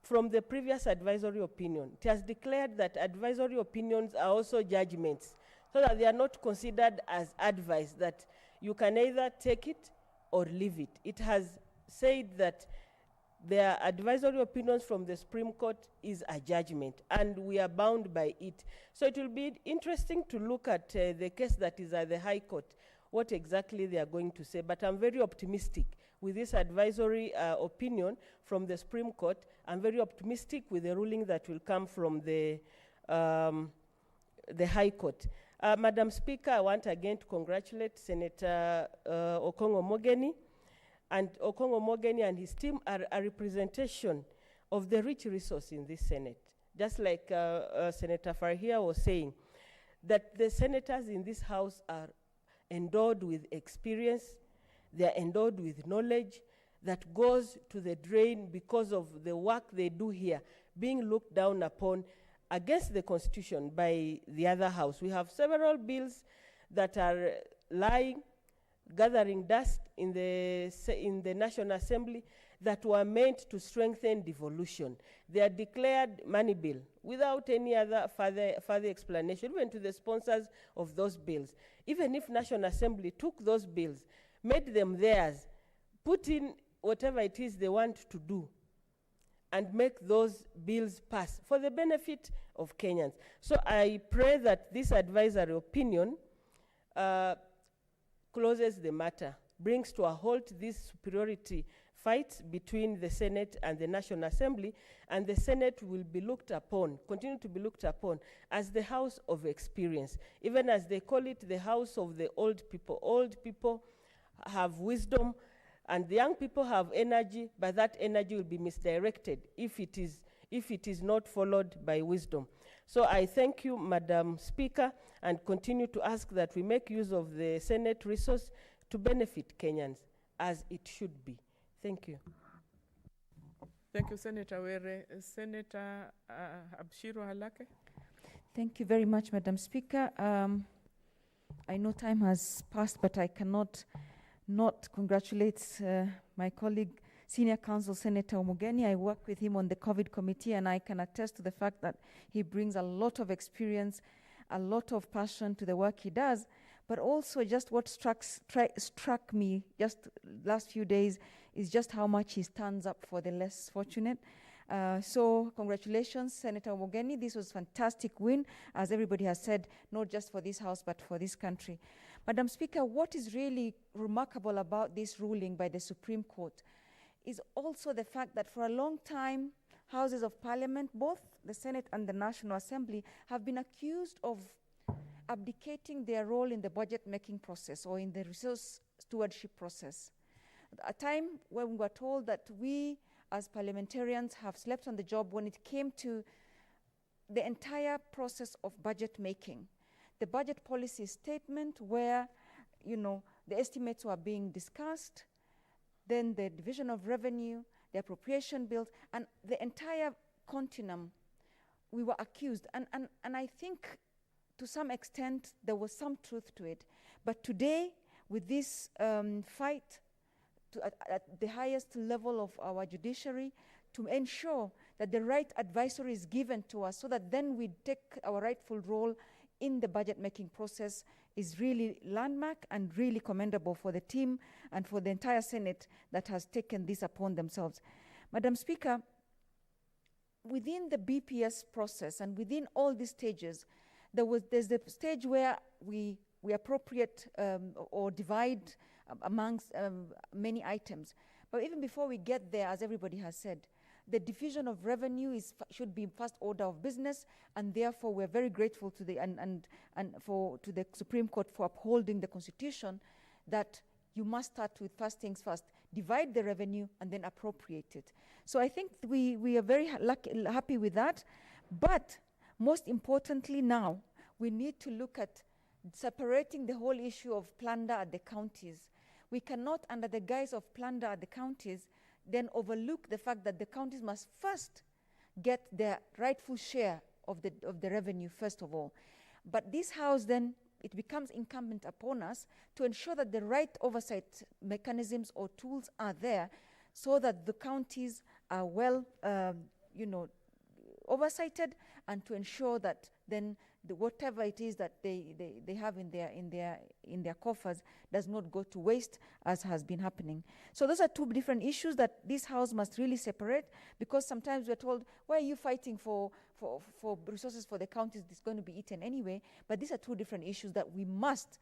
from the previous advisory opinion. It has declared that advisory opinions are also judgments, so that they are not considered as advice, that you can either take it or leave it. It has said that their advisory opinions from the Supreme Court is a judgment, and we are bound by it. So it will be interesting to look at the case that is at the High Court, what exactly they are going to say. But I'm very optimistic with this advisory opinion from the Supreme Court. I'm very optimistic with the ruling that will come from the High Court. Madam Speaker, I want again to congratulate Senator Okongo Mogeni. And Okongo Mogeni and his team are a representation of the rich resource in this Senate. Just like Senator Farhia was saying, that the senators in this House are endowed with experience, they are endowed with knowledge that goes to the drain because of the work they do here, being looked down upon against the Constitution by the other House. We have several bills that are lying, gathering dust in the National Assembly that were meant to strengthen devolution. They are declared money bill without any other further explanation, even to the sponsors of those bills. Even if National Assembly took those bills, made them theirs, put in whatever it is they want to do, and make those bills pass for the benefit of Kenyans. So I pray that this advisory opinion closes the matter, brings to a halt this superiority fight between the Senate and the National Assembly, and the Senate will be looked upon, continue to be looked upon, as the house of experience, even as they call it the house of the old people. Old people have wisdom, and the young people have energy, but that energy will be misdirected if it is not followed by wisdom. So I thank you, Madam Speaker, and continue to ask that we make use of the Senate resource to benefit Kenyans as it should be. Thank you. Thank you, Senator Were. Senator Abshiro Halake. Thank you very much, Madam Speaker. I know time has passed, but I cannot not congratulate my colleague, Senior Counsel Senator Omogeni. I work with him on the COVID committee, and I can attest to the fact that he brings a lot of experience, a lot of passion to the work he does. But also just what struck me just last few days is just how much he stands up for the less fortunate. So congratulations, Senator Omogeni. This was a fantastic win, as everybody has said, not just for this House, but for this country. Madam Speaker, what is really remarkable about this ruling by the Supreme Court is also the fact that for a long time, Houses of Parliament, both the Senate and the National Assembly, have been accused of abdicating their role in the budget-making process or in the resource stewardship process. A time when we were told that we, as parliamentarians, have slept on the job when it came to the entire process of budget-making. The budget policy statement where, the estimates were being discussed, then the division of revenue, the appropriation bills, and the entire continuum, we were accused. And I think to some extent there was some truth to it. But today, with this fight at the highest level of our judiciary to ensure that the right advisory is given to us so that then we take our rightful role in the budget-making process is really landmark and really commendable for the team and for the entire Senate that has taken this upon themselves. Madam Speaker, within the BPS process and within all these stages, there's the stage where we appropriate or divide amongst many items. But even before we get there, as everybody has said, the division of revenue should be first order of business, and therefore we're very grateful to the to the Supreme Court for upholding the Constitution that you must start with first things first, divide the revenue and then appropriate it. So I think we are very happy with that. But most importantly now, we need to look at separating the whole issue of plunder at the counties. We cannot, under the guise of plunder at the counties, then overlook the fact that the counties must first get their rightful share of the revenue, first of all. But this House then, it becomes incumbent upon us to ensure that the right oversight mechanisms or tools are there so that the counties are well, oversighted, and to ensure that then whatever it is that they have in their coffers does not go to waste, as has been happening. So those are two different issues that this House must really separate, because sometimes we're told, why are you fighting for resources for the counties? It's going to be eaten anyway. But these are two different issues that we must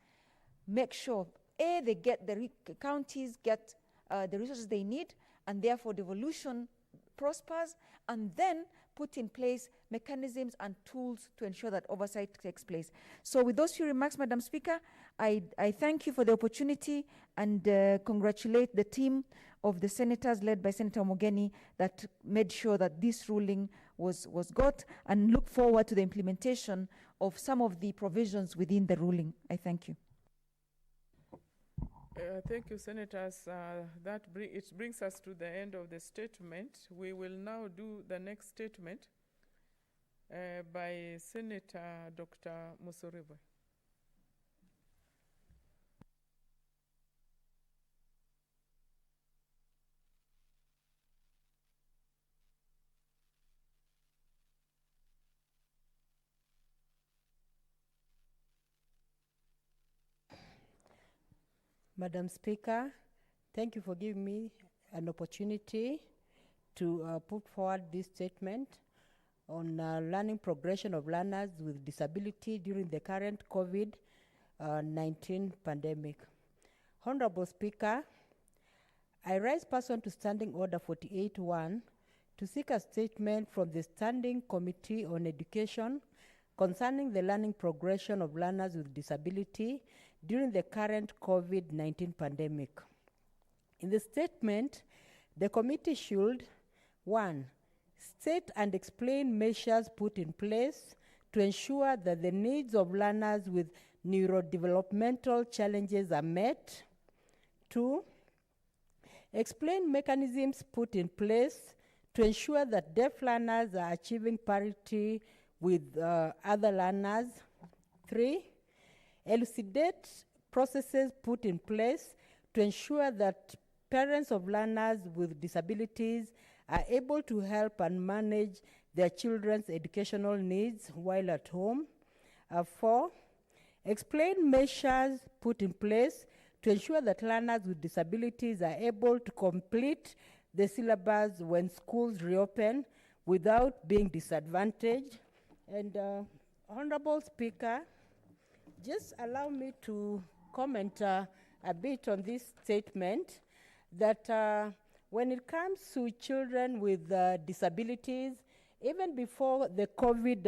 make sure, the counties get the resources they need, and therefore devolution prospers, and then put in place mechanisms and tools to ensure that oversight takes place. So with those few remarks, Madam Speaker, I thank you for the opportunity and congratulate the team of the senators led by Senator Omogeni that made sure that this ruling was got, and look forward to the implementation of some of the provisions within the ruling. I thank you. Thank you, Senators. It brings us to the end of the statement. We will now do the next statement by Senator Dr. Musoreba. Madam Speaker, thank you for giving me an opportunity to put forward this statement on learning progression of learners with disability during the current COVID-19 pandemic. Honorable Speaker, I rise pursuant to Standing Order 48-1 to seek a statement from the Standing Committee on Education concerning the learning progression of learners with disability during the current COVID-19 pandemic. In the statement, the committee should, 1, state and explain measures put in place to ensure that the needs of learners with neurodevelopmental challenges are met. 2, explain mechanisms put in place to ensure that deaf learners are achieving parity with other learners. 3, elucidate processes put in place to ensure that parents of learners with disabilities are able to help and manage their children's educational needs while at home. 4, explain measures put in place to ensure that learners with disabilities are able to complete the syllabus when schools reopen without being disadvantaged. And Honorable Speaker, just allow me to comment a bit on this statement that when it comes to children with disabilities, even before the COVID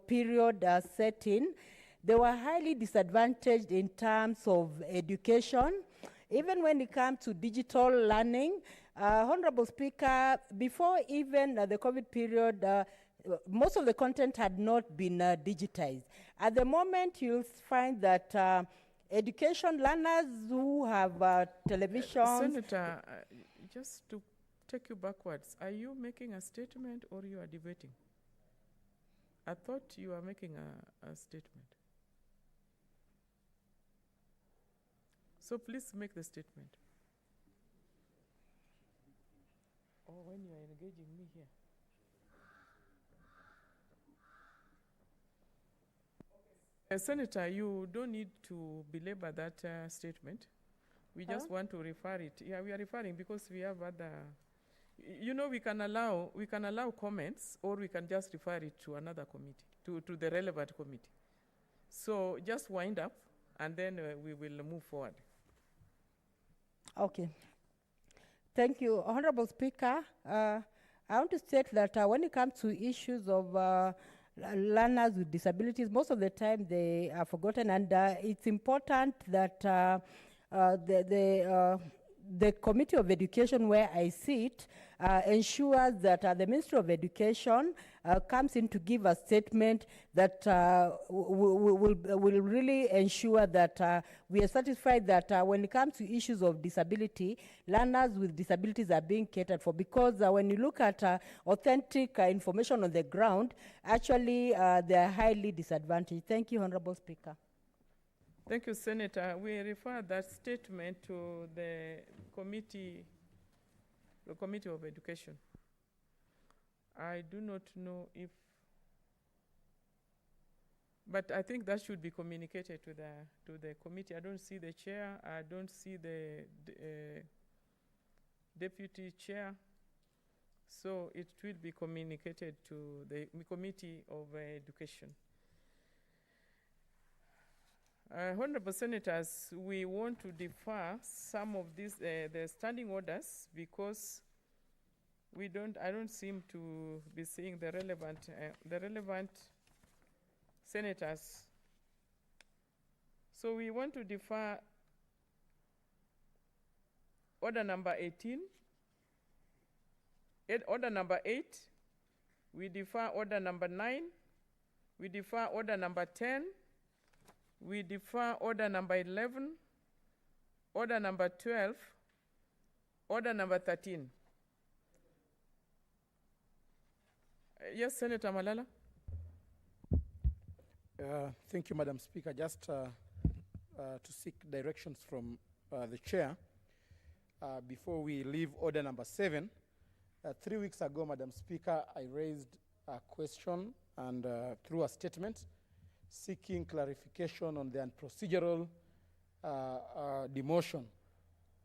period set in, they were highly disadvantaged in terms of education. Even when it comes to digital learning, Honorable Speaker, before even the COVID period, most of the content had not been digitized. At the moment, you'll find that education learners who have televisions... Senator, just to take you backwards, are you making a statement or you are debating? I thought you were making a statement. So please make the statement. Or when you are engaging me here. Senator, you don't need to belabor that statement. We just want to refer it. Yeah, we are referring because we have other. You know, we can allow comments, or we can just refer it to another committee, to the relevant committee. So just wind up, and then we will move forward. Okay. Thank you, Honorable Speaker. I want to state that when it comes to issues of learners with disabilities, most of the time they are forgotten, and it's important that the Committee of Education, where I sit, ensures that the Ministry of Education comes in to give a statement that will really ensure that we are satisfied that when it comes to issues of disability, learners with disabilities are being catered for. Because when you look at authentic information on the ground, actually they are highly disadvantaged. Thank you, Honorable Speaker. Thank you, Senator. We refer that statement to the Committee of Education. I do not know if, but I think that should be communicated to the committee. I don't see the chair. I don't see the deputy chair. So it will be communicated to the Committee of Education. Honorable Senators, we want to defer some of these the standing orders because I don't seem to be seeing the relevant senators. So we want to defer order number 18, order number 8, we defer order number 9, we defer order number 10, we defer order number 11, order number 12, order number 13. Yes, Senator Malala. Thank you, Madam Speaker. Just to seek directions from the chair before we leave order number 7. 3 weeks ago, Madam Speaker, I raised a question and through a statement seeking clarification on the procedural demotion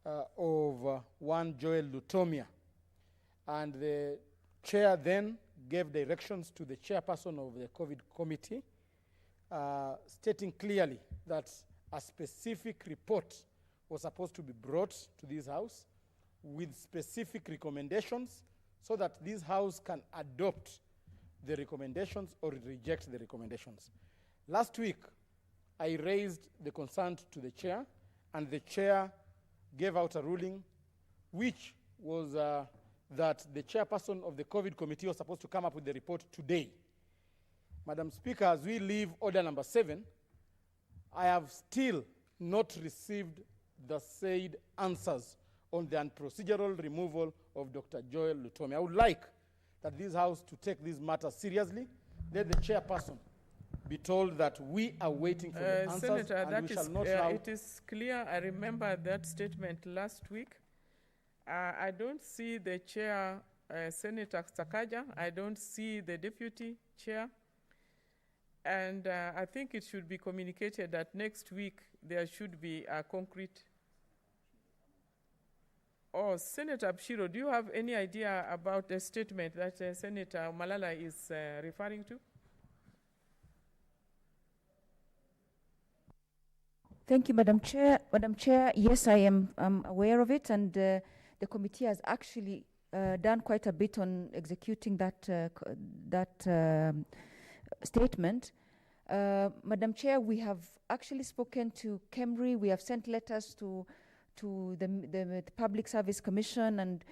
of one Joel Lutomia. And the chair then gave directions to the chairperson of the COVID committee, stating clearly that a specific report was supposed to be brought to this house with specific recommendations so that this house can adopt the recommendations or reject the recommendations. Last week, I raised the concern to the chair, and the chair gave out a ruling, which was that the chairperson of the COVID committee was supposed to come up with the report today. Madam Speaker, as we leave order number 7, I have still not received the said answers on the procedural removal of Dr. Joel Lutomia. I would like that this house to take this matter seriously. Let the chairperson be told that we are waiting for the answers, Senator, and we shall not allow. It is clear. I remember that statement last week. I don't see the chair, Senator Sakaja. I don't see the deputy chair. And I think it should be communicated that next week there should be a concrete. Oh, Senator Abshiro, do you have any idea about the statement that Senator Malala is referring to? Thank you, Madam Chair. Madam Chair, yes, I am aware of it, and the committee has actually done quite a bit on executing that statement. Madam Chair, we have actually spoken to KEMRI. We have sent letters to the Public Service Commission, and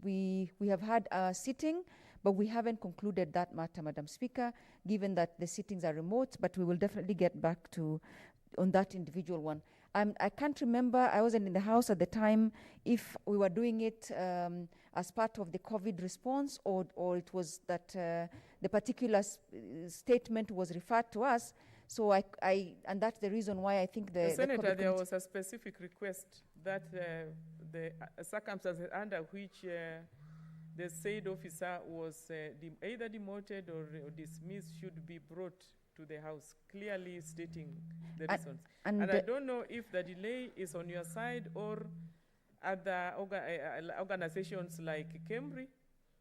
we have had a sitting, but we haven't concluded that matter, Madam Speaker, given that the sittings are remote, but we will definitely get back on that individual one. I can't remember, I wasn't in the House at the time, if we were doing it as part of the COVID response or it was that the particular statement was referred to us. So and that's the reason why I think the Senator, there was a specific request that the circumstances under which the said officer was either demoted or dismissed should be brought to the House, clearly stating the reasons. And I don't know if the delay is on your side or other organizations like KEMRI.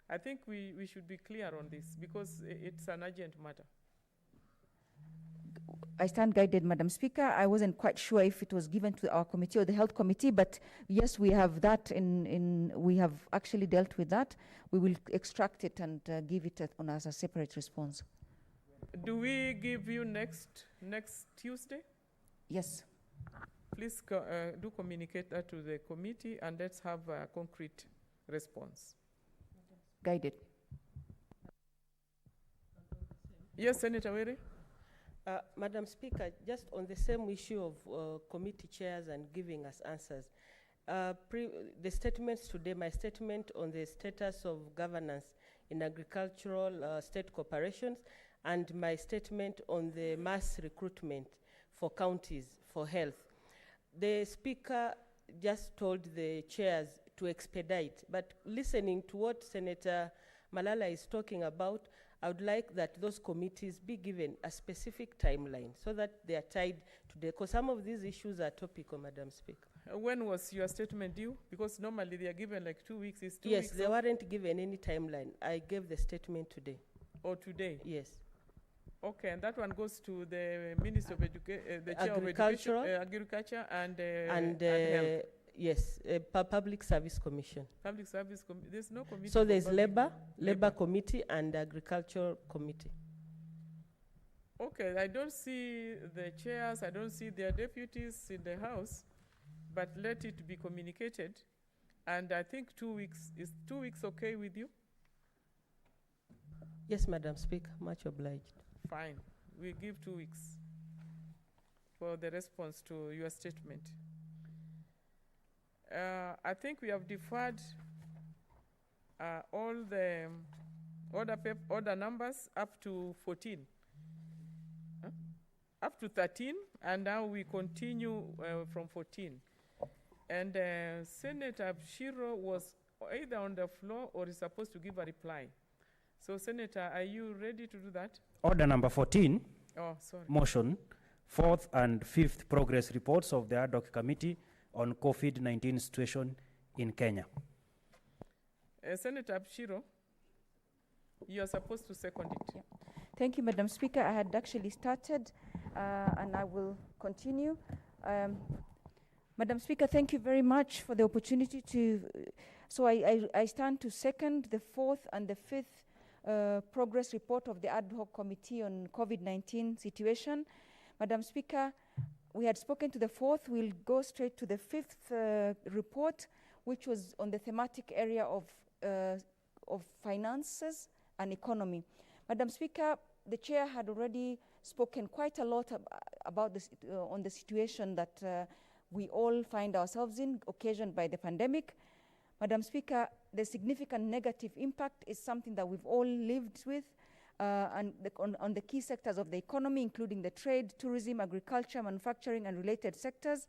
I think we should be clear on this because it's an urgent matter. I stand guided, Madam Speaker. I wasn't quite sure if it was given to our committee or the health committee, but yes, we have that we have actually dealt with that. We will extract it and give it on as a separate response. Do we give you next Tuesday? Yes. Please do communicate that to the committee, and let's have a concrete response. Guided. Yes, Senator Were. Madam Speaker, just on the same issue of committee chairs and giving us answers, the statements today, my statement on the status of governance in agricultural state corporations, and my statement on the mass recruitment for counties for health. The Speaker just told the chairs to expedite, but listening to what Senator Malala is talking about, I would like that those committees be given a specific timeline so that they are tied to the, because some of these issues are topical, Madam Speaker. When was your statement due? Because normally they are given like 2 weeks. Is 2 yes, weeks? Yes, they weren't given any timeline. I gave the statement today. Oh, today? Yes. Okay, and that one goes to the Minister of Education, the Chair of Education, Agriculture and Health. Yes, Public Service Commission. Public Service there's no committee. So there's Labor Committee and Agriculture Committee. Okay, I don't see the chairs, I don't see their deputies in the House, but let it be communicated. And I think 2 weeks, is 2 weeks okay with you? Yes, Madam Speaker, much obliged. Fine, we give 2 weeks for the response to your statement. I think we have deferred all the order numbers up to 14, up to 13, and now we continue from 14. And Senator Shiro was either on the floor or is supposed to give a reply. So, Senator, are you ready to do that? Order number 14. Oh, sorry. Motion, 4th and 5th progress reports of the ad hoc committee on COVID-19 situation in Kenya. Senator Shiro, you are supposed to second it. Yeah. Thank you, Madam Speaker. I had actually started and I will continue. Madam Speaker, thank you very much for the opportunity to, so I stand to second the 4th and the 5th progress report of the ad hoc committee on COVID-19 situation. Madam Speaker, we had spoken to the 4th, we'll go straight to the 5th report, which was on the thematic area of finances and economy. Madam Speaker, the chair had already spoken quite a lot about this, on the situation that we all find ourselves in, occasioned by the pandemic. Madam Speaker, the significant negative impact is something that we've all lived with, and on the key sectors of the economy, including the trade, tourism, agriculture, manufacturing, and related sectors.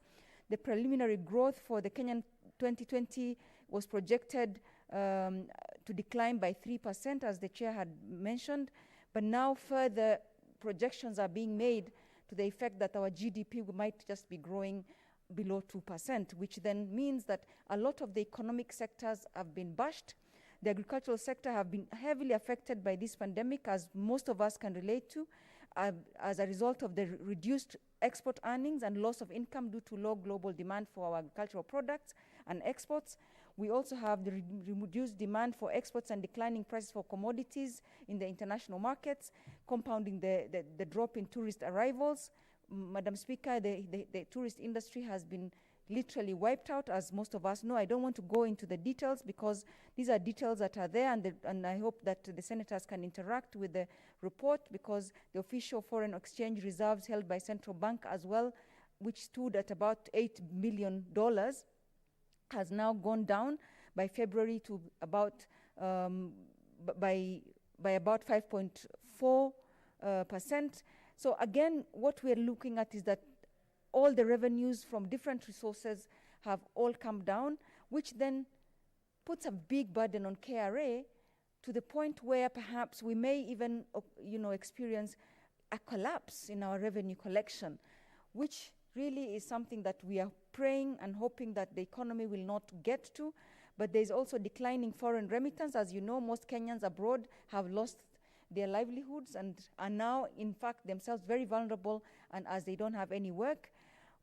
The preliminary growth for the Kenyan 2020 was projected to decline by 3%, as the chair had mentioned, but now further projections are being made to the effect that our GDP might just be growing below 2%, which then means that a lot of the economic sectors have been bashed. The agricultural sector have been heavily affected by this pandemic, as most of us can relate to, as a result of the reduced export earnings and loss of income due to low global demand for our agricultural products and exports. We also have the reduced demand for exports and declining prices for commodities in the international markets, compounding the drop in tourist arrivals. Madam Speaker, the tourist industry has been literally wiped out, as most of us know. I don't want to go into the details because these are details that are there, and I hope that the senators can interact with the report, because the official foreign exchange reserves held by central bank as well, which stood at about $8 million, has now gone down by February to about by about 5.4%. So again, what we're looking at is that all the revenues from different resources have all come down, which then puts a big burden on KRA, to the point where perhaps we may even experience a collapse in our revenue collection, which really is something that we are praying and hoping that the economy will not get to. But there's also declining foreign remittance. As you know, most Kenyans abroad have lost their livelihoods and are now, in fact, themselves very vulnerable, and as they don't have any work.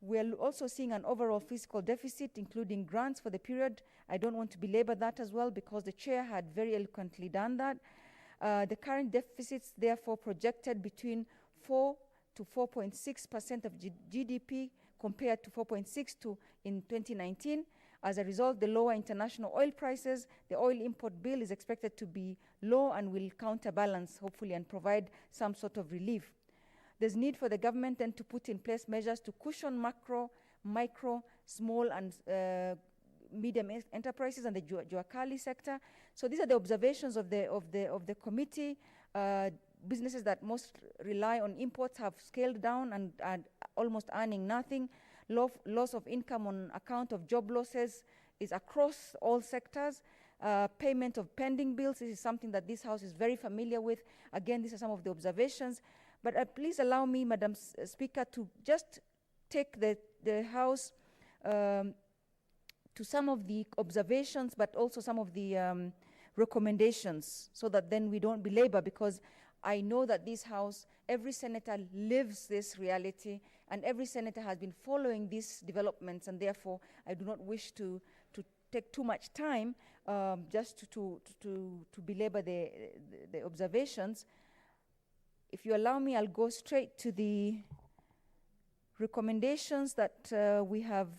We're also seeing an overall fiscal deficit, including grants for the period. I don't want to belabor that as well because the chair had very eloquently done that. The current deficits, therefore, projected between 4 to 4.6% of GDP compared to 4.62 in 2019. As a result, the lower international oil prices, the oil import bill is expected to be low and will counterbalance, hopefully, and provide some sort of relief. There's need for the government then to put in place measures to cushion macro, micro, small, and medium enterprises and the Juakali sector. So these are the observations of the committee. Businesses that most rely on imports have scaled down and are almost earning nothing. Loss of income on account of job losses is across all sectors. Payment of pending bills, this is something that this House is very familiar with. Again, these are some of the observations. But please allow me, Madam Speaker, to just take the House to some of the observations, but also some of the recommendations, so that then we don't belabor, because I know that this House, every senator lives this reality, and every senator has been following these developments, and therefore I do not wish to take too much time just to belabor the observations. If you allow me, I'll go straight to the recommendations that we have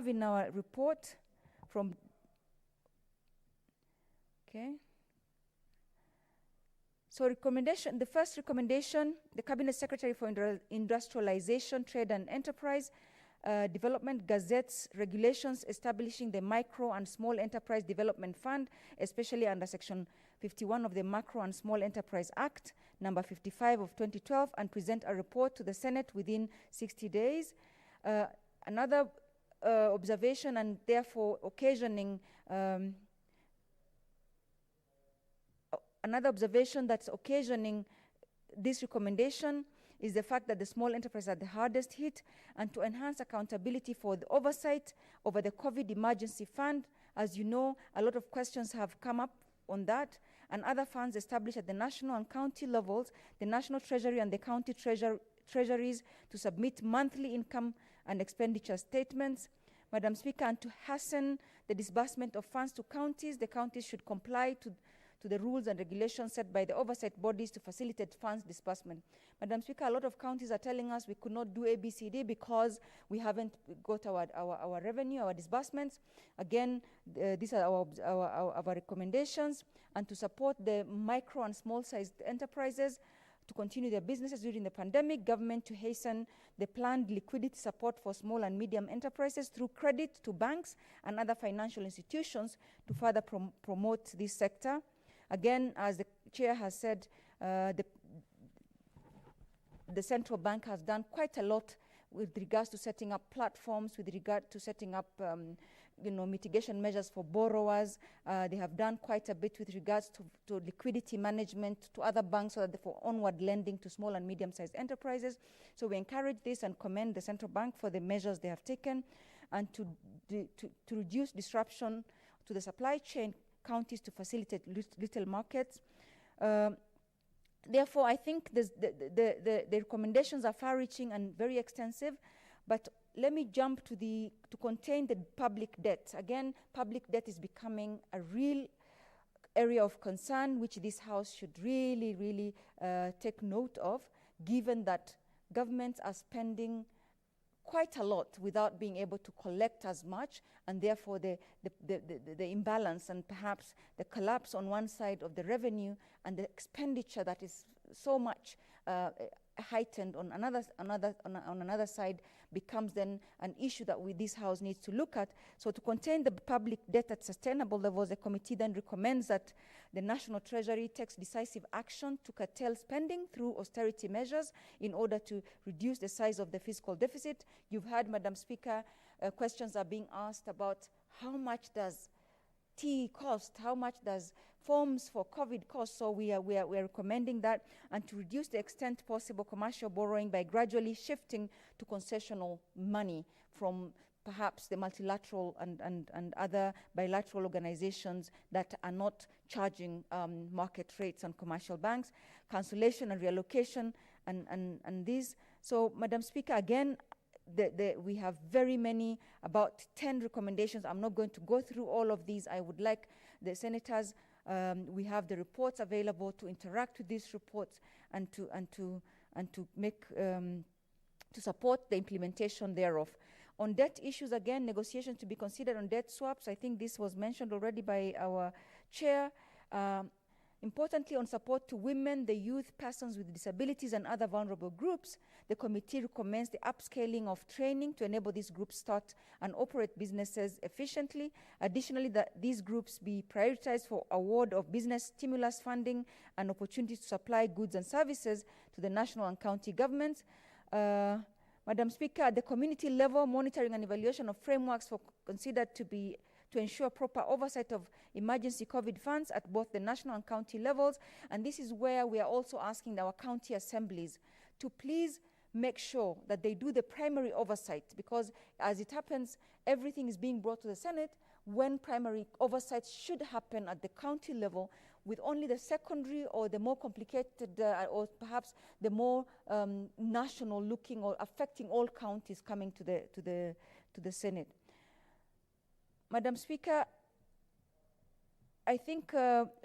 in our report from. Okay. So the first recommendation, the Cabinet Secretary for Industrialization, Trade and Enterprise Development gazettes regulations establishing the Micro and Small Enterprise Development Fund, especially under Section 51 of the Macro and Small Enterprise Act, number 55 of 2012, and present a report to the Senate within 60 days. Another observation, and therefore occasioning another observation that's occasioning this recommendation is the fact that the small enterprises are the hardest hit, and to enhance accountability for the oversight over the COVID emergency fund. As you know, a lot of questions have come up on that, and other funds established at the national and county levels, the National Treasury and the county treasuries to submit monthly income and expenditure statements. Madam Speaker, and to hasten the disbursement of funds to counties, the counties should comply to the rules and regulations set by the oversight bodies to facilitate funds disbursement. Madam Speaker, a lot of counties are telling us we could not do ABCD because we haven't got our revenue, our disbursements. Again, these are our recommendations. And to support the micro and small-sized enterprises to continue their businesses during the pandemic, government to hasten the planned liquidity support for small and medium enterprises through credit to banks and other financial institutions to further promote this sector. Again, as the chair has said, the central bank has done quite a lot with regards to setting up platforms, with regard to setting up mitigation measures for borrowers. They have done quite a bit with regards to liquidity management to other banks, so that for onward lending to small and medium-sized enterprises. So we encourage this and commend the central bank for the measures they have taken, and to reduce disruption to the supply chain, counties to facilitate little markets. Therefore, I think the recommendations are far-reaching and very extensive, but let me jump to contain the public debt. Again, public debt is becoming a real area of concern, which this House should really, really take note of, given that governments are spending quite a lot without being able to collect as much, and therefore the imbalance and perhaps the collapse on one side of the revenue and the expenditure that is so much heightened on another side becomes then an issue that this House needs to look at. So to contain the public debt at sustainable levels, the committee then recommends that the National Treasury takes decisive action to curtail spending through austerity measures in order to reduce the size of the fiscal deficit. You've heard, Madam Speaker, questions are being asked about how much does tea cost, how much does forms for COVID cost. So we are recommending that, and to reduce the extent possible commercial borrowing by gradually shifting to concessional money from perhaps the multilateral and other bilateral organizations that are not charging market rates on commercial banks, cancellation and reallocation, and these. So, Madam Speaker, again, we have very many, about 10 recommendations. I'm not going to go through all of these. I would like the senators, we have the reports available to interact with these reports and to make to support the implementation thereof. On debt issues, again, negotiations to be considered on debt swaps. I think this was mentioned already by our chair. Importantly, on support to women, the youth, persons with disabilities, and other vulnerable groups, the committee recommends the upscaling of training to enable these groups start and operate businesses efficiently. Additionally, that these groups be prioritized for award of business stimulus funding and opportunities to supply goods and services to the national and county governments. Madam Speaker, at the community level, monitoring and evaluation of frameworks for considered to ensure proper oversight of emergency COVID funds at both the national and county levels. And this is where we are also asking our county assemblies to please make sure that they do the primary oversight, because as it happens, everything is being brought to the Senate when primary oversight should happen at the county level, with only the secondary or the more complicated or perhaps the more national looking or affecting all counties coming to the Senate. Madam Speaker, I think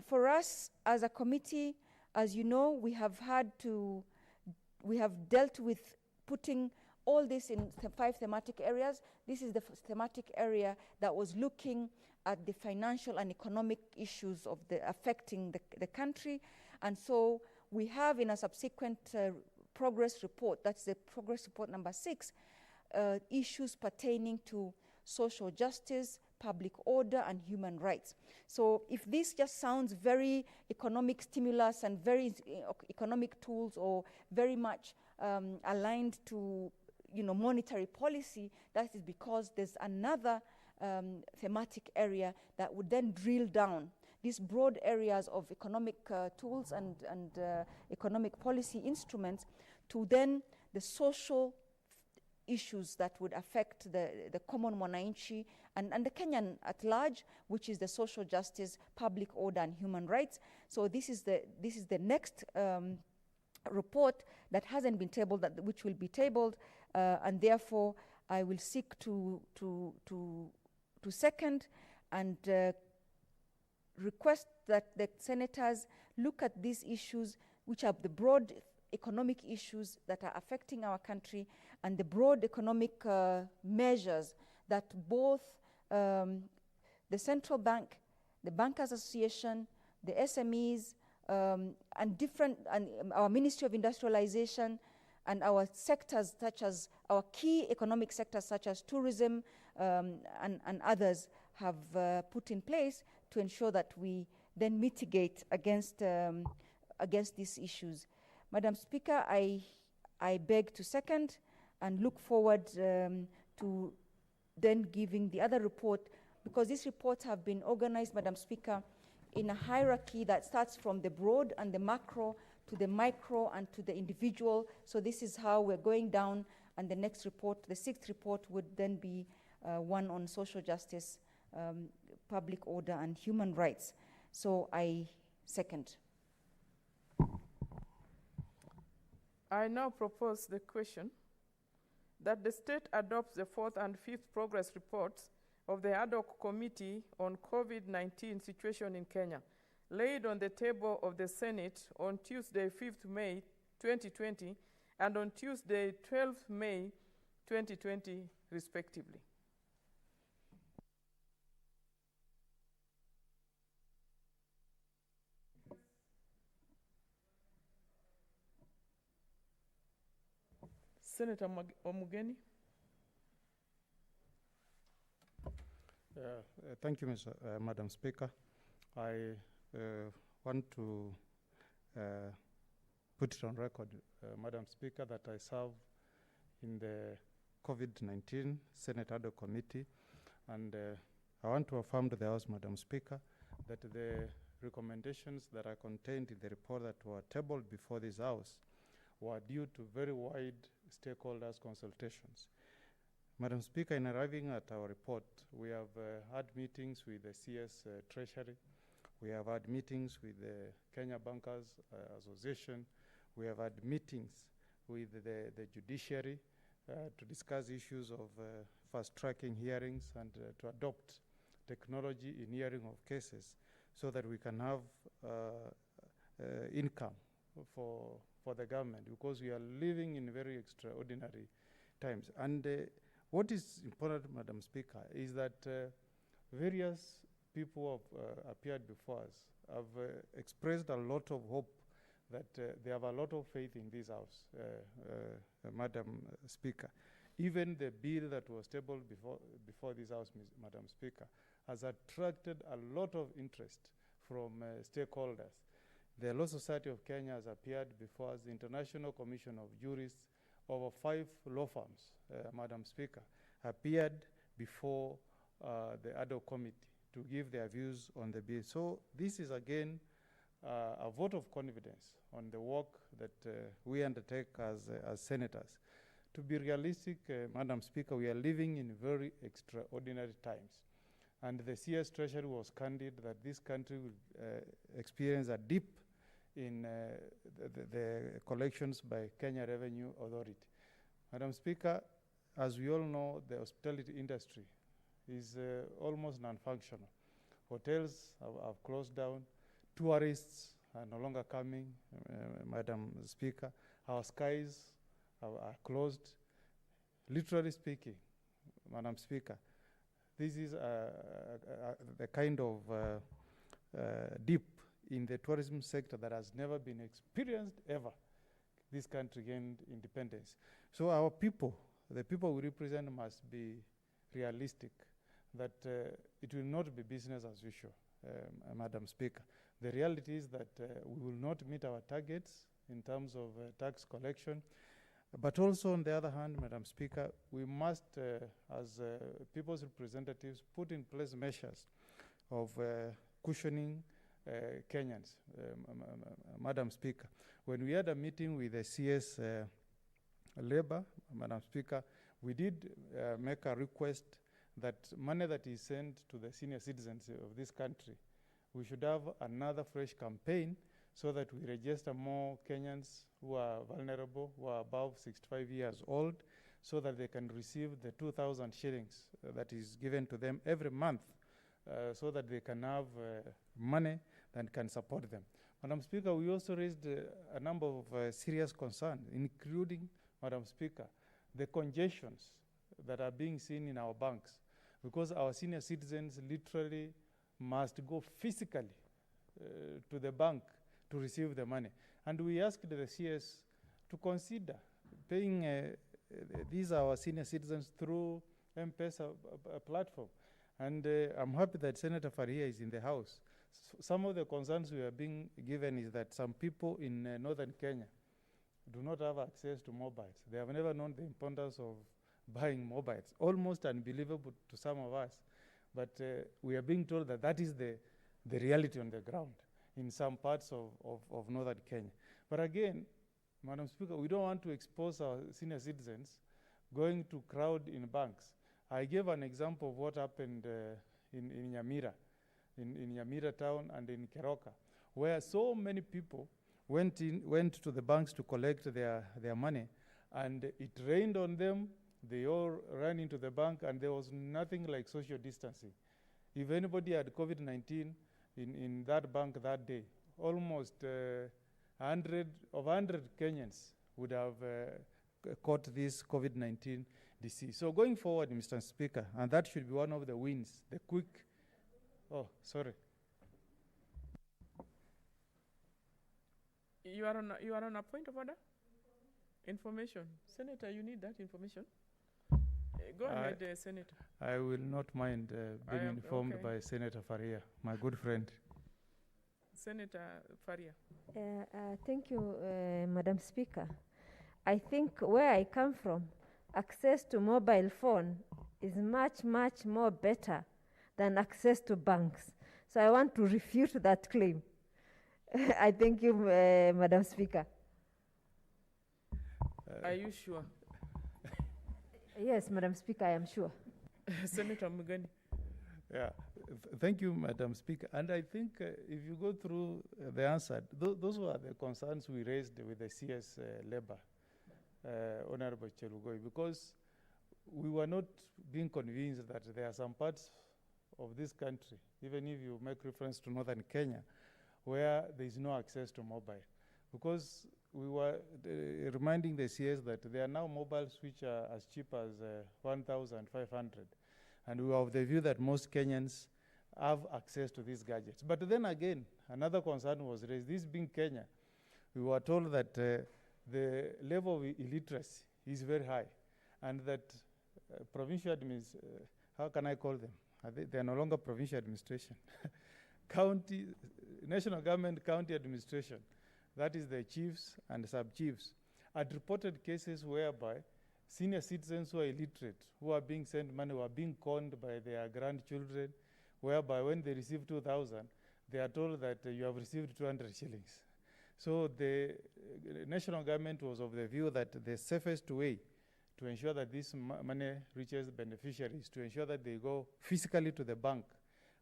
for us as a committee, as you know, we have dealt with putting all this in 5 thematic areas. This is the thematic area that was looking at the financial and economic issues of affecting the country. And so we have in a subsequent progress report, that's the progress report number 6, issues pertaining to social justice, public order, and human rights. So if this just sounds very economic stimulus and very economic tools, or very much aligned to monetary policy, that is because there's another thematic area that would then drill down these broad areas of economic tools and economic policy instruments to then the social issues that would affect the common mwananchi and the Kenyan at large, which is the social justice, public order, and human rights. So this is the next report that hasn't been tabled, which will be tabled, and therefore I will seek to second and request that the senators look at these issues, which are the broad economic issues that are affecting our country, and the broad economic measures that both the central bank, the Bankers Association, the SMEs, and our Ministry of Industrialization, and our sectors such as our key economic sectors such as tourism and others have put in place to ensure that we then mitigate against these issues. Madam Speaker, I beg to second and look forward to then giving the other report, because these reports have been organized, Madam Speaker, in a hierarchy that starts from the broad and the macro to the micro and to the individual. So this is how we're going down, and the next report, the 6th report, would then be one on social justice, public order, and human rights. So I second. I now propose the question that the state adopts the 4th and 5th progress reports of the ad hoc committee on COVID-19 situation in Kenya, laid on the table of the Senate on Tuesday, 5th May 2020, and on Tuesday, 12th May 2020, respectively. Senator Omugeni. Thank you, Madam Speaker. I want to put it on record, Madam Speaker, that I serve in the COVID-19 Senate Ad hoc Committee, and I want to affirm to the House, Madam Speaker, that the recommendations that are contained in the report that were tabled before this House were due to very wide stakeholders' consultations. Madam Speaker, in arriving at our report, we have had meetings with the CS Treasury. We have had meetings with the Kenya Bankers Association. We have had meetings with the judiciary to discuss issues of fast-tracking hearings and to adopt technology in hearing of cases so that we can have income for the government, because we are living in very extraordinary times. And what is important, Madam Speaker, is that various people have appeared before us have expressed a lot of hope that they have a lot of faith in this House, Madam Speaker. Even the bill that was tabled before this House, Madam Speaker, has attracted a lot of interest from stakeholders. The Law Society of Kenya has appeared before us, the International Commission of Jurists, over 5 law firms, Madam Speaker, appeared before the ad hoc committee to give their views on the bill. So this is again a vote of confidence on the work that we undertake as senators. To be realistic, Madam Speaker, we are living in very extraordinary times. And the CS Treasury was candid that this country will experience a dip in the collections by Kenya Revenue Authority. Madam Speaker, as we all know, the hospitality industry is almost non-functional. Hotels have closed down. Tourists are no longer coming, Madam Speaker. Our skies are closed. Literally speaking, Madam Speaker, this is the kind of dip in the tourism sector that has never been experienced ever. This country gained independence. So our people, the people we represent, must be realistic that it will not be business as usual, Madam Speaker. The reality is that we will not meet our targets in terms of tax collection. But also, on the other hand, Madam Speaker, we must, as people's representatives, put in place measures of cushioning Kenyans, Madam Speaker. When we had a meeting with the CS Labor, Madam Speaker, we did make a request that money that is sent to the senior citizens of this country, we should have another fresh campaign so that we register more Kenyans who are vulnerable, who are above 65 years old, so that they can receive the 2,000 shillings that is given to them every month, so that they can have money that can support them. Madam Speaker, we also raised a number of serious concerns, including, Madam Speaker, the congestions that are being seen in our banks, because our senior citizens literally must go physically to the bank to receive the money. And we asked the CS to consider paying these our senior citizens through M-Pesa platform. And I'm happy that Senator Faria is in the House. Some of the concerns we are being given is that some people in northern Kenya do not have access to mobiles. They have never known the importance of buying mobiles. Almost unbelievable to some of us. But we are being told that that is the reality on the ground in some parts of northern Kenya. But again, Madam Speaker, we don't want to expose our senior citizens going to crowd in banks. I gave an example of what happened in Nyamira, in Nyamira town and in Keroka, where so many people went to the banks to collect their money, and it rained on them. They all ran into the bank, and there was nothing like social distancing. If anybody had COVID-19 in that bank that day, almost 100 Kenyans would have caught this COVID-19 disease. So going forward, Mr. Speaker, and that should be one of the wins, the quick, You are on a point of order? Information. Senator, you need that information? Go ahead, Senator. I will not mind being informed by Senator Faria, my good friend. Senator Faria. Thank you, Madam Speaker. I think where I come from, access to mobile phone is much, much more better than access to banks. So I want to refute that claim. I thank you, Madam Speaker. Are you sure? Yes, Madam Speaker, I am sure. Senator Mugani. Yeah, thank you, Madam Speaker. And I think if you go through the answer, those were the concerns we raised with the CS Labour, Honorable Chelugoi, because we were not being convinced that there are some parts of this country, even if you make reference to northern Kenya, where there is no access to mobile. Because we were reminding the CS that there are now mobiles which are as cheap as 1,500. And we are of the view that most Kenyans have access to these gadgets. But then again, another concern was raised. This being Kenya, we were told that the level of illiteracy is very high, and that provincial how can I call them? They are no longer provincial administration. County, national government, county administration, that is the chiefs and sub-chiefs, had reported cases whereby senior citizens who are illiterate, who are being sent money, were being conned by their grandchildren, whereby when they receive 2,000, they are told that you have received 200 shillings. So the national government was of the view that the safest way to ensure that this money reaches the beneficiaries, to ensure that they go physically to the bank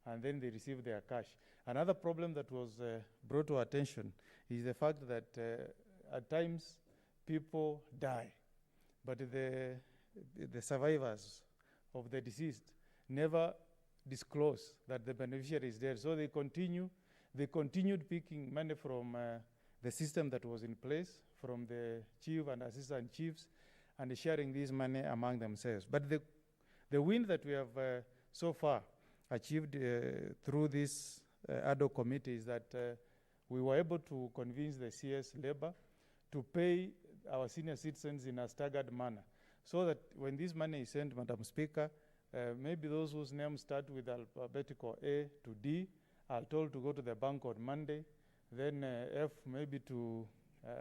and then they receive their cash. Another problem that was brought to our attention is the fact that at times people die, but the survivors of the deceased never disclose that the beneficiary is dead. So they continued picking money from the system that was in place, from the chief and assistant chiefs, and sharing this money among themselves. But the win that we have so far achieved through this ad hoc committee is that we were able to convince the CS Labour to pay our senior citizens in a staggered manner, so that when this money is sent, Madam Speaker, maybe those whose names start with alphabetical A to D are told to go to the bank on Monday, then F maybe to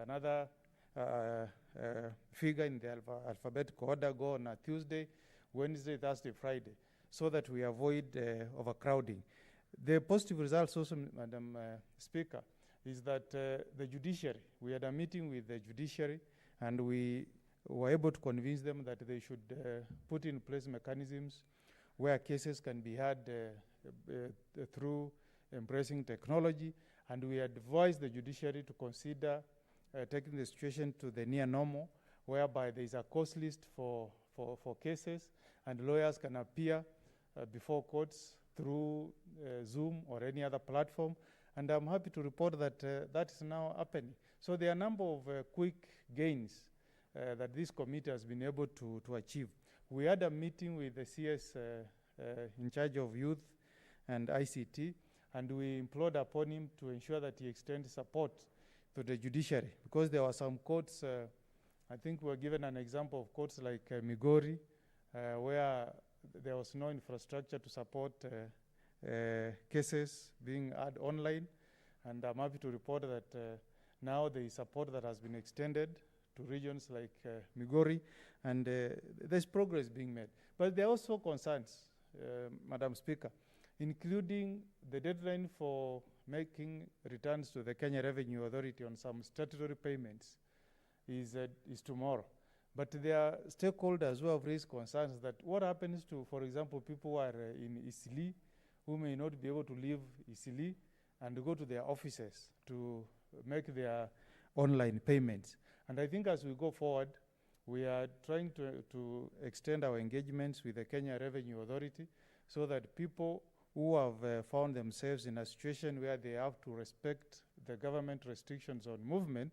another figure in the alphabetical order, go on a Tuesday, Wednesday, Thursday, Friday, so that we avoid overcrowding. The positive results also, Madam Speaker, is that the judiciary, we had a meeting with the judiciary, and we were able to convince them that they should put in place mechanisms where cases can be heard through embracing technology, and we advised the judiciary to consider taking the situation to the near normal, whereby there is a course list for cases, and lawyers can appear before courts through Zoom or any other platform. And I'm happy to report that that is now happening. So there are a number of quick gains that this committee has been able to achieve. We had a meeting with the CS in charge of youth and ICT, and we implored upon him to ensure that he extends support to the judiciary, because there were some courts, I think we were given an example of courts like Migori, where there was no infrastructure to support cases being heard online. And I'm happy to report that now there is support that has been extended to regions like Migori, and there's progress being made. But there are also concerns, Madam Speaker, including the deadline for making returns to the Kenya Revenue Authority on some statutory payments is tomorrow. But there are stakeholders who have raised concerns that what happens to, for example, people who are in Isili, who may not be able to leave Isili and go to their offices to make their online payments. And I think as we go forward, we are trying to extend our engagements with the Kenya Revenue Authority so that people who have found themselves in a situation where they have to respect the government restrictions on movement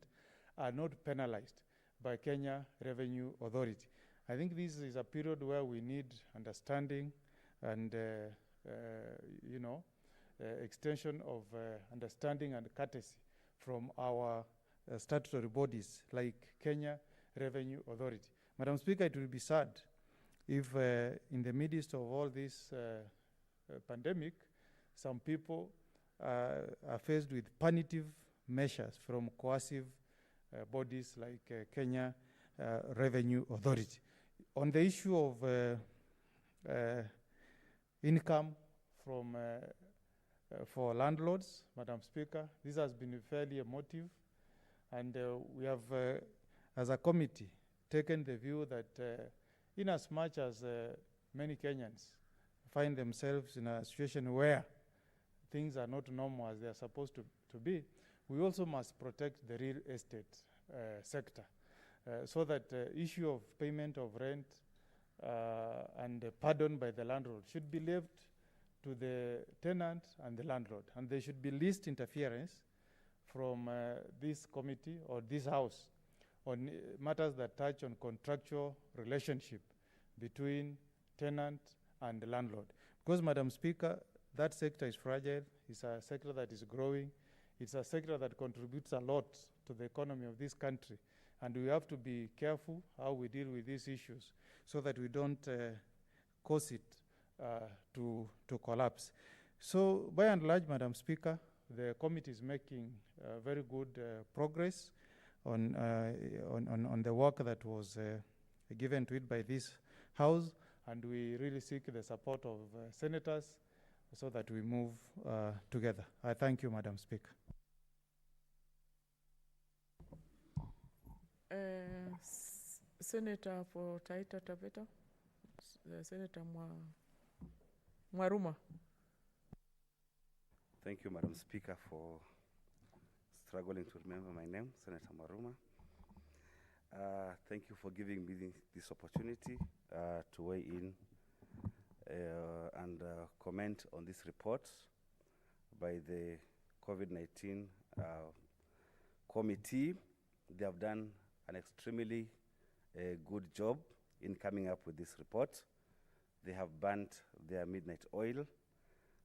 are not penalized by Kenya Revenue Authority. I think this is a period where we need understanding and extension of understanding and courtesy from our statutory bodies like Kenya Revenue Authority. Madam Speaker, it will be sad if in the midst of all this pandemic, some people are faced with punitive measures from coercive bodies like Kenya Revenue Authority. On the issue of income from for landlords, Madam Speaker, this has been fairly emotive, and we have, as a committee, taken the view that in as much as many Kenyans find themselves in a situation where things are not normal as they are supposed to be, we also must protect the real estate sector so that the issue of payment of rent and pardon by the landlord should be left to the tenant and the landlord, and there should be least interference from this committee or this house on matters that touch on contractual relationship between tenant and the landlord. Because, Madam Speaker, that sector is fragile. It's a sector that is growing. It's a sector that contributes a lot to the economy of this country. And we have to be careful how we deal with these issues so that we don't cause it to collapse. So, by and large, Madam Speaker, the committee is making very good progress on the work that was given to it by this House, and we really seek the support of senators so that we move together. I thank you, Madam Speaker. Senator for Taita Taveta, Senator Mwaruma. Thank you, Madam Speaker, for struggling to remember my name, Senator Mwaruma. Thank you for giving me this opportunity to weigh in and comment on this report by the COVID-19 committee. They have done an extremely good job in coming up with this report. They have burnt their midnight oil.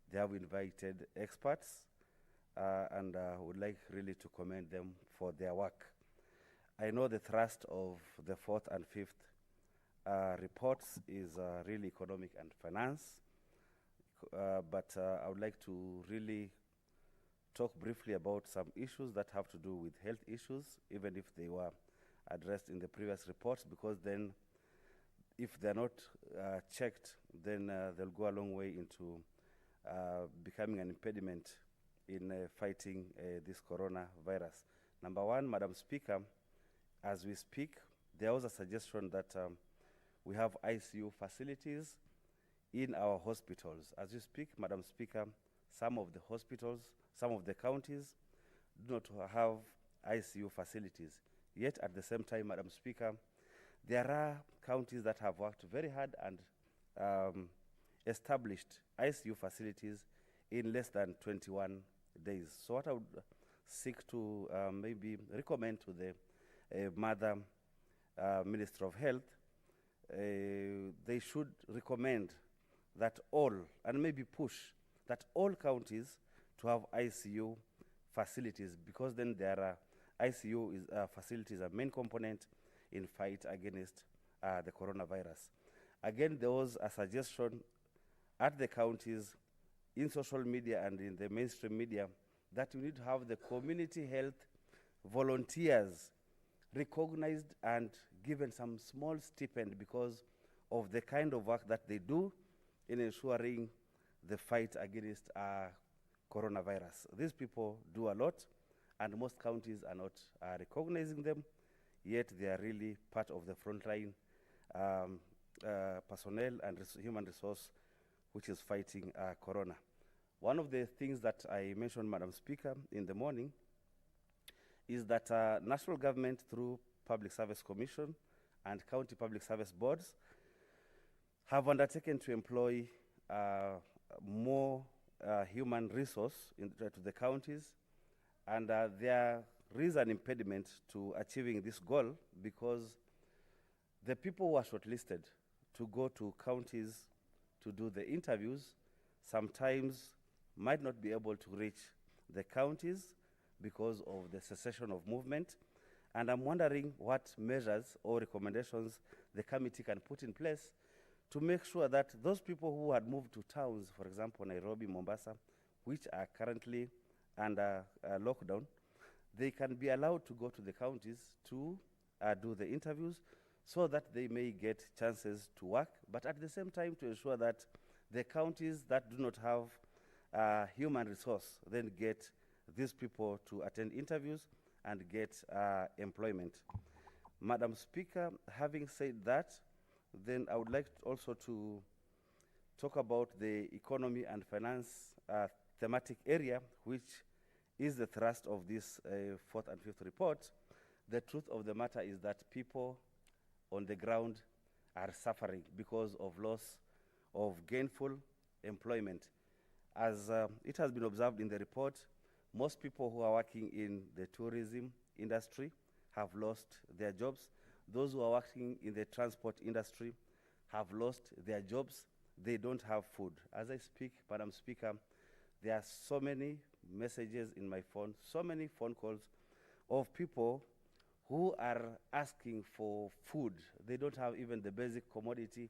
They have invited experts, and would like really to commend them for their work. I know the thrust of the fourth and fifth reports is really economic and finance, but I would like to really talk briefly about some issues that have to do with health issues, even if they were addressed in the previous reports, because then if they're not checked, then they'll go a long way into becoming an impediment in fighting this coronavirus. Number one, Madam Speaker, as we speak, there was a suggestion that we have ICU facilities in our hospitals. As we speak, Madam Speaker, some of the hospitals, some of the counties do not have ICU facilities. Yet, at the same time, Madam Speaker, there are counties that have worked very hard and established ICU facilities in less than 21 days. So what I would seek to maybe recommend to the Mother Minister of Health, they should recommend that all, and maybe push, that all counties to have ICU facilities, because then there are ICU facilities are main component in fight against the coronavirus. Again, there was a suggestion at the counties, in social media and in the mainstream media, that we need to have the community health volunteers recognized and given some small stipend because of the kind of work that they do in ensuring the fight against coronavirus. These people do a lot, and most counties are not recognizing them, yet they are really part of the frontline personnel and human resource which is fighting corona. One of the things that I mentioned, Madam Speaker, in the morning is that national government through Public Service Commission and county public service boards have undertaken to employ more human resource to the counties, and there is an impediment to achieving this goal because the people who are shortlisted to go to counties to do the interviews sometimes might not be able to reach the counties because of the cessation of movement. And I'm wondering what measures or recommendations the committee can put in place to make sure that those people who had moved to towns, for example, Nairobi, Mombasa, which are currently under lockdown, they can be allowed to go to the counties to do the interviews so that they may get chances to work, but at the same time to ensure that the counties that do not have human resource then get these people to attend interviews and get employment. Madam Speaker, having said that, then I would like also to talk about the economy and finance thematic area, which is the thrust of this fourth and fifth report. The truth of the matter is that people on the ground are suffering because of loss of gainful employment. As it has been observed in the report, most people who are working in the tourism industry have lost their jobs. Those who are working in the transport industry have lost their jobs. They don't have food. As I speak, Madam Speaker, there are so many messages in my phone, so many phone calls of people who are asking for food. They don't have even the basic commodity,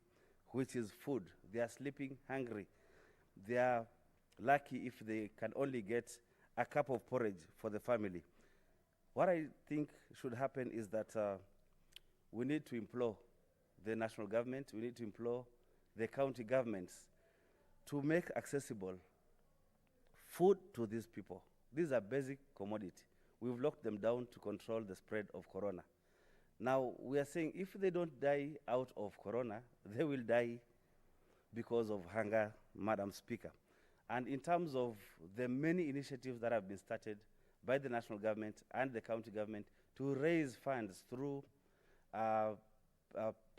which is food. They are sleeping hungry. They are lucky if they can only get a cup of porridge for the family. What I think should happen is that we need to implore the national government, we need to implore the county governments to make accessible food to these people. These are basic commodity. We've locked them down to control the spread of corona. Now, we are saying if they don't die out of corona, they will die because of hunger, Madam Speaker. And in terms of the many initiatives that have been started by the national government and the county government to raise funds through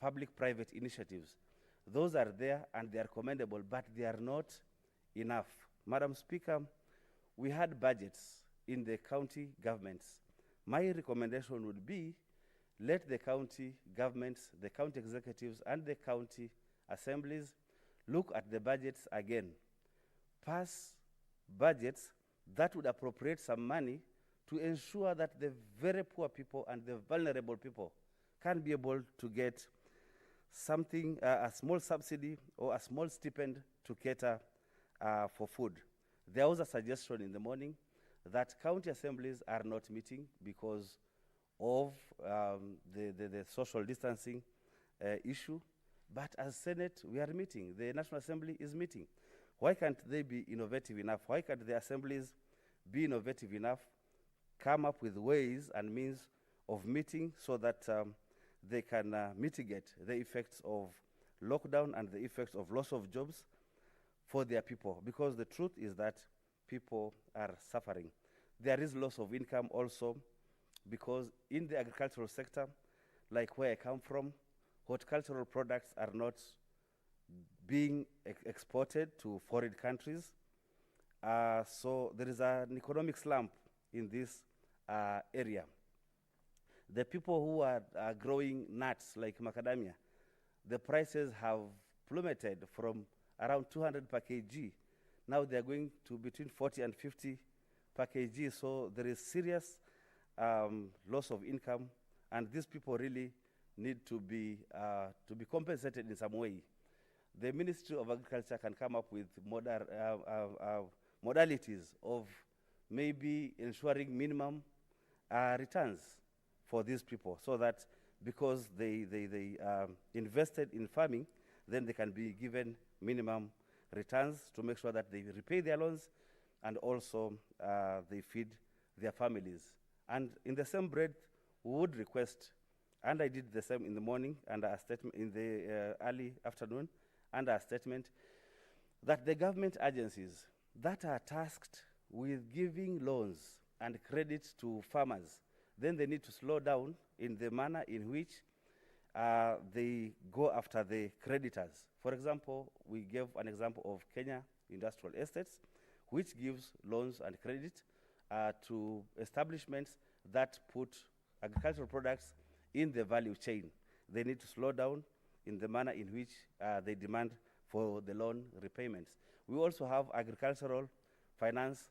public-private initiatives, those are there and they are commendable, but they are not enough. Madam Speaker, we had budgets in the county governments. My recommendation would be let the county governments, the county executives, and the county assemblies look at the budgets again. Pass budgets that would appropriate some money to ensure that the very poor people and the vulnerable people can be able to get something, a small subsidy or a small stipend to cater for food. There was a suggestion in the morning that county assemblies are not meeting because of the social distancing issue. But as Senate, we are meeting. The National Assembly is meeting. Why can't they be innovative enough? Why can't the assemblies be innovative enough, come up with ways and means of meeting so that they can mitigate the effects of lockdown and the effects of loss of jobs for their people? Because the truth is that people are suffering. There is loss of income also because in the agricultural sector, like where I come from, horticultural products are not being exported to foreign countries. So there is an economic slump in this area. The people who are growing nuts like macadamia, the prices have plummeted from around 200 per kg. Now they're going to between 40 and 50 per kg. So there is serious loss of income, and these people really need to be compensated in some way. The Ministry of Agriculture can come up with modalities of maybe ensuring minimum returns for these people, so that because they invested in farming, then they can be given minimum returns to make sure that they repay their loans and also they feed their families. And in the same breath, we would request, and I did the same in the morning and a statement in the early afternoon, and a statement that the government agencies that are tasked with giving loans and credit to farmers, then they need to slow down in the manner in which they go after the creditors. For example, we gave an example of Kenya Industrial Estates, which gives loans and credit to establishments that put agricultural products in the value chain. They need to slow down in the manner in which they demand for the loan repayments. We also have agricultural finance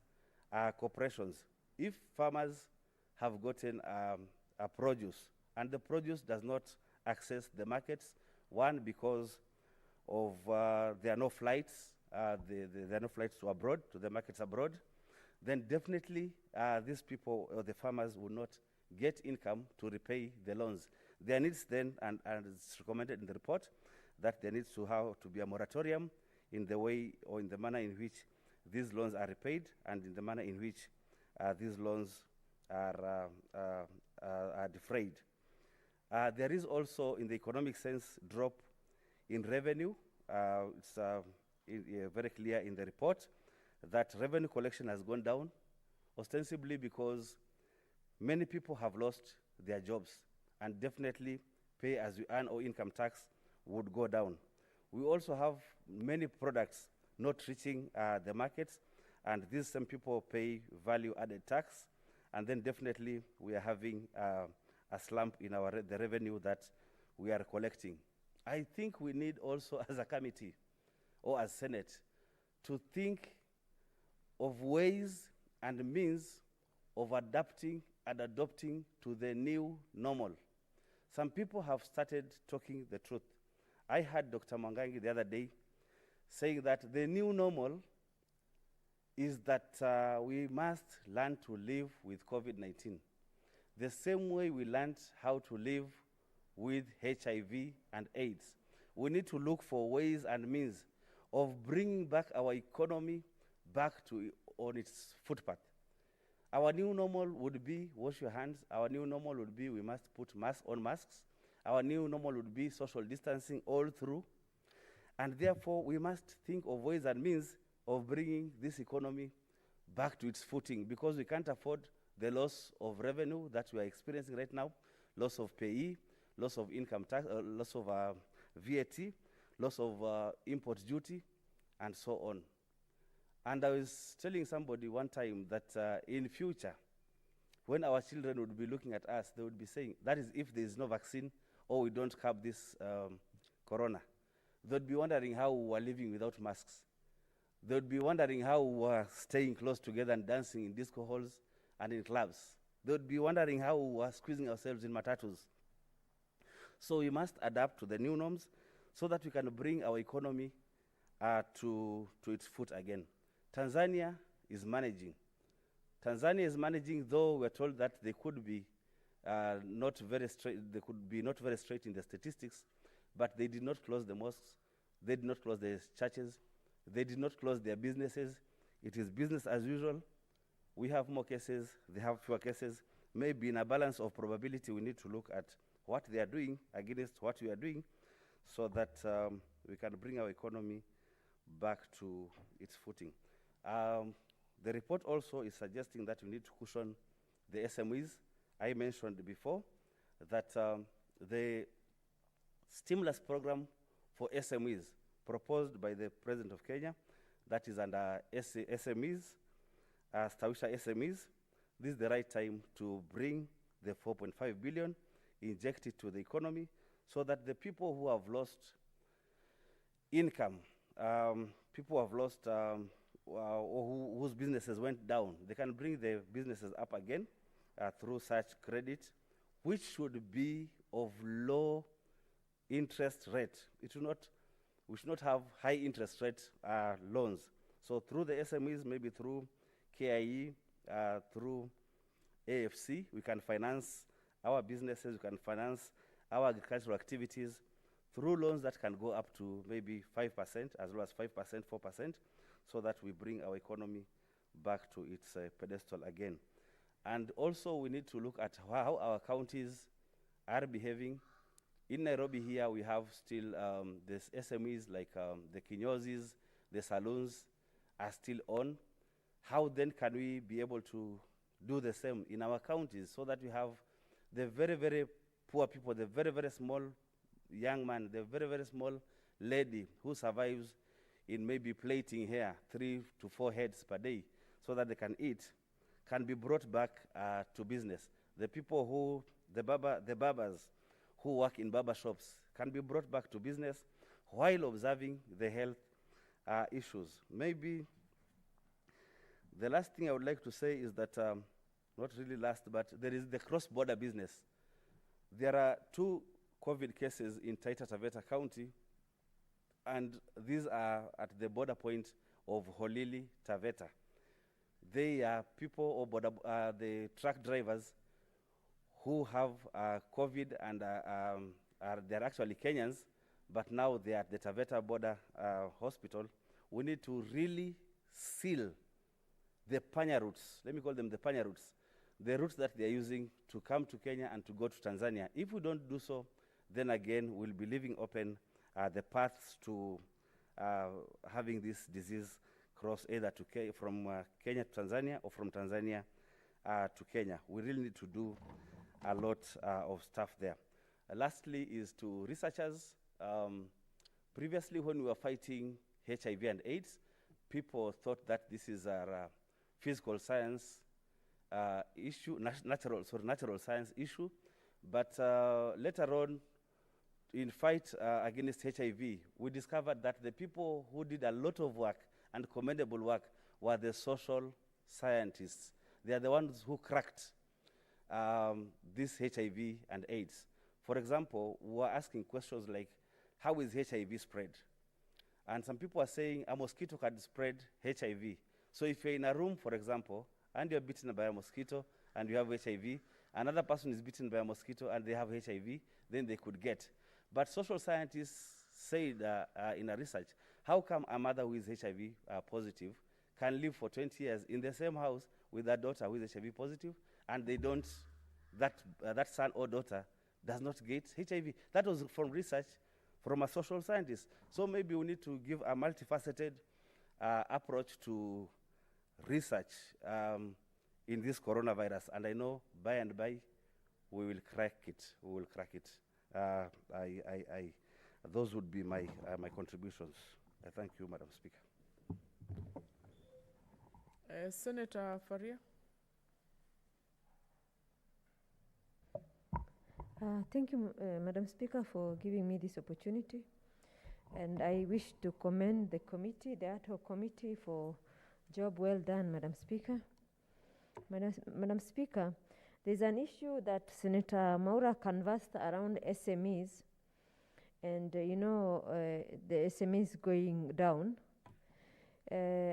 corporations. If farmers have gotten a produce and the produce does not access the markets, one, because of there are no flights, there are no flights to abroad, to the markets abroad, then definitely these people or the farmers will not get income to repay the loans. There needs then, and it's recommended in the report, that there needs to have to be a moratorium in the way or in the manner in which these loans are repaid and in the manner in which these loans are defrayed. There is also, in the economic sense, drop in revenue. It's very clear in the report that revenue collection has gone down, ostensibly because many people have lost their jobs, and definitely pay as you earn or income tax would go down. We also have many products not reaching the markets, and these same people pay value-added tax, and then definitely we are having a slump in the revenue that we are collecting. I think we need also, as a committee or as Senate, to think of ways and means of adapting and adopting to the new normal. Some people have started talking the truth. I heard Dr. Mwangangi the other day saying that the new normal is that we must learn to live with COVID-19 the same way we learned how to live with HIV and AIDS. We need to look for ways and means of bringing back our economy back on its footpath. Our new normal would be wash your hands. Our new normal would be we must put masks on masks. Our new normal would be social distancing all through. And therefore, we must think of ways and means of bringing this economy back to its footing, because we can't afford the loss of revenue that we are experiencing right now, loss of payee, loss of income tax, loss of VAT, loss of import duty, and so on. And I was telling somebody one time that in future, when our children would be looking at us, they would be saying, that is if there is no vaccine or we don't curb this corona. They'd be wondering how we are living without masks. They would be wondering how we are staying close together and dancing in disco halls and in clubs. They would be wondering how we are squeezing ourselves in matatus. So we must adapt to the new norms so that we can bring our economy to its foot again. Tanzania is managing. Tanzania is managing, though we're told that they could be not very straight. They could be not very straight in the statistics, but they did not close the mosques. They did not close the churches. They did not close their businesses. It is business as usual. We have more cases. They have fewer cases. Maybe in a balance of probability, we need to look at what they are doing against what we are doing, so that we can bring our economy back to its footing. The report also is suggesting that we need to cushion the SMEs. I mentioned before that the stimulus program for SMEs proposed by the President of Kenya, that is under SMEs, Stawisha SMEs, this is the right time to bring the 4.5 billion, inject it to the economy, so that the people who have lost income, people who have lost or whose businesses went down, they can bring their businesses up again through such credit, which should be of low interest rate. We should not have high interest rate loans. So through the SMEs, maybe through KIE, through AFC, we can finance our businesses, we can finance our agricultural activities through loans that can go up to maybe 5%, as well as 5%, 4%, so that we bring our economy back to its pedestal again. And also we need to look at how our counties are behaving. In Nairobi here, we have still these SMEs like the kinyozis, the saloons are still on. How then can we be able to do the same in our counties, so that we have the very, very poor people, the very, very small young man, the very, very small lady who survives in maybe plating here 3 to 4 heads per day so that they can eat, can be brought back to business. The people who, the barbers who work in barber shops can be brought back to business while observing the health issues. Maybe the last thing I would like to say is that, not really last, but there is the cross-border business. There are 2 COVID cases in Taita Taveta County, and these are at the border point of Holili, Taveta. They are people, or the truck drivers, who have COVID and they're actually Kenyans, but now they are at the Taveta border hospital. We need to really seal the panya routes. Let me call them the panya routes. The routes that they're using to come to Kenya and to go to Tanzania. If we don't do so, then again, we'll be leaving open the paths to having this disease cross either to from Kenya to Tanzania or from Tanzania to Kenya. We really need to do a lot of stuff there. Lastly is to researchers. Previously, when we were fighting HIV and AIDS, people thought that this is a physical science issue, natural science issue. But later on, in fight against HIV, we discovered that the people who did a lot of work and commendable work were the social scientists. They are the ones who cracked this HIV and AIDS. For example, we were asking questions like, how is HIV spread? And some people are saying a mosquito can spread HIV. So if you're in a room, for example, and you're bitten by a mosquito and you have HIV, another person is bitten by a mosquito and they have HIV, then they could get. But social scientists said in a research, how come a mother who is HIV positive can live for 20 years in the same house with a daughter who is HIV positive, and they don't, that son or daughter does not get HIV? That was from research from a social scientist. So maybe we need to give a multifaceted approach to research in this coronavirus. And I know by and by we will crack it. We will crack it. Those would be my contributions. Thank you, Madam Speaker. Senator Faria. Thank you, Madam Speaker, for giving me this opportunity. And I wish to commend the committee, the ad hoc committee, for job well done, Madam Speaker. Madam Speaker, there's an issue that Senator Maura canvassed around SMEs, and the SMEs going down.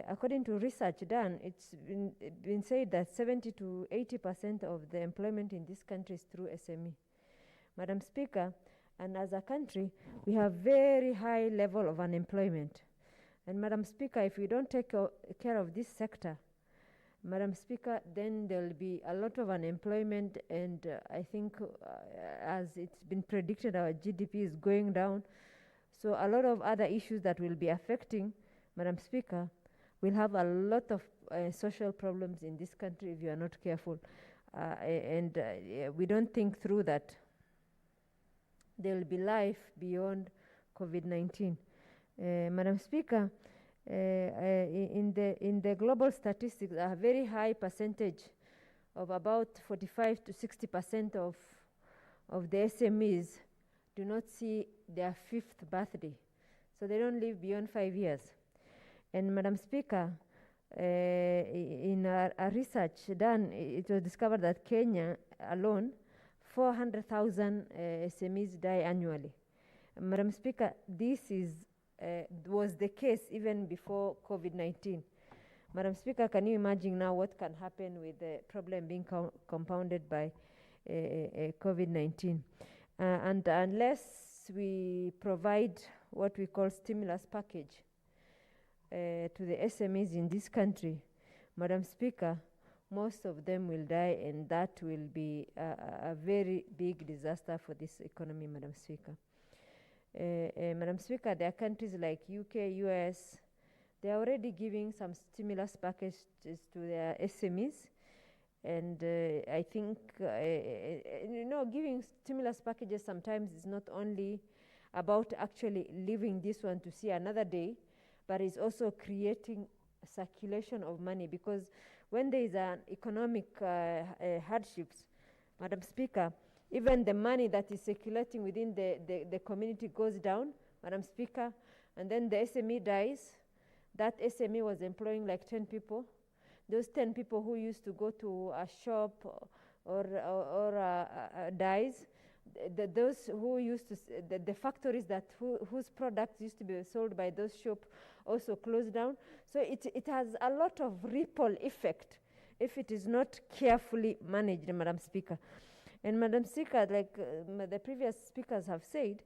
According to research done, it's been said that 70 to 80% of the employment in this country is through SME. Madam Speaker, and as a country, we have very high level of unemployment. And Madam Speaker, if we don't take care of this sector, Madam Speaker, then there will be a lot of unemployment, and I think as it's been predicted, our GDP is going down. So a lot of other issues that will be affecting, Madam Speaker, we'll have a lot of social problems in this country if you are not careful. We don't think through that there will be life beyond COVID-19. Madam Speaker, in the global statistics, a very high percentage of about 45 to 60% of the SMEs do not see their 5th birthday. So they don't live beyond 5 years. And Madam Speaker, in a research done, it was discovered that Kenya alone, 400,000 SMEs die annually. Madam Speaker, this was the case even before COVID-19. Madam Speaker, can you imagine now what can happen with the problem being compounded by COVID-19? And unless we provide what we call stimulus package to the SMEs in this country, Madam Speaker, most of them will die, and that will be a very big disaster for this economy, Madam Speaker. Madam Speaker, there are countries like UK, US, they are already giving some stimulus packages to their SMEs. And I think, giving stimulus packages sometimes is not only about actually leaving this one to see another day, but it's also creating a circulation of money, because when there is an economic hardships, Madam Speaker, even the money that is circulating within the community goes down, Madam Speaker, and then the SME dies. That SME was employing like 10 people. Those 10 people who used to go to a shop or dies. Those who used to, the factories that whose products used to be sold by those shops also closed down. So it has a lot of ripple effect if it is not carefully managed, Madam Speaker. And Madam Speaker, like the previous speakers have said,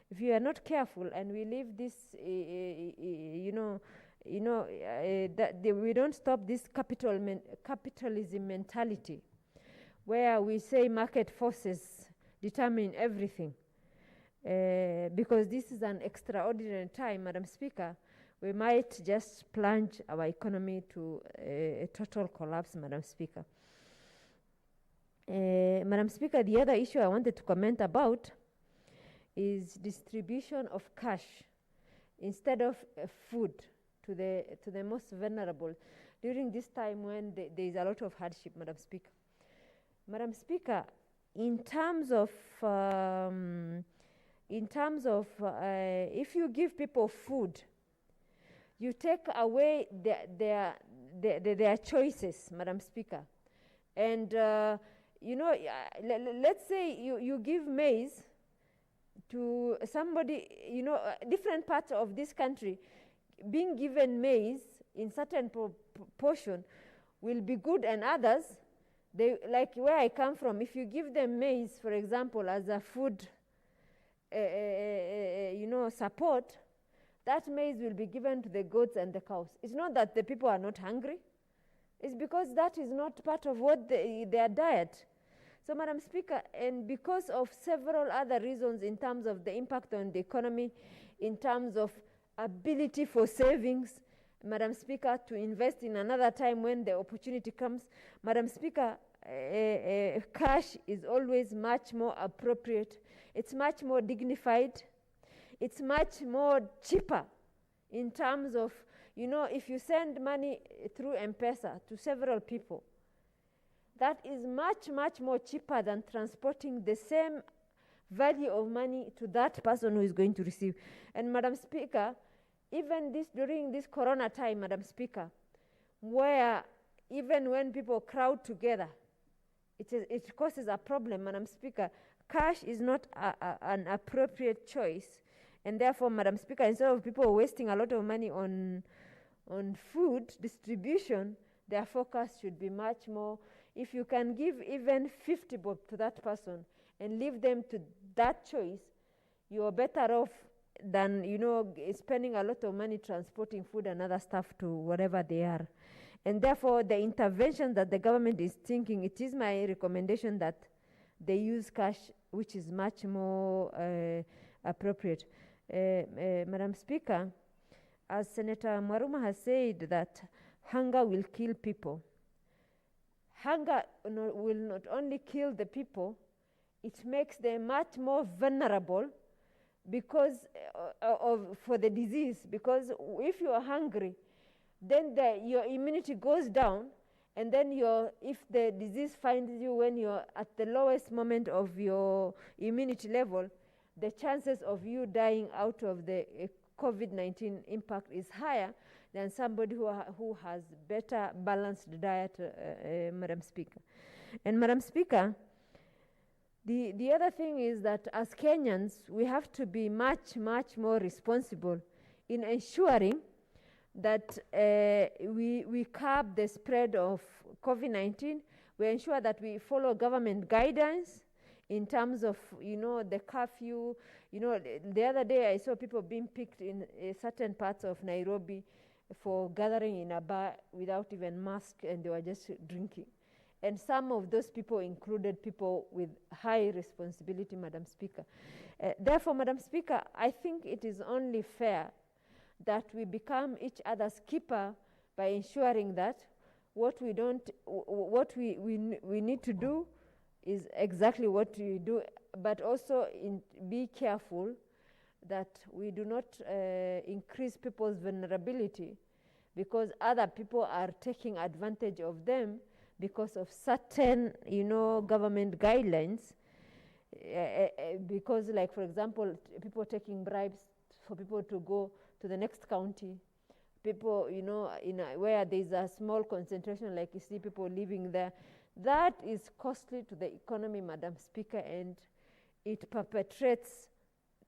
if you are not careful and we leave this, we don't stop this capitalism mentality, where we say market forces determine everything. because this is an extraordinary time, Madam Speaker, we might just plunge our economy to a total collapse, Madam Speaker. Madam Speaker, the other issue I wanted to comment about is distribution of cash instead of food to the most vulnerable during this time when there is a lot of hardship, Madam Speaker. Madam Speaker, in terms of if you give people food, you take away their choices, Madam Speaker. And, let's say you give maize to somebody, different parts of this country, being given maize in certain proportion will be good, and others, like where I come from, if you give them maize, for example, as a food support, that maize will be given to the goats and the cows. It's not that the people are not hungry. It's because that is not part of what their diet. So, Madam Speaker, and because of several other reasons in terms of the impact on the economy, in terms of ability for savings, Madam Speaker, to invest in another time when the opportunity comes, Madam Speaker, cash is always much more appropriate. It's much more dignified. It's much more cheaper in terms of, if you send money through M-Pesa to several people, that is much, much more cheaper than transporting the same value of money to that person who is going to receive. And Madam Speaker, even during this corona time, Madam Speaker, where even when people crowd together, it causes a problem, Madam Speaker. Cash is not an appropriate choice. And therefore, Madam Speaker, instead of people wasting a lot of money on food distribution, their focus should be much more. If you can give even 50 bob to that person and leave them to that choice, you are better off than, spending a lot of money transporting food and other stuff to wherever they are. And therefore, the intervention that the government is thinking, it is my recommendation that they use cash, which is much more appropriate. Madam Speaker, as Senator Mwaruma has said that hunger will kill people. Hunger will not only kill the people, it makes them much more vulnerable because for the disease. Because if you are hungry, then your immunity goes down, and then if the disease finds you when you're at the lowest moment of your immunity level, the chances of you dying out of the COVID-19 impact is higher than somebody who has better balanced diet, Madam Speaker. And Madam Speaker, the other thing is that as Kenyans, we have to be much, much more responsible in ensuring that we curb the spread of COVID-19. We ensure that we follow government guidance in terms of, the curfew. The other day I saw people being picked in certain parts of Nairobi for gathering in a bar without even mask, and they were just drinking. And some of those people included people with high responsibility, Madam Speaker. Therefore, Madam Speaker, I think it is only fair that we become each other's keeper by ensuring that what we need to do is exactly what we do, but also be careful that we do not increase people's vulnerability because other people are taking advantage of them because of certain, government guidelines. Because, like, for example, people taking bribes for people to go to the next county. People, where there's a small concentration, like you see people living there. That is costly to the economy, Madam Speaker, and it perpetrates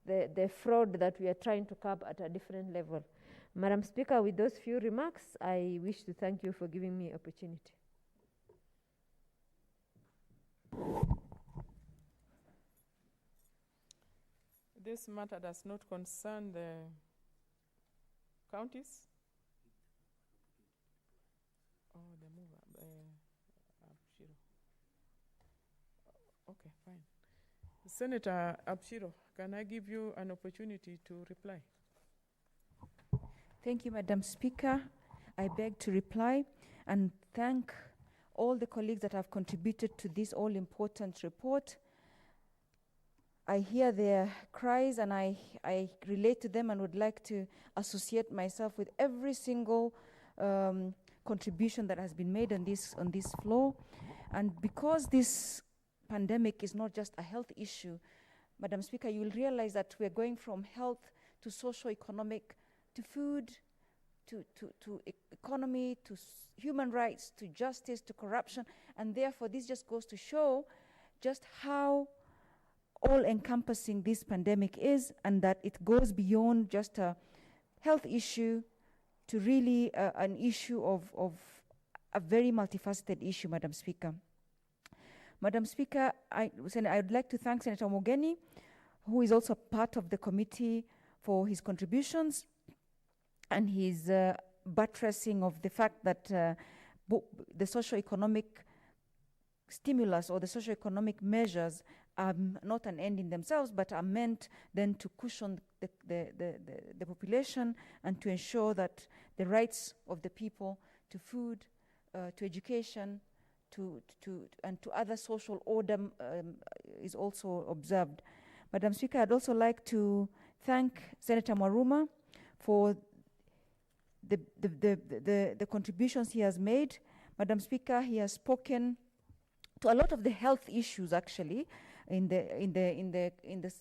the fraud that we are trying to curb at a different level. Madam Speaker, with those few remarks, I wish to thank you for giving me opportunity. This matter does not concern the counties? Oh, the mover. Okay, fine. Senator Abshiro, can I give you an opportunity to reply? Thank you, Madam Speaker. I beg to reply and thank all the colleagues that have contributed to this all-important report. I hear their cries and I relate to them and would like to associate myself with every single contribution that has been made on this floor. And because this pandemic is not just a health issue, Madam Speaker, you will realize that we're going from health to socio-economic, to food, to economy, to human rights, to justice, to corruption. And therefore, this just goes to show just how all-encompassing this pandemic is, and that it goes beyond just a health issue to really an issue of a very multifaceted issue, Madam Speaker. Madam Speaker, I would like to thank Senator Mogeni, who is also part of the committee, for his contributions and his buttressing of the fact that the socio-economic stimulus or the socio-economic measures are not an end in themselves, but are meant then to cushion the population and to ensure that the rights of the people to food, to education, and to other social order is also observed. Madam Speaker, I'd also like to thank Senator Mwaruma for the contributions he has made. Madam Speaker, he has spoken to a lot of the health issues actually in the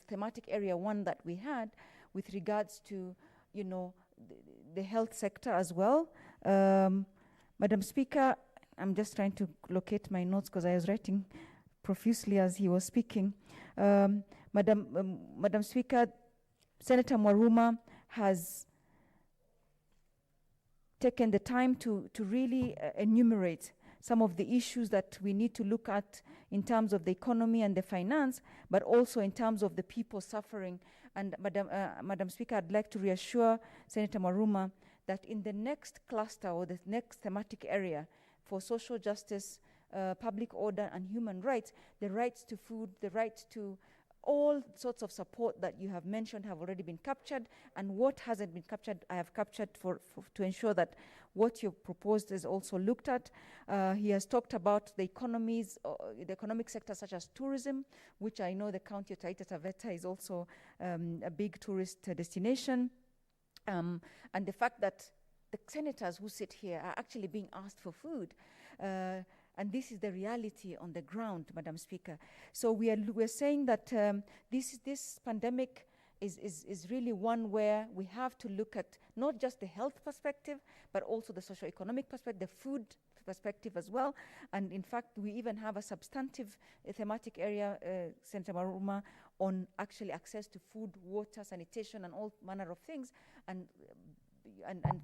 thematic area one that we had with regards to the health sector as well. Madam Speaker, I'm just trying to locate my notes because I was writing profusely as he was speaking. Madam Speaker, Senator Mwaruma has taken the time to really enumerate some of the issues that we need to look at in terms of the economy and the finance, but also in terms of the people suffering. And Madam Speaker, I'd like to reassure Senator Mwaruma that in the next cluster or the next thematic area for social justice, public order and human rights, the rights to food, the right to all sorts of support that you have mentioned have already been captured, and what hasn't been captured, I have captured to ensure that what you proposed is also looked at. He has talked about the economies, the economic sector such as tourism, which I know the county of Taita Taveta is also a big tourist destination, and the fact that the senators who sit here are actually being asked for food. And this is the reality on the ground, Madam Speaker. So we're saying that this pandemic is really one where we have to look at not just the health perspective, but also the socio-economic perspective, the food perspective as well. And in fact, we even have a substantive thematic area, Senator Mwaruma, on actually access to food, water, sanitation, and all manner of things, and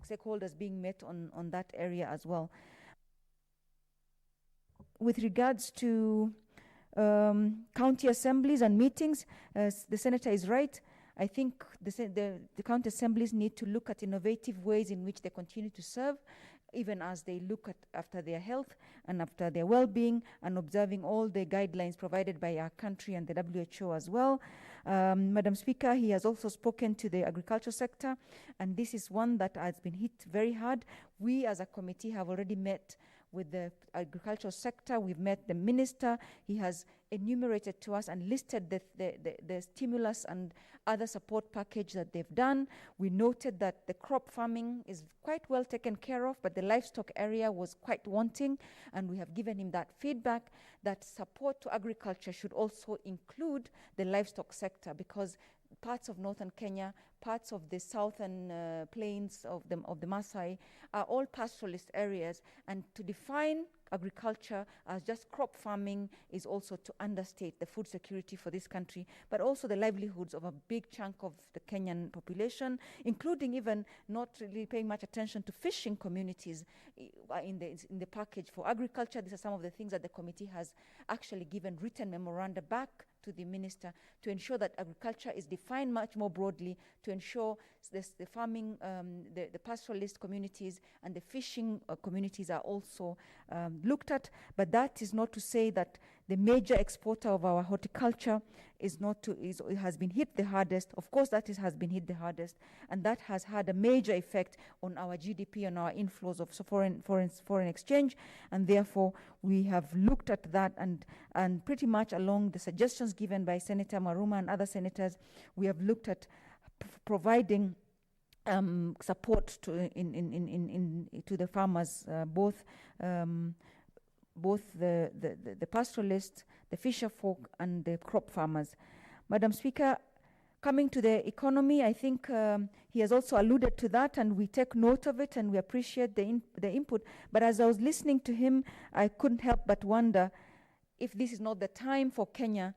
stakeholders being met on that area as well. With regards to county assemblies and meetings, the senator is right. I think the county assemblies need to look at innovative ways in which they continue to serve, even as they look after their health and after their well-being, and observing all the guidelines provided by our country and the WHO as well. Madam Speaker, he has also spoken to the agriculture sector, and this is one that has been hit very hard. We as a committee have already met with the agricultural sector. We've met the minister. He has enumerated to us and listed the stimulus and other support package that they've done. We noted that the crop farming is quite well taken care of, but the livestock area was quite wanting, and we have given him that feedback that support to agriculture should also include the livestock sector, because parts of northern Kenya, parts of the southern plains of the Maasai are all pastoralist areas, and to define agriculture as just crop farming is also to understate the food security for this country, but also the livelihoods of a big chunk of the Kenyan population, including even not really paying much attention to fishing communities in the package for agriculture. These are some of the things that the committee has actually given written memoranda back to the minister to ensure that agriculture is defined much more broadly, to ensure the farming, the pastoralist communities and the fishing communities are also looked at. But that is not to say that the major exporter of our horticulture it has been hit the hardest. Of course, has been hit the hardest, and that has had a major effect on our GDP and our inflows of foreign exchange, and therefore we have looked at that, and pretty much along the suggestions given by Senator Maruma and other senators, we have looked at providing support to the farmers, both the pastoralists, the fisher folk, and the crop farmers. Madam Speaker, coming to the economy, I think he has also alluded to that, and we take note of it, and we appreciate the input. But as I was listening to him, I couldn't help but wonder if this is not the time for Kenya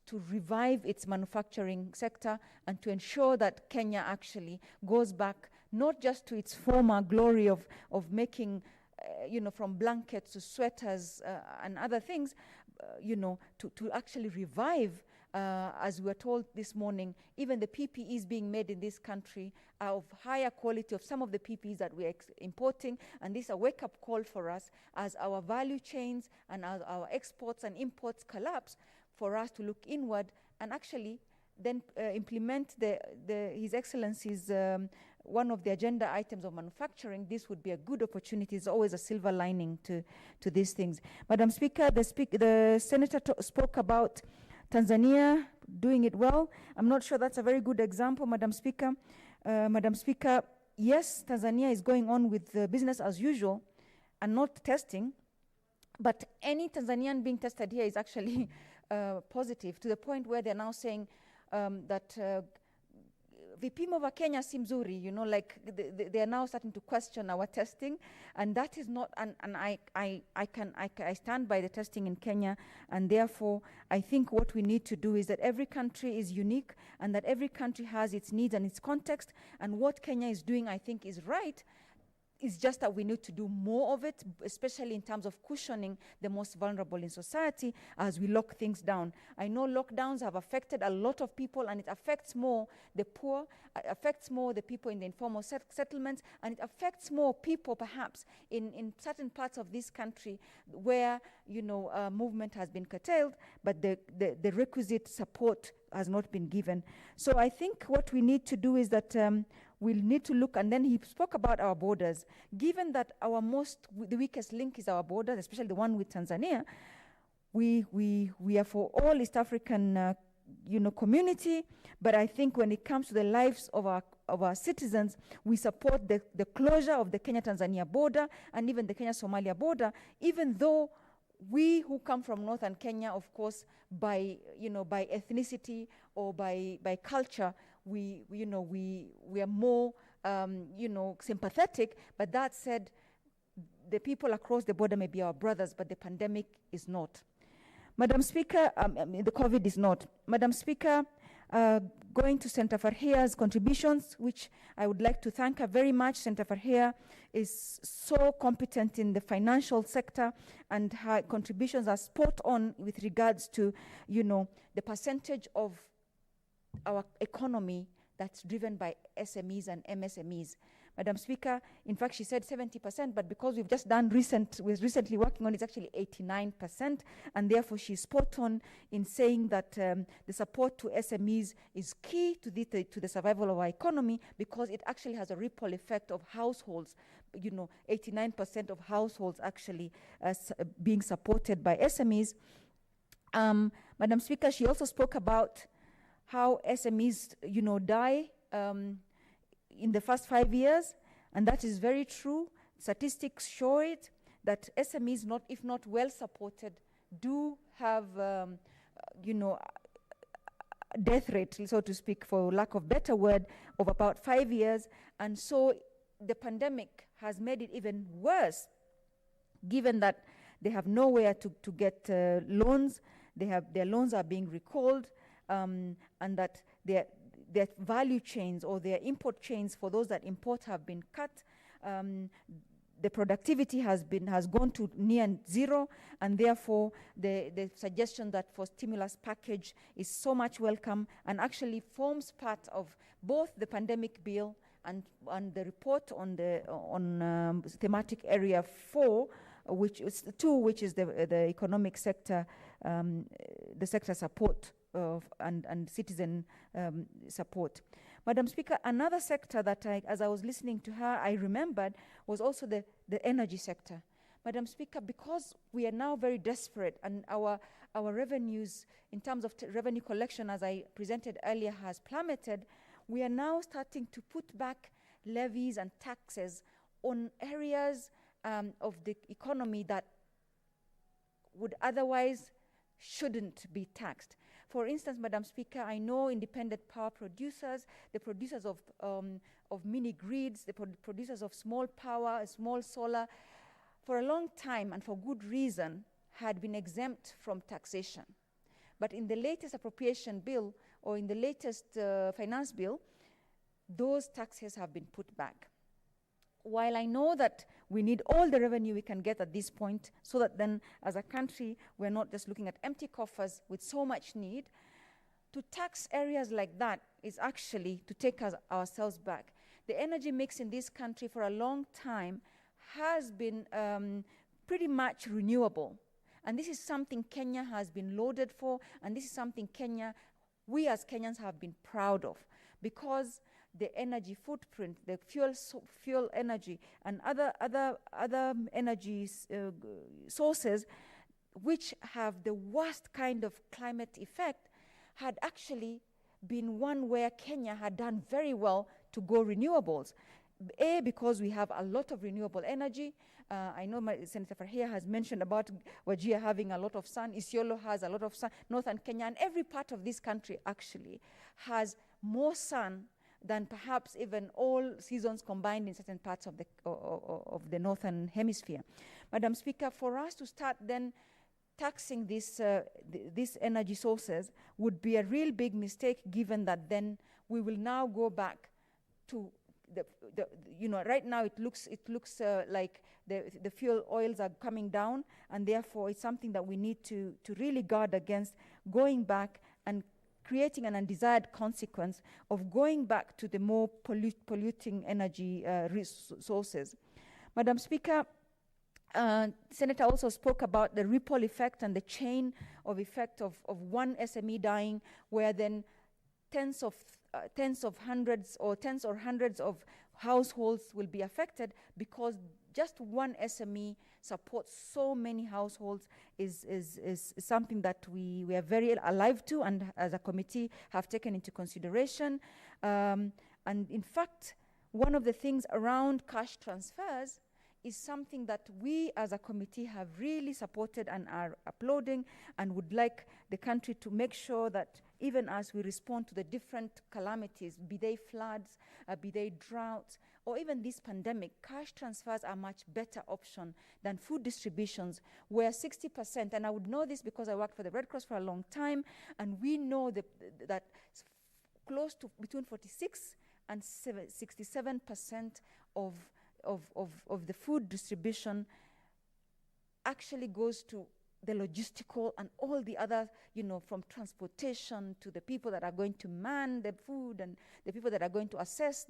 to revive its manufacturing sector and to ensure that Kenya actually goes back not just to its former glory of making from blankets to sweaters and other things, to actually revive, as we were told this morning, even the PPEs being made in this country are of higher quality of some of the PPEs that we are importing, and this is a wake-up call for us as our value chains and as our exports and imports collapse, for us to look inward and actually then implement His Excellency's one of the agenda items of manufacturing. This would be a good opportunity. It's always a silver lining to these things. Madam Speaker, the Senator spoke about Tanzania doing it well. I'm not sure that's a very good example, Madam Speaker. Madam Speaker, yes, Tanzania is going on with business as usual and not testing, but any Tanzanian being tested here is actually positive, to the point where they're now saying that vipimo va Kenya si mzuri, like they are now starting to question our testing, and that is not, and I stand by the testing in Kenya, and therefore I think what we need to do is that every country is unique, and that every country has its needs and its context, and what Kenya is doing, I think, is right. It's just that we need to do more of it, especially in terms of cushioning the most vulnerable in society as we lock things down. I know lockdowns have affected a lot of people, and it affects more the poor, it affects more the people in the informal settlements, and it affects more people perhaps in certain parts of this country where movement has been curtailed, but the requisite support has not been given. So I think what we need to do is that we'll need to look, and then he spoke about our borders. Given that the weakest link is our borders, especially the one with Tanzania, we are for all East African community, but I think when it comes to the lives of our citizens, we support the closure of the Kenya-Tanzania border and even the Kenya-Somalia border, even though we who come from northern Kenya, of course, by ethnicity or by culture, we are more sympathetic. But that said, the people across the border may be our brothers, but the pandemic is not. Madam Speaker, the COVID is not. Madam Speaker, going to Senator Farhia's contributions, which I would like to thank her very much. Senator Farhia is so competent in the financial sector, and her contributions are spot on with regards to, the percentage of our economy that's driven by SMEs and MSMEs. Madam Speaker, in fact, she said 70%, but because we've just done we're recently working on it, it's actually 89%, and therefore she's spot on in saying that the support to SMEs is key to the survival of our economy, because it actually has a ripple effect of households. 89% of households actually being supported by SMEs. Madam Speaker, she also spoke about how SMEs, die in the first 5 years, and that is very true. Statistics show it, that SMEs, if not well supported, do have, death rate, so to speak, for lack of better word, of about 5 years. And so the pandemic has made it even worse, given that they have nowhere to get loans, their loans are being recalled, and that their value chains or their import chains for those that import have been cut. The productivity has gone to near zero, and therefore the suggestion that for stimulus package is so much welcome and actually forms part of both the pandemic bill and the report on thematic area 4, which is the economic sector the sector support and citizen support. Madam Speaker, another sector that as I was listening to her, I remembered was also the energy sector. Madam Speaker, because we are now very desperate and our revenues in terms of revenue collection, as I presented earlier, has plummeted, we are now starting to put back levies and taxes on areas of the economy that would otherwise shouldn't be taxed. For instance, Madam Speaker, I know independent power producers, the producers of mini grids, the producers of small power, small solar, for a long time and for good reason had been exempt from taxation. But in the latest appropriation bill or in the latest finance bill, those taxes have been put back. While I know that we need all the revenue we can get at this point so that then as a country we're not just looking at empty coffers with so much need, to tax areas like that is actually to take ourselves back. The energy mix in this country for a long time has been pretty much renewable. And this is something Kenya has been lauded for, and this is something we as Kenyans have been proud of, because the energy footprint, the fuel energy, and other energy sources, which have the worst kind of climate effect, had actually been one where Kenya had done very well to go renewables. Because we have a lot of renewable energy. I know Senator Farhia has mentioned about Wajir having a lot of sun. Isiolo has a lot of sun. Northern Kenya and every part of this country actually has more sun than perhaps even all seasons combined in certain parts of the northern hemisphere. Madam Speaker, for us to start then taxing these energy sources would be a real big mistake, given that then we will now go back to right now it looks like the fuel oils are coming down, and therefore it's something that we need to really guard against going back and creating an undesired consequence of going back to the more polluting energy resources. Madam Speaker, Senator also spoke about the ripple effect and the chain of effect of one SME dying, where then tens or hundreds of households will be affected, because just one SME supports so many households is something that we are very alive to, and as a committee have taken into consideration. And in fact, one of the things around cash transfers is something that we as a committee have really supported and are applauding, and would like the country to make sure that even as we respond to the different calamities, be they floods, be they droughts, or even this pandemic, cash transfers are a much better option than food distributions, where 60%, and I would know this because I worked for the Red Cross for a long time, and we know that close to between 46 and 67% of the food distribution actually goes to the logistical and all the other, from transportation to the people that are going to man the food and the people that are going to assess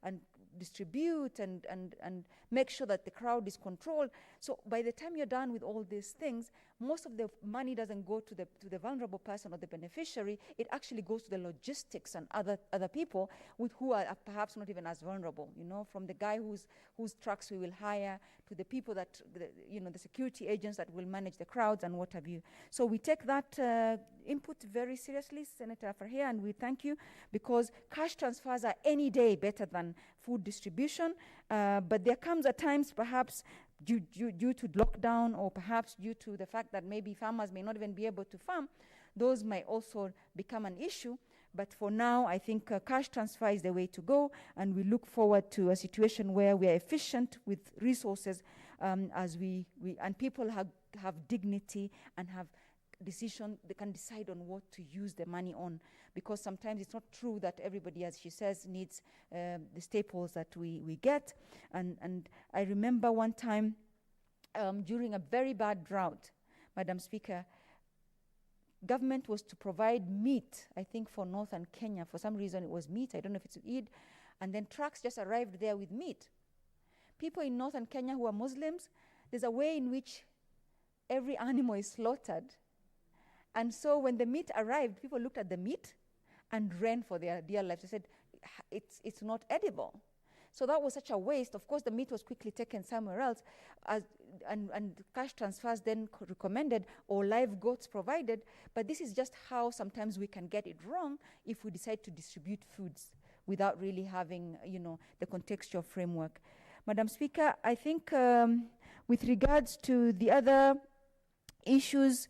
and distribute and make sure that the crowd is controlled. So by the time you're done with all these things, most of the money doesn't go to the vulnerable person or the beneficiary. It actually goes to the logistics and other people who are perhaps not even as vulnerable, from the guy whose trucks we will hire to the people that, the security agents that will manage the crowds and what have you. So we take that input very seriously, Senator Farhia, and we thank you, because cash transfers are any day better than food distribution, but there comes at times perhaps due to lockdown, or perhaps due to the fact that maybe farmers may not even be able to farm, those might also become an issue. But for now, I think cash transfer is the way to go, and we look forward to a situation where we are efficient with resources, as and people have dignity and have decision, they can decide on what to use the money on, because sometimes it's not true that everybody, as she says, needs the staples that we get. And I remember one time during a very bad drought, Madam Speaker, government was to provide meat, I think, for northern Kenya. For some reason it was meat, I don't know if it's Eid, and then trucks just arrived there with meat. People in northern Kenya who are Muslims, there's a way in which every animal is slaughtered, And so when the meat arrived, people looked at the meat and ran for their dear lives. They said, it's not edible. So that was such a waste. Of course, the meat was quickly taken somewhere else, and cash transfers then recommended, or live goats provided. But this is just how sometimes we can get it wrong if we decide to distribute foods without really having, the contextual framework. Madam Speaker, I think with regards to the other issues,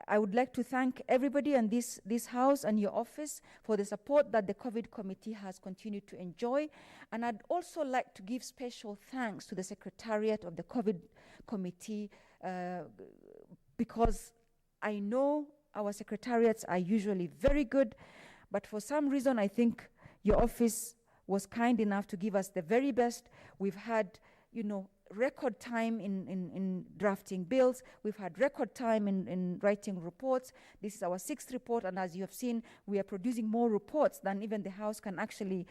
I would like to thank everybody in this House and your office for the support that the COVID committee has continued to enjoy. And I'd also like to give special thanks to the Secretariat of the COVID committee because I know our secretariats are usually very good, but for some reason I think your office was kind enough to give us the very best. We've had, record time in drafting bills. We've had record time in writing reports. This is our 6th report, and as you have seen, we are producing more reports than even the House can actually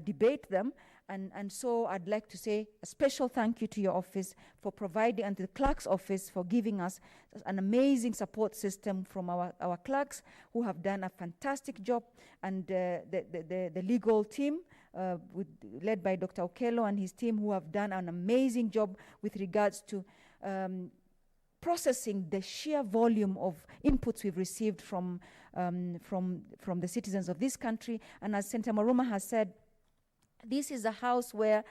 debate them. And so I'd like to say a special thank you to your office for providing, and to the clerk's office for giving us an amazing support system from our clerks who have done a fantastic job, and the legal team led by Dr. Okello and his team, who have done an amazing job with regards to processing the sheer volume of inputs we've received from the citizens of this country. And as Senator Maruma has said, this is a house where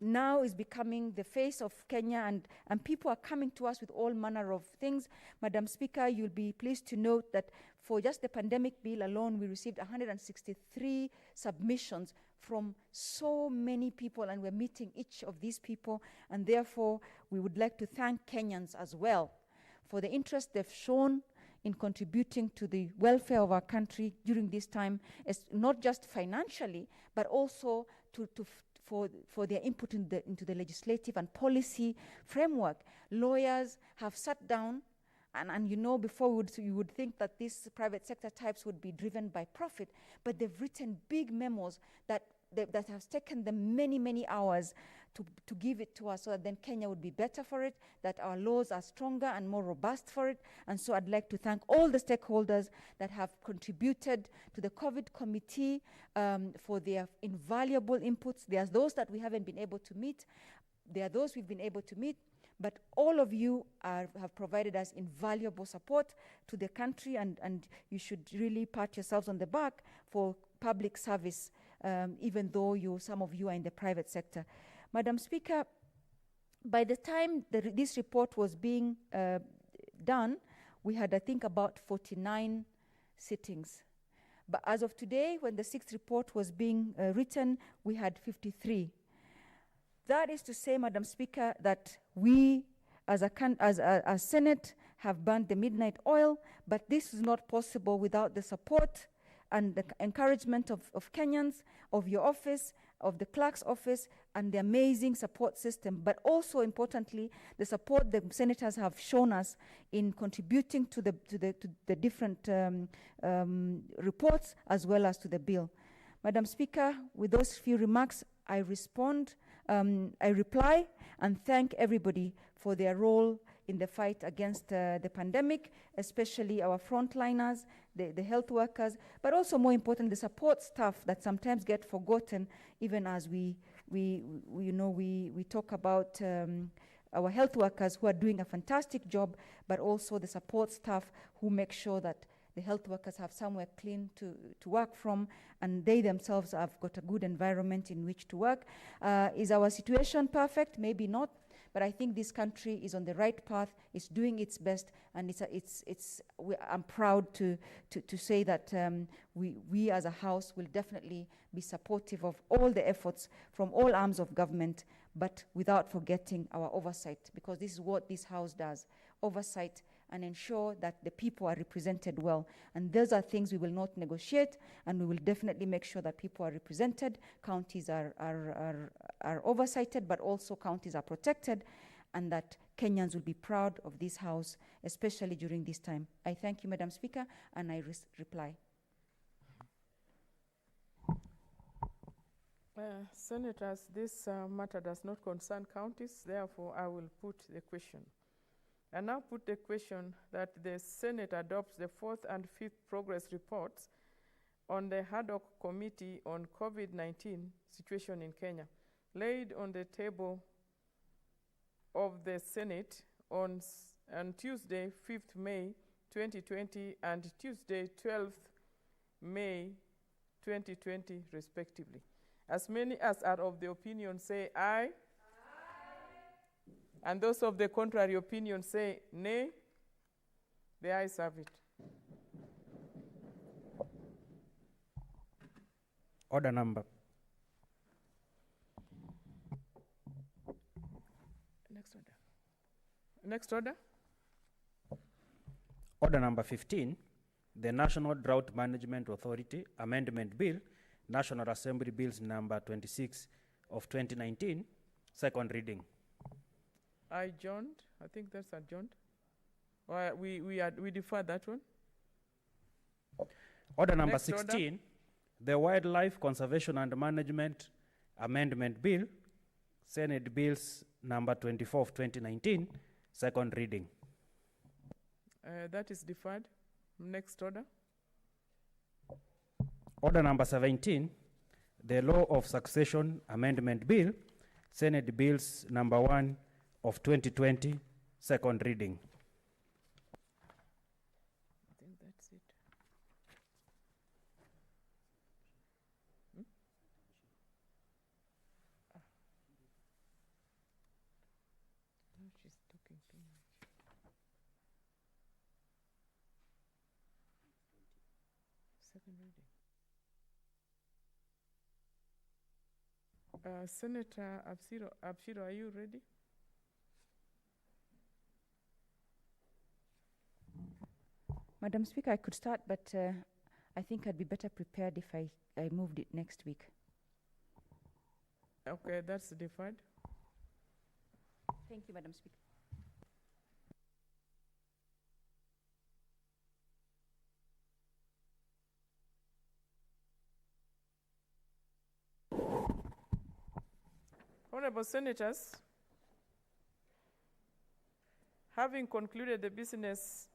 now is becoming the face of Kenya, and people are coming to us with all manner of things. Madam Speaker, you'll be pleased to note that for just the pandemic bill alone, we received 163 submissions from so many people, and we're meeting each of these people, and therefore we would like to thank Kenyans as well for the interest they've shown in contributing to the welfare of our country during this time, not just financially, but also for their input into the legislative and policy framework. Lawyers have sat down, and before you would think that these private sector types would be driven by profit, but they've written big memos that has taken them many, many hours to give it to us, so that then Kenya would be better for it, that our laws are stronger and more robust for it. And so I'd like to thank all the stakeholders that have contributed to the COVID committee for their invaluable inputs. There's those that we haven't been able to meet. There are those we've been able to meet. But all of you have provided us invaluable support to the country, and you should really pat yourselves on the back for public service, even though some of you are in the private sector. Madam Speaker, by the time this report was being done, we had, I think, about 49 sittings. But as of today, when the 6th report was being written, we had 53. That is to say, Madam Speaker, that we as a Senate have burned the midnight oil, but this is not possible without the support and the encouragement of Kenyans, of your office, of the clerk's office, and the amazing support system. But also importantly, the support the senators have shown us in contributing to the different reports, as well as to the bill. Madam Speaker, with those few remarks, I reply and thank everybody for their role in the fight against the pandemic, especially our frontliners, the health workers, but also more important, the support staff that sometimes get forgotten, even as we talk about our health workers who are doing a fantastic job, but also the support staff who make sure that the health workers have somewhere clean to work from, and they themselves have got a good environment in which to work. Is our situation perfect? Maybe not. But I think this country is on the right path, it's doing its best, and I'm proud to say that we as a House will definitely be supportive of all the efforts from all arms of government, but without forgetting our oversight, because this is what this House does, oversight, and ensure that the people are represented well. And those are things we will not negotiate, and we will definitely make sure that people are represented, counties are oversighted, but also counties are protected, and that Kenyans will be proud of this House, especially during this time. I thank you, Madam Speaker, and I reply. Senators, this matter does not concern counties, therefore I will put the question. I now put the question that the Senate adopts the 4th and 5th progress reports on the ad hoc committee on COVID-19 situation in Kenya, laid on the table of the Senate on Tuesday, 5th May 2020 and Tuesday, 12th May 2020, respectively. As many as are of the opinion say aye. Aye. And those of the contrary opinion say nay. The ayes have it. Order number. Next order. Next order. Order number 15, the National Drought Management Authority Amendment Bill, National Assembly Bills number 26 of 2019, second reading. Adjourned. I think that's adjourned. We defer that one. Order number Next 16, order. the Wildlife Conservation and Management Amendment Bill, Senate Bills number 24 of 2019, second reading. That is deferred. Next order. Order number 17, the Law of Succession Amendment Bill, Senate Bills number 1 of 2020, second reading. I think that's it. No, she's talking too much. Second reading. Senator Abshiro, are you ready? Madam Speaker, I could start, but I think I'd be better prepared if I moved it next week. Okay, that's deferred. Thank you, Madam Speaker. Honorable Senators, having concluded the business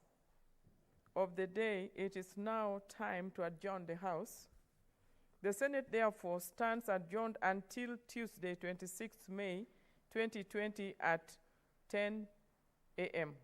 of the day, it is now time to adjourn the House. The Senate therefore stands adjourned until Tuesday, 26th May 2020 at 10 a.m.